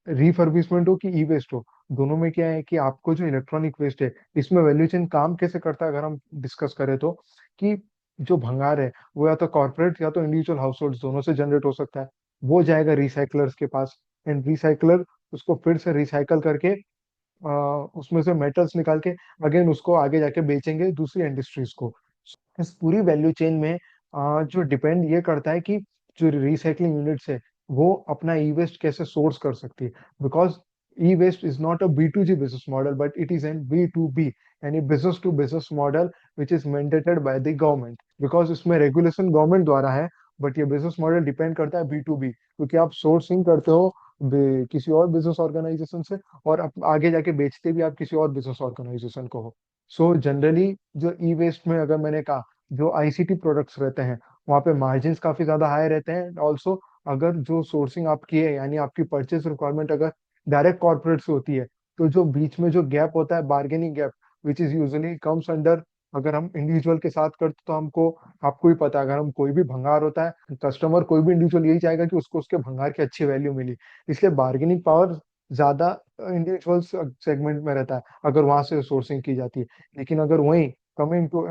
रिफर्बिशमेंट हो कि ई वेस्ट हो, दोनों में क्या है कि आपको जो इलेक्ट्रॉनिक वेस्ट है, इसमें वैल्यू चेन काम कैसे करता है अगर हम डिस्कस करें तो, कि जो भंगार है वो या तो कॉर्पोरेट या तो इंडिविजुअल हाउस होल्ड दोनों से जनरेट हो सकता है। वो जाएगा रिसाइकलर्स के पास, एंड रिसाइकलर उसको फिर से रिसाइकल करके उसमें से मेटल्स निकाल के अगेन उसको आगे जाके बेचेंगे दूसरी इंडस्ट्रीज को। इस पूरी वैल्यू चेन में जो डिपेंड ये करता है कि जो रिसाइकलिंग यूनिट्स है वो अपना ई वेस्ट कैसे सोर्स कर सकती है, because e waste is not a B to G business model but it is an B to B, यानी business to business model which is mandated by the government, because इसमें regulation government द्वारा है। But ये business model depend करता है B to B, क्योंकि आप sourcing करते हो किसी और बिजनेस ऑर्गेनाइजेशन से, और आप आगे जाके बेचते भी आप किसी और बिजनेस ऑर्गेनाइजेशन को हो। सो जनरली जो ई वेस्ट में अगर मैंने कहा, जो आईसीटी प्रोडक्ट्स रहते हैं वहाँ पे मार्जिन्स काफी ज्यादा हाई रहते हैं। ऑल्सो अगर जो सोर्सिंग आपकी है यानी आपकी परचेज रिक्वायरमेंट अगर डायरेक्ट कॉर्पोरेट से होती है, तो जो बीच में जो गैप होता है bargaining gap, which is usually comes under, अगर हम इंडिविजुअल के साथ करते तो हमको, आपको ही पता है अगर हम कोई भी भंगार होता है कस्टमर कोई भी इंडिविजुअल यही चाहेगा कि उसको उसके भंगार की अच्छी वैल्यू मिली, इसलिए बार्गेनिंग पावर ज्यादा इंडिविजुअल सेगमेंट में रहता है अगर वहां से सोर्सिंग की जाती है। लेकिन अगर वहीं coming to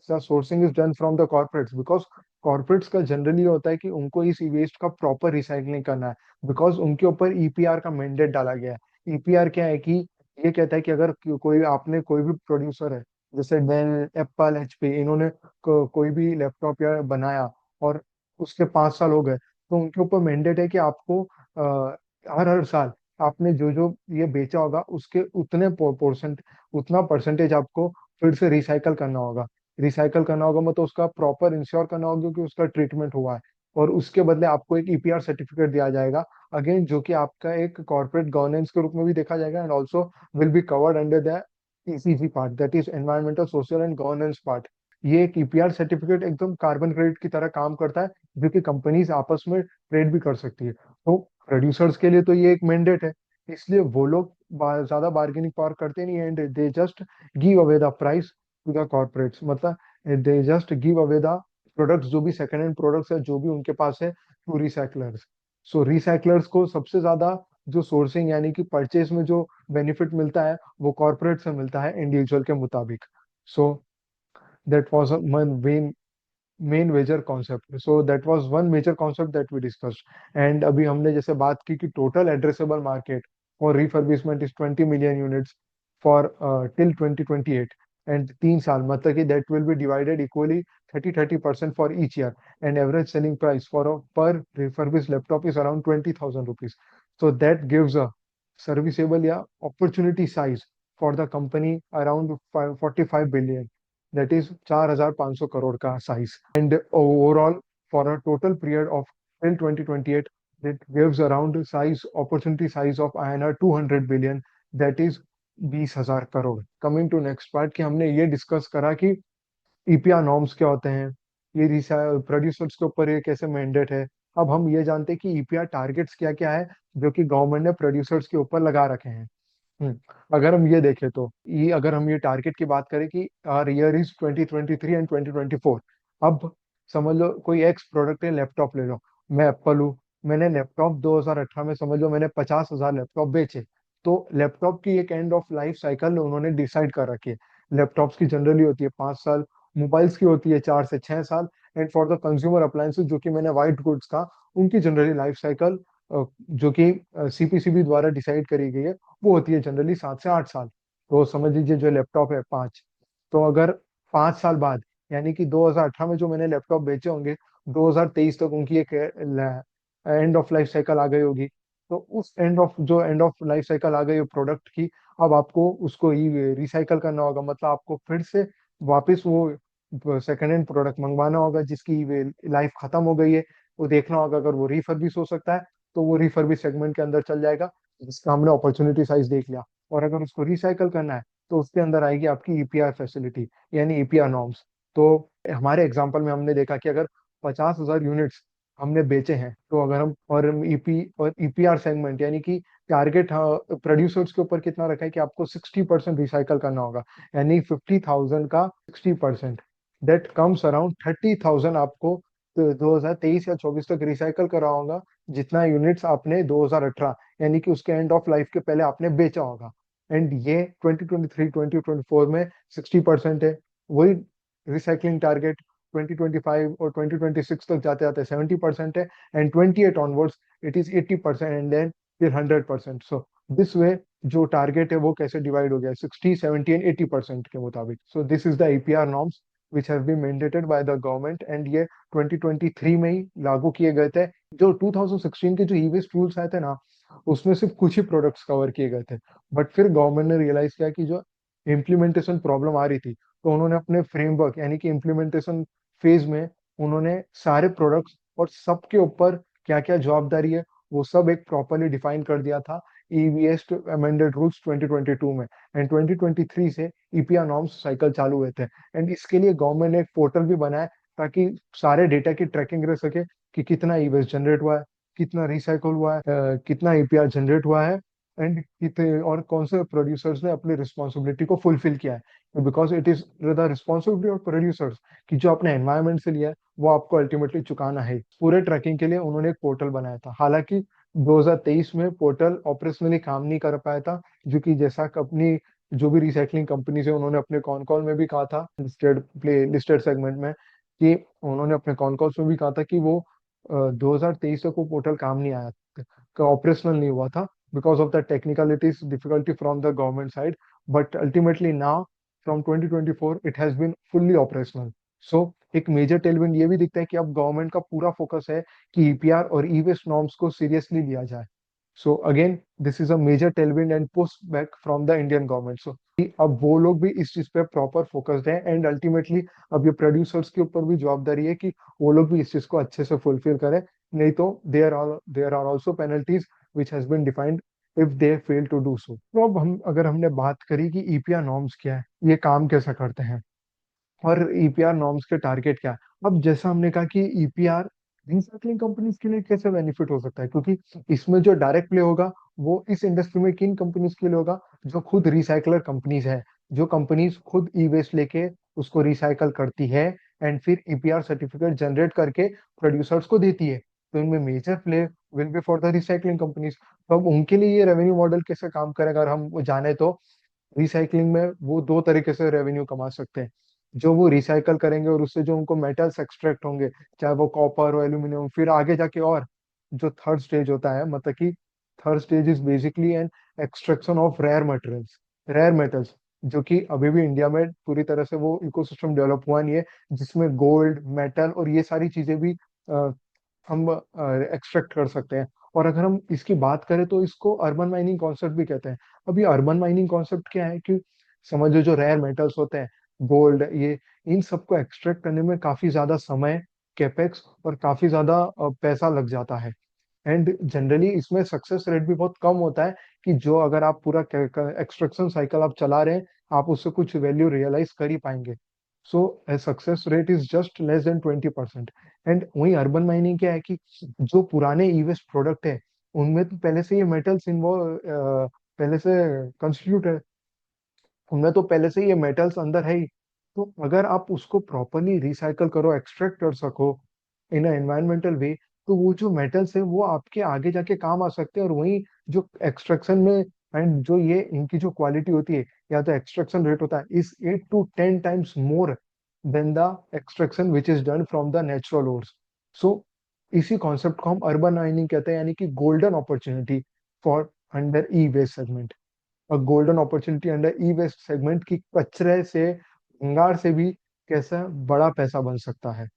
the sourcing is done from the corporates, because corporates का जनरली होता है कि उनको इस वेस्ट का प्रॉपर रिसाइकलिंग करना है, बिकॉज उनके ऊपर ईपीआर का मैंडेट डाला गया है। ईपीआर क्या है कि ये कहता है कि अगर कोई आपने कोई भी प्रोड्यूसर है, जैसे डेल, एप्पल, एचपी, इन्होंने कोई भी लैपटॉप या बनाया और उसके 5 साल हो गए, तो उनके ऊपर मैंडेट है कि आपको हर हर साल आपने जो जो ये बेचा होगा उसके उतने पोर्शन, उतना परसेंटेज आपको फिर से रिसाइकल करना होगा। रिसाइकल करना होगा मतलब उसका प्रॉपर इंश्योर करना होगा कि उसका ट्रीटमेंट हुआ है, और उसके बदले आपको एक ईपीआर सर्टिफिकेट दिया जाएगा, अगेन जो कि आपका एक कॉर्पोरेट गवर्नेंस के रूप में भी देखा जाएगा, and also will be covered under the ECG part, that is environmental social and governance part. ये एक ईपीआर सर्टिफिकेट एकदम कार्बन क्रेडिट की तरह काम करता है, जो कि कंपनीज आपस में ट्रेड भी कर सकती है। तो प्रोड्यूसर्स के लिए तो ये एक मैंडेट है, इसलिए वो लोग ज्यादा बार्गेनिंग पावर करते नहीं, and they just give away the price to the corporates, मतलब they just give away the products, जो भी सेकंड हैंड प्रोडक्ट्स है जो भी उनके पास है, टू रिसाइकलर्स। सो रिसाइकलर्स को सबसे ज्यादा जो सोर्सिंग यानी कि परचेज में जो बेनिफिट मिलता है वो कॉर्पोरेट से मिलता है इंडिविजुअल के मुताबिक। So that was main major concept, so that was one major concept that we discussed. And अभी हमने जैसे बात की कि total addressable market for refurbishment is 20 million units for till 2028, and 3 साल मतलब कि that will be divided equally 30-30% for each year, and average selling price for per refurbish laptop is around 20,000 rupees. so that gives a serviceable या opportunity size for the company around 45 billion, that is 4,500 crore का size, and overall for a total period of till 2028 it gives around size opportunity size of INR 200 billion, that is 20,000 crore. Coming to next part, कि हमने ये discuss करा कि EPR norms क्या होते हैं, ये प्रोड्यूसर्स के ऊपर ये कैसे मैंडेट है। अब हम ये जानते हैं कि ईपीआर टारगेट्स क्या क्या है जो कि गवर्नमेंट ने प्रोड्यूसर्स के ऊपर लगा रखे हैं। अगर हम ये देखें तो ये, अगर हम ये टारगेट की बात करें कि आर ईयर इज 2023 एंड 2024, अब समझ लो कोई एक्स प्रोडक्ट है, लैपटॉप ले लो, मैं एप्पल हूँ, मैंने लैपटॉप 2018 में समझ लो मैंने 50,000 लैपटॉप बेचे, तो लैपटॉप की एक एंड ऑफ लाइफ साइकिल उन्होंने डिसाइड कर रखी है। लैपटॉप्स की जनरली होती है 5 साल, मोबाइल्स की होती है 4 से 6 साल, and for the consumer appliances जो कि मैंने वाइट गुड्स का, उनकी जनरली लाइफ साइकिल जो कि सीपीसीबी द्वारा डिसाइड करी गई है, वो होती है जनरली 7 से 8 साल। तो समझ लीजिए जो लैपटॉप है 5, तो अगर 5 साल बाद यानी कि 2018 में जो मैंने लैपटॉप बेचे होंगे, 2023 तक उनकी एक एंड ऑफ लाइफ साइकिल आ गई होगी। तो उस एंड ऑफ लाइफ साइकिल आ गई प्रोडक्ट की, अब आपको उसको रिसाइकल करना होगा, मतलब आपको फिर से वापस वो सेकंड हैंड प्रोडक्ट मंगवाना होगा जिसकी लाइफ खत्म हो गई है। वो देखना होगा अगर वो रिफर्बिश हो सकता है तो वो रिफर्बिश सेगमेंट के अंदर चल जाएगा, जिसका हमने अपॉर्चुनिटी साइज देख लिया। और अगर उसको रिसाइकल करना है तो उसके अंदर आएगी आपकी ईपीआर फैसिलिटी, यानी ईपीआर नॉर्म्स। तो हमारे एग्जांपल में हमने देखा कि अगर 50,000 यूनिट्स हमने बेचे हैं, तो अगर हम और ईपीआर सेगमेंट यानी कि टारगेट प्रोड्यूसर्स के ऊपर कितना रखा है कि आपको 60% रिसाइकल करना होगा, यानी 50,000 का 60%, दैट कम्स अराउंड 30,000 आपको 2023 या 24 तक रिसाइकल करा होगा, जितना यूनिट्स आपने 2018 यानी कि उसके एंड ऑफ लाइफ के पहले आपने बेचा होगा। एंड ये 2023 2024 में 60% है। वही रिसाइकलिंग टारगेट 2025 और 2026 तक जाते जाते 70% है। And 28 onwards it is 80%, and then फिर 100%। सो दिस वे जो टारगेट है वो कैसे डिवाइड हो गया 60 70 एंड 80% के मुताबिक। So this is the EPR norms which have been mandated by the government, and ये 2023 में ही लागू किए गए थे। जो 2016 के जो ई वेस्ट रूल्स आए थे ना, उसमें सिर्फ कुछ ही प्रोडक्ट्स कवर किए गए थे। बट फिर गवर्नमेंट ने रियलाइज किया कि जो इम्प्लीमेंटेशन प्रॉब्लम आ रही थी, तो उन्होंने अपने फ्रेमवर्क यानी कि इम्प्लीमेंटेशन फेज में उन्होंने सारे प्रोडक्ट्स और सबके ऊपर क्या क्या जवाबदारी है वो सब एक प्रॉपरली डिफाइन कर दिया था ईवीएस अमेंडेड रूल्स 2022 में। एंड 2023 से ईपीआर नॉर्म्स साइकिल चालू हुए थे। एंड इसके लिए गवर्नमेंट ने एक पोर्टल भी बनाया ताकि सारे डेटा की ट्रैकिंग रह सके कि कितना ई वेस्ट जनरेट हुआ है, कितना रिसाइकल हुआ है, कितना ईपीआर जनरेट हुआ है, एंड कितने और कौन से प्रोड्यूसर्स ने अपनी रिस्पॉन्सिबिलिटी को फुलफिल किया है। Because it is the responsibility of producers कि जो अपने एनवायरमेंट से लिया है वो आपको अल्टीमेटली चुकाना है। पूरे ट्रैकिंग के लिए उन्होंने एक पोर्टल बनाया था। हालांकि 2023 में पोर्टल ऑपरेशनली काम नहीं कर पाया था, जो कि जैसा कि अपनी जो भी रिसाइकलिंग कंपनीज है उन्होंने अपने कॉन कॉल में भी कहा था लिस्टेड सेगमेंट में, कि उन्होंने अपने कॉन कॉल्स में भी कहा था कि वो 2023 तक वो पोर्टल काम नहीं आया का ऑपरेशनल नहीं हुआ था because of the technicalities difficulty from the government side. But ultimately now from 2024 it has been fully operational. So एक मेजर टेलविंड ये भी दिखता है कि अब गवर्नमेंट का पूरा फोकस है कि ईपीआर और ई वेस्ट नॉर्म्स को सीरियसली लिया जाए। So again this is a major tailwind and push back from the Indian government. So अब वो लोग भी इस चीज पे प्रॉपर फोकस्ड है, एंड अल्टीमेटली अब ये प्रोड्यूसर्स के ऊपर भी जवाबदारी है कि वो लोग भी इस चीज को अच्छे से फुलफिल करें। नहीं तो there are also penalties which has been defined if they fail to do so. तो अब हम अगर हमने बात करी कि ईपीआर नॉर्म्स क्या है, ये काम कैसा करते हैं, और ईपीआर नॉर्म्स के टारगेट क्या है। अब जैसा हमने कहा कि ईपीआर रिसाइकलिंग कंपनीज के लिए कैसे बेनिफिट हो सकता है, क्योंकि इसमें जो डायरेक्ट प्ले होगा वो इस इंडस्ट्री में किन कंपनीज के लिए होगा, जो खुद रिसाइकलर कंपनीज है, जो कंपनीज खुद ई वेस्ट लेके उसको रिसाइकल करती है एंड फिर ईपीआर सर्टिफिकेट जनरेट करके प्रोड्यूसर्स को देती है। तो इनमें major play will be for the recycling companies. तो अब उनके लिए ये रेवेन्यू मॉडल कैसे काम करेगा, अगर हम वो जाने तो रिसाइकलिंग में वो दो तरीके से रेवेन्यू कमा सकते हैं। जो वो रिसाइकल करेंगे और उससे जो उनको मेटल्स एक्सट्रैक्ट होंगे, चाहे वो कॉपर और एल्यूमिनियम, फिर आगे जाके और जो थर्ड स्टेज होता है, मतलब कि third stage is basically an extraction of rare metals, जो कि अभी भी इंडिया में पूरी तरह से वो इकोसिस्टम डेवलप हुआ नहीं है, जिसमें गोल्ड मेटल और ये सारी चीजें भी हम एक्सट्रैक्ट कर सकते हैं। और अगर हम इसकी बात करें तो इसको अर्बन माइनिंग कॉन्सेप्ट भी कहते हैं। अब ये अर्बन माइनिंग कॉन्सेप्ट क्या है कि समझो जो रेयर मेटल्स होते हैं, गोल्ड, ये इन सबको एक्सट्रैक्ट करने में काफी ज्यादा समय, कैपेक्स और काफी ज्यादा पैसा लग जाता है। एंड जनरली इसमें सक्सेस रेट भी बहुत कम होता है, कि जो अगर आप पूरा एक्सट्रैक्शन साइकिल आप चला रहे हैं, आप उससे कुछ वैल्यू रियलाइज कर ही पाएंगे। सो success rate is just less than 20%। And वही अर्बन माइनिंग क्या है कि जो पुराने ई वेस्ट प्रोडक्ट है उनमें तो पहले से ये मेटल्स इन्वॉल्व पहले से कंस्टिट्यूट है, उनमें तो पहले से ये मेटल्स अंदर है ही। तो अगर आप उसको प्रॉपरली रिसाइकल करो, एक्सट्रैक्ट कर सको इन एनवायरमेंटल वे, तो वो जो मेटल्स है वो आपके आगे जाके काम आ सकते हैं। और वही जो एक्सट्रैक्शन में एंड जो ये इनकी जो क्वालिटी होती है या तो एक्सट्रैक्शन रेट होता है is 8 to 10 times more than the extraction which is done from the natural ores. So इसी कॉन्सेप्ट को हम अर्बन माइनिंग कहते हैं, यानी कि golden opportunity for under e waste segment. और golden opportunity under e waste segment की कचरे से, अंगार से भी कैसा बड़ा पैसा बन सकता है।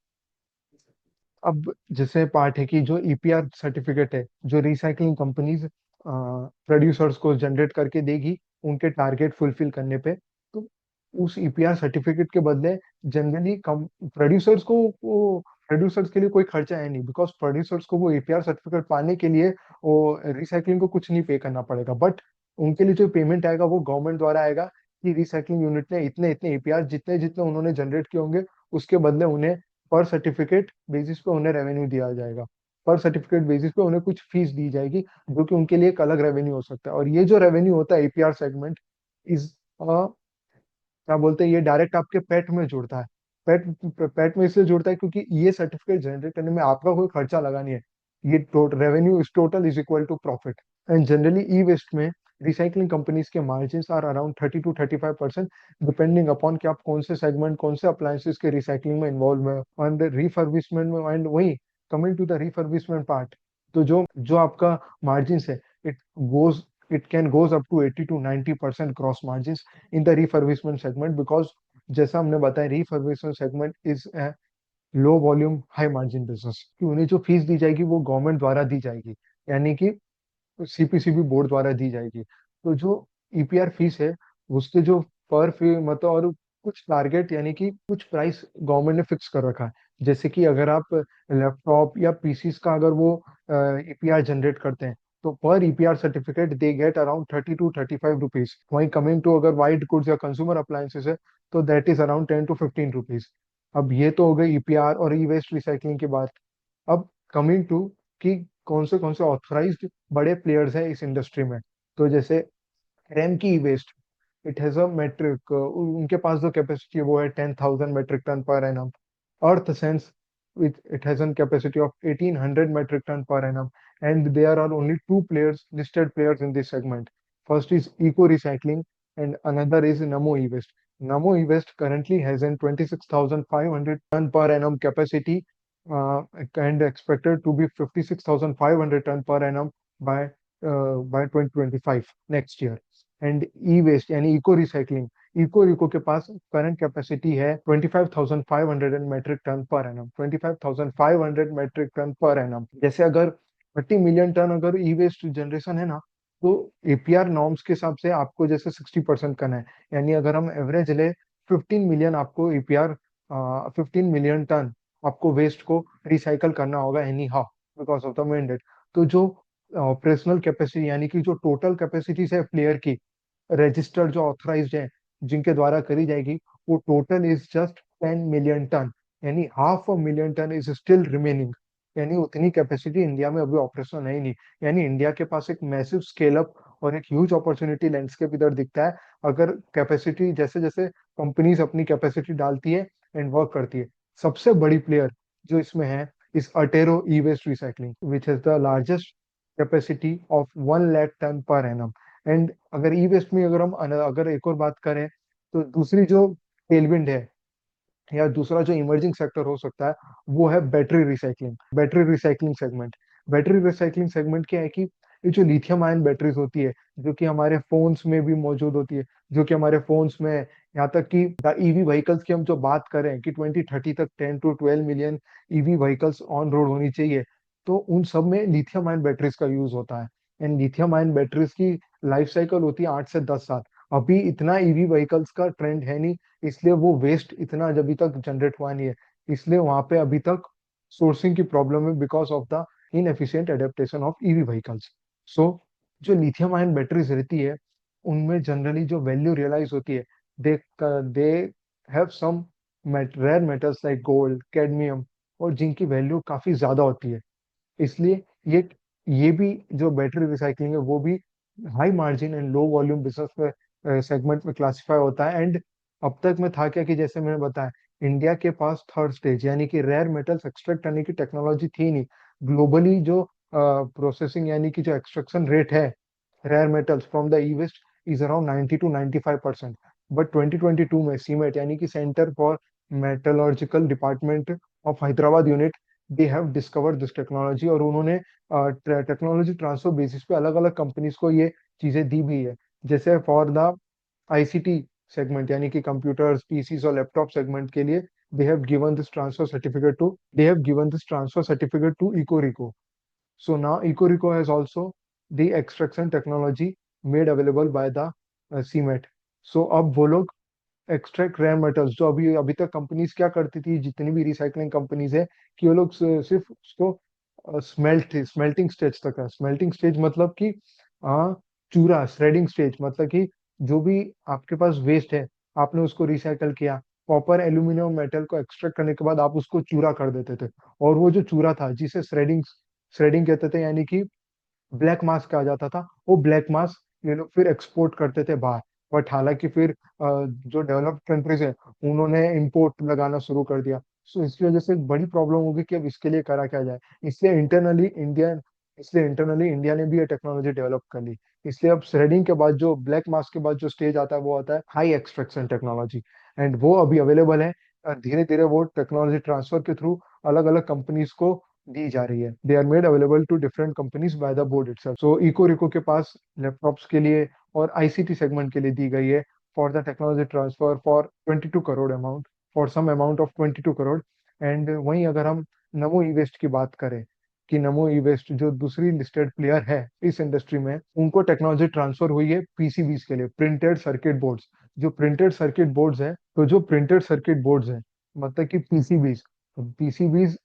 अब जैसे पार्ट है कि जो ईपीआर सर्टिफिकेट है जो रिसाइकलिंग कंपनीज प्रोड्यूसर्स को जनरेट करके देगी उनके टारगेट फुलफिल करने पे, तो उस ईपीआर सर्टिफिकेट के बदले जनरली कम प्रोड्यूसर्स को वो प्रोड्यूसर्स के लिए कोई खर्चा है नहीं, बिकॉज प्रोड्यूसर्स को वो ईपीआर सर्टिफिकेट पाने के लिए वो रिसाइकलिंग को कुछ नहीं पे करना पड़ेगा। बट उनके लिए जो पेमेंट आएगा वो गवर्नमेंट द्वारा आएगा, कि रिसाइकलिंग यूनिट ने इतने इतने ईपीआर जितने जितने उन्होंने जनरेट किए होंगे उसके बदले उन्हें पर सर्टिफिकेट बेसिस पे उन्हें रेवेन्यू दिया जाएगा। पर सर्टिफिकेट बेसिस पे उन्हें कुछ फीस दी जाएगी, जो कि उनके लिए एक अलग रेवेन्यू हो सकता है। और ये जो रेवेन्यू होता है एपीआर सेगमेंट इज क्या बोलते हैं, ये डायरेक्ट आपके पेट में जुड़ता है। पेट पेट में इसलिए जुड़ता है क्योंकि ये सर्टिफिकेट जनरेट करने में आपका कोई खर्चा लगा नहीं है। ये revenue is total is equal to profit. And generally e waste में रिसाइकलिंग कंपनीज के margin are around 30 to 35%, depending upon कि आप कौन से सेगमेंट, कौन से अप्लायंसेस के रिसाइकलिंग में इन्वॉल्व है, एंड रिफर्बिशमेंट में। एंड वही coming to the refurbishment part, तो जो जो आपका मार्जिन है, it goes it can goes up to 80 to 90% gross margin in the refurbishment segment, because जैसा हमने बताया refurbishment segment is low volume high margin business, कि उन्हें जो फीस दी जाएगी वो गवर्नमेंट द्वारा दी जाएगी, यानी कि सीपीसीबी बोर्ड द्वारा दी जाएगी। तो जो ईपीआर फीस है, उसके जो पर फी मतलब, और कुछ टारगेट यानी कि कुछ प्राइस गवर्नमेंट ने फिक्स कर रखा है। जैसे कि अगर आप लैपटॉप या पीसीस का अगर वो ईपीआर जनरेट करते हैं, तो पर EPR certificate they get around 30 to 35 rupees. वहीं कमिंग टू अगर वाइट गुड्स या कंज्यूमर अप्लायंसेस है, तो that is around 10 to 15 rupees. अब ये तो हो गई ईपीआर और ई वेस्ट रिसाइकलिंग की बात। अब कमिंग टू कि कौन से ऑथराइज्ड बड़े प्लेयर्स हैं इस इंडस्ट्री में। तो जैसे रेम की e waste, it has a metric, उनके पास जो कैपेसिटी है वो है 10,000 metric ton per annum. Earth Sense, it has a capacity of 1800 metric ton per annum, and there are only two players, listed players in this segment. First is Eco Recycling and another is Namo E-Waste. Namo E-Waste currently has an 26,500 ton per annum capacity, uh, and expected to be 56,500 ton per annum by by 2025 next year. And E-Waste यानी Eco Recycling, eco रिको के पास current capacity है 25,500 metric ton per annum, 25,500 metric ton per annum. जैसे अगर 30 million ton अगर e waste generation है ना, तो APR norms के हिसाब से आपको जैसे 60% करना है। यानी अगर हम एवरेज ले 15 मिलियन, आपको एपीआर 15 मिलियन टन आपको वेस्ट को रिसाइकल करना होगा anyhow, because of the mandate. तो जो ऑपरेशनल कैपेसिटी यानी कि जो टोटल कैपेसिटीज है प्लेयर की, रजिस्टर्ड जो ऑथराइज्ड है, जिनके द्वारा करी जाएगी, वो total is just 10 million ton. यानी half a million ton is still remaining. यानी उतनी कैपेसिटी इंडिया में अभी ऑपरेशनल है ही नहीं। यानी इंडिया के पास एक मैसिव स्केल अप और एक ह्यूज अपॉर्चुनिटी लैंडस्केप इधर दिखता है, अगर कैपेसिटी जैसे जैसे कंपनीज अपनी कैपेसिटी डालती है एंड वर्क करती है। सबसे बड़ी प्लेयर जो इसमें है इस Attero e waste recycling, which is the largest capacity of 1 lakh ton per annum. And अगर ई वेस्ट में अगर हम अगर एक और बात करें, तो दूसरी जो टेलविंड है या दूसरा जो इमर्जिंग सेक्टर हो सकता है, वो है battery recycling. Battery recycling segment, battery recycling segment क्या है कि ये जो लिथियम आयन बैटरीज होती है, जो कि हमारे फोन्स में भी मौजूद होती है, जो कि हमारे फोन्स में, यहाँ तक कि ईवी व्हीकल्स की हम जो बात करें कि 2030 तक 10 to 12 million EV vehicles on road होनी चाहिए, तो उन सब में लिथियम आयन बैटरीज का यूज होता है। एंड लिथियम आयन बैटरीज की लाइफ साइकिल होती है 8 से 10 साल। अभी इतना ईवी व्हीकल्स का ट्रेंड है नहीं, इसलिए वो वेस्ट इतना अभी तक जनरेट हुआ नहीं है। इसलिए वहां पे अभी तक सोर्सिंग की प्रॉब्लम है, because of the inefficient adaptation of EV vehicles. So जो लिथियम आयन बैटरीज रहती है, उनमें जनरली जो वैल्यू रियलाइज होती है, they they have some rare metals like gold, cadmium, और जिनकी वैल्यू काफी ज्यादा होती है। इसलिए ये भी जो बैटरी रिसाइकलिंग है, वो भी high margin and low volume business में सेगमेंट में क्लासिफाई होता है। एंड अब तक में था क्या कि जैसे मैंने बताया, इंडिया के पास थर्ड स्टेज यानी कि रेयर मेटल्स एक्सट्रैक्ट करने की टेक्नोलॉजी थी नहीं। ग्लोबली जो प्रोसेसिंग यानी कि जो एक्सट्रैक्शन रेट है rare metals from the e waste is around 90 to 95%। But 2022 में सीमेट यानी कि centre for metallurgical department of Hyderabad unit, they have discovered this technology, और उन्होंने टेक्नोलॉजी ट्रांसफर बेसिस पे अलग अलग कंपनीज को ये चीजें दी भी है। जैसे फॉर द आईसीटी सेगमेंट यानी कि कंप्यूटर्स, पीसीस और लैपटॉप सेगमेंट के लिए, they have given this transfer certificate to Ecoreco. So now Ecorico has also the extraction technology made available by the CMET. So अब वो लोग एक्सट्रैक्ट रेयर मेटल्स, जो अभी अभी तक कंपनीज क्या करती थी, जितनी भी रिसाइकलिंग कंपनीज है, कि वो लोग सिर्फ उसको स्मेल्टिंग स्टेज तक है। स्मेल्टिंग स्टेज मतलब कि चूरा, श्रेडिंग स्टेज मतलब कि जो भी आपके पास वेस्ट है, आपने उसको रिसाइकल किया, कॉपर एल्यूमिनियम मेटल को एक्सट्रैक्ट करने के बाद आप उसको चूरा कर देते थे। और वो जो चूरा था, जिसे श्रेडिंग श्रेडिंग कहते थे, यानी कि ब्लैक मास कहा जाता था, वो ब्लैक मास ये लोग फिर एक्सपोर्ट करते थे बाहर। बट हालांकि फिर जो डेवलप्ड कंट्रीज है, उन्होंने इंपोर्ट लगाना शुरू कर दिया। सो इसकी वजह से एक बड़ी प्रॉब्लम होगी कि अब इसके लिए करा क्या जाए। इसलिए इंटरनली इंडिया ने भी ये टेक्नोलॉजी डेवलप कर ली। इसलिए अब थ्रेडिंग के बाद जो ब्लैक मास के बाद जो स्टेज आता है वो आता है हाई एक्सट्रैक्शन टेक्नोलॉजी। एंड वो अभी अवेलेबल है। धीरे धीरे वो टेक्नोलॉजी ट्रांसफर के थ्रू अलग अलग कंपनीज को दी जा रही है। They are made available to different companies by the board itself. So Ecoreco के पास लैपटॉप्स के लिए और आईसीटी सेगमेंट के लिए दी गई है for the technology transfer for 22 crore amount, for some amount of 22 crore. And वहीं अगर हम नमो ई वेस्ट की बात करें कि नमो ई वेस्ट जो दूसरी लिस्टेड प्लेयर है इस इंडस्ट्री में, उनको टेक्नोलॉजी ट्रांसफर हुई है पीसीबीज के लिए, प्रिंटेड सर्किट बोर्ड्स। जो प्रिंटेड सर्किट बोर्ड्स है, तो जो प्रिंटेड सर्किट बोर्ड्स है, मतलब कि पीसीबीज। पीसीबीज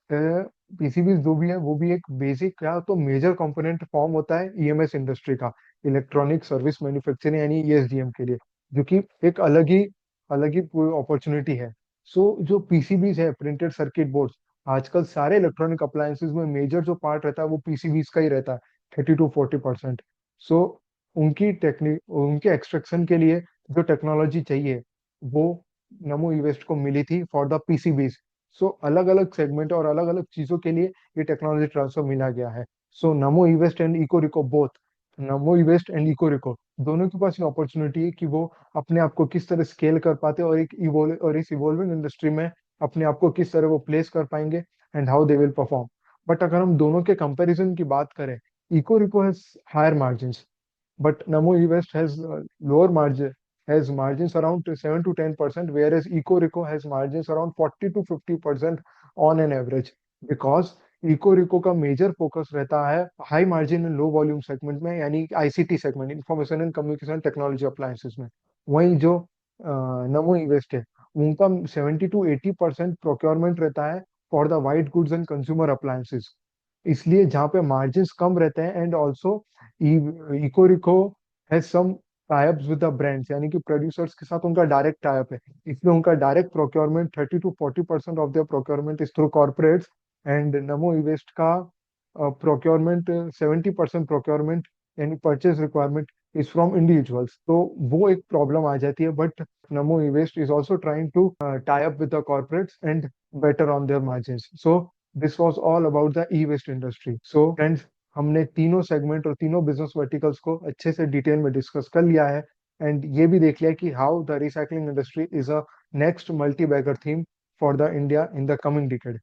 पीसीबीज जो भी है वो भी एक बेसिक क्या तो मेजर कंपोनेंट फॉर्म होता है ईएमएस इंडस्ट्री का, इलेक्ट्रॉनिक सर्विस मैन्युफैक्चरिंग यानी ईएसडीएम के लिए, जो कि एक अलग ही अपॉर्चुनिटी है। सो जो पीसीबीज है, प्रिंटेड सर्किट बोर्ड्स, आजकल सारे इलेक्ट्रॉनिक अप्लायंसेस में मेजर जो पार्ट रहता है वो पीसीबीज का ही रहता है, 30 to 40%। सो उनके एक्सट्रैक्शन के लिए जो टेक्नोलॉजी चाहिए वो नमो इवेस्ट को मिली थी फॉर द पीसीबीज। सो अलग अलग सेगमेंट और अलग अलग चीजों के लिए ये टेक्नोलॉजी ट्रांसफर मिला गया है। सो नमो इवेस्ट एंड इकोरिको बोथ, नमो इवेस्ट एंड इकोरिको दोनों के पास ये अपॉर्चुनिटी है कि वो अपने आप को किस तरह स्केल कर पाते हैं और इस इवॉल्विंग इंडस्ट्री में अपने आप को किस तरह वो प्लेस कर पाएंगे and how they will perform. But अगर हम दोनों के कंपैरिजन की बात करें, Ecoreco has higher margin, but Namo eVest has lower margin, has margins around 7 to 10%, whereas EcoReco has margins around 40 to 50% on an average, because EcoReco का major focus रहता है high margin and low volume segment में, यानी ICT segment, information and communication technology appliances में। वहीं जो नमो इवेस्ट है, उनका 70 to 80% प्रोक्योरमेंट रहता है for the white goods and consumer appliances. इसलिए जहाँ पे मार्जिन्स कम रहते हैं, and also Ecoreco has some types with the brands, यानी कि प्रोड्यूसर्स के साथ उनका डायरेक्ट टाइप है, इसलिए उनका direct procurement 30 to 40% of their procurement is through corporates. And Namo eVest का प्रोक्योरमेंट 70% प्रोक्योरमेंट यानी purchase requirement is from individuals. तो वो एक प्रॉब्लम आ जाती है, but Namo eVest is also trying to tie up with the corporates and better on their margins. So this was all about the e-waste industry. So friends, हमने तीनों segment और तीनों बिजनेस वर्टिकल्स को अच्छे से डिटेल में डिस्कस कर लिया है। एंड ये भी देख लिया कि how the recycling industry is a next multi bagger theme for the India in the coming decade.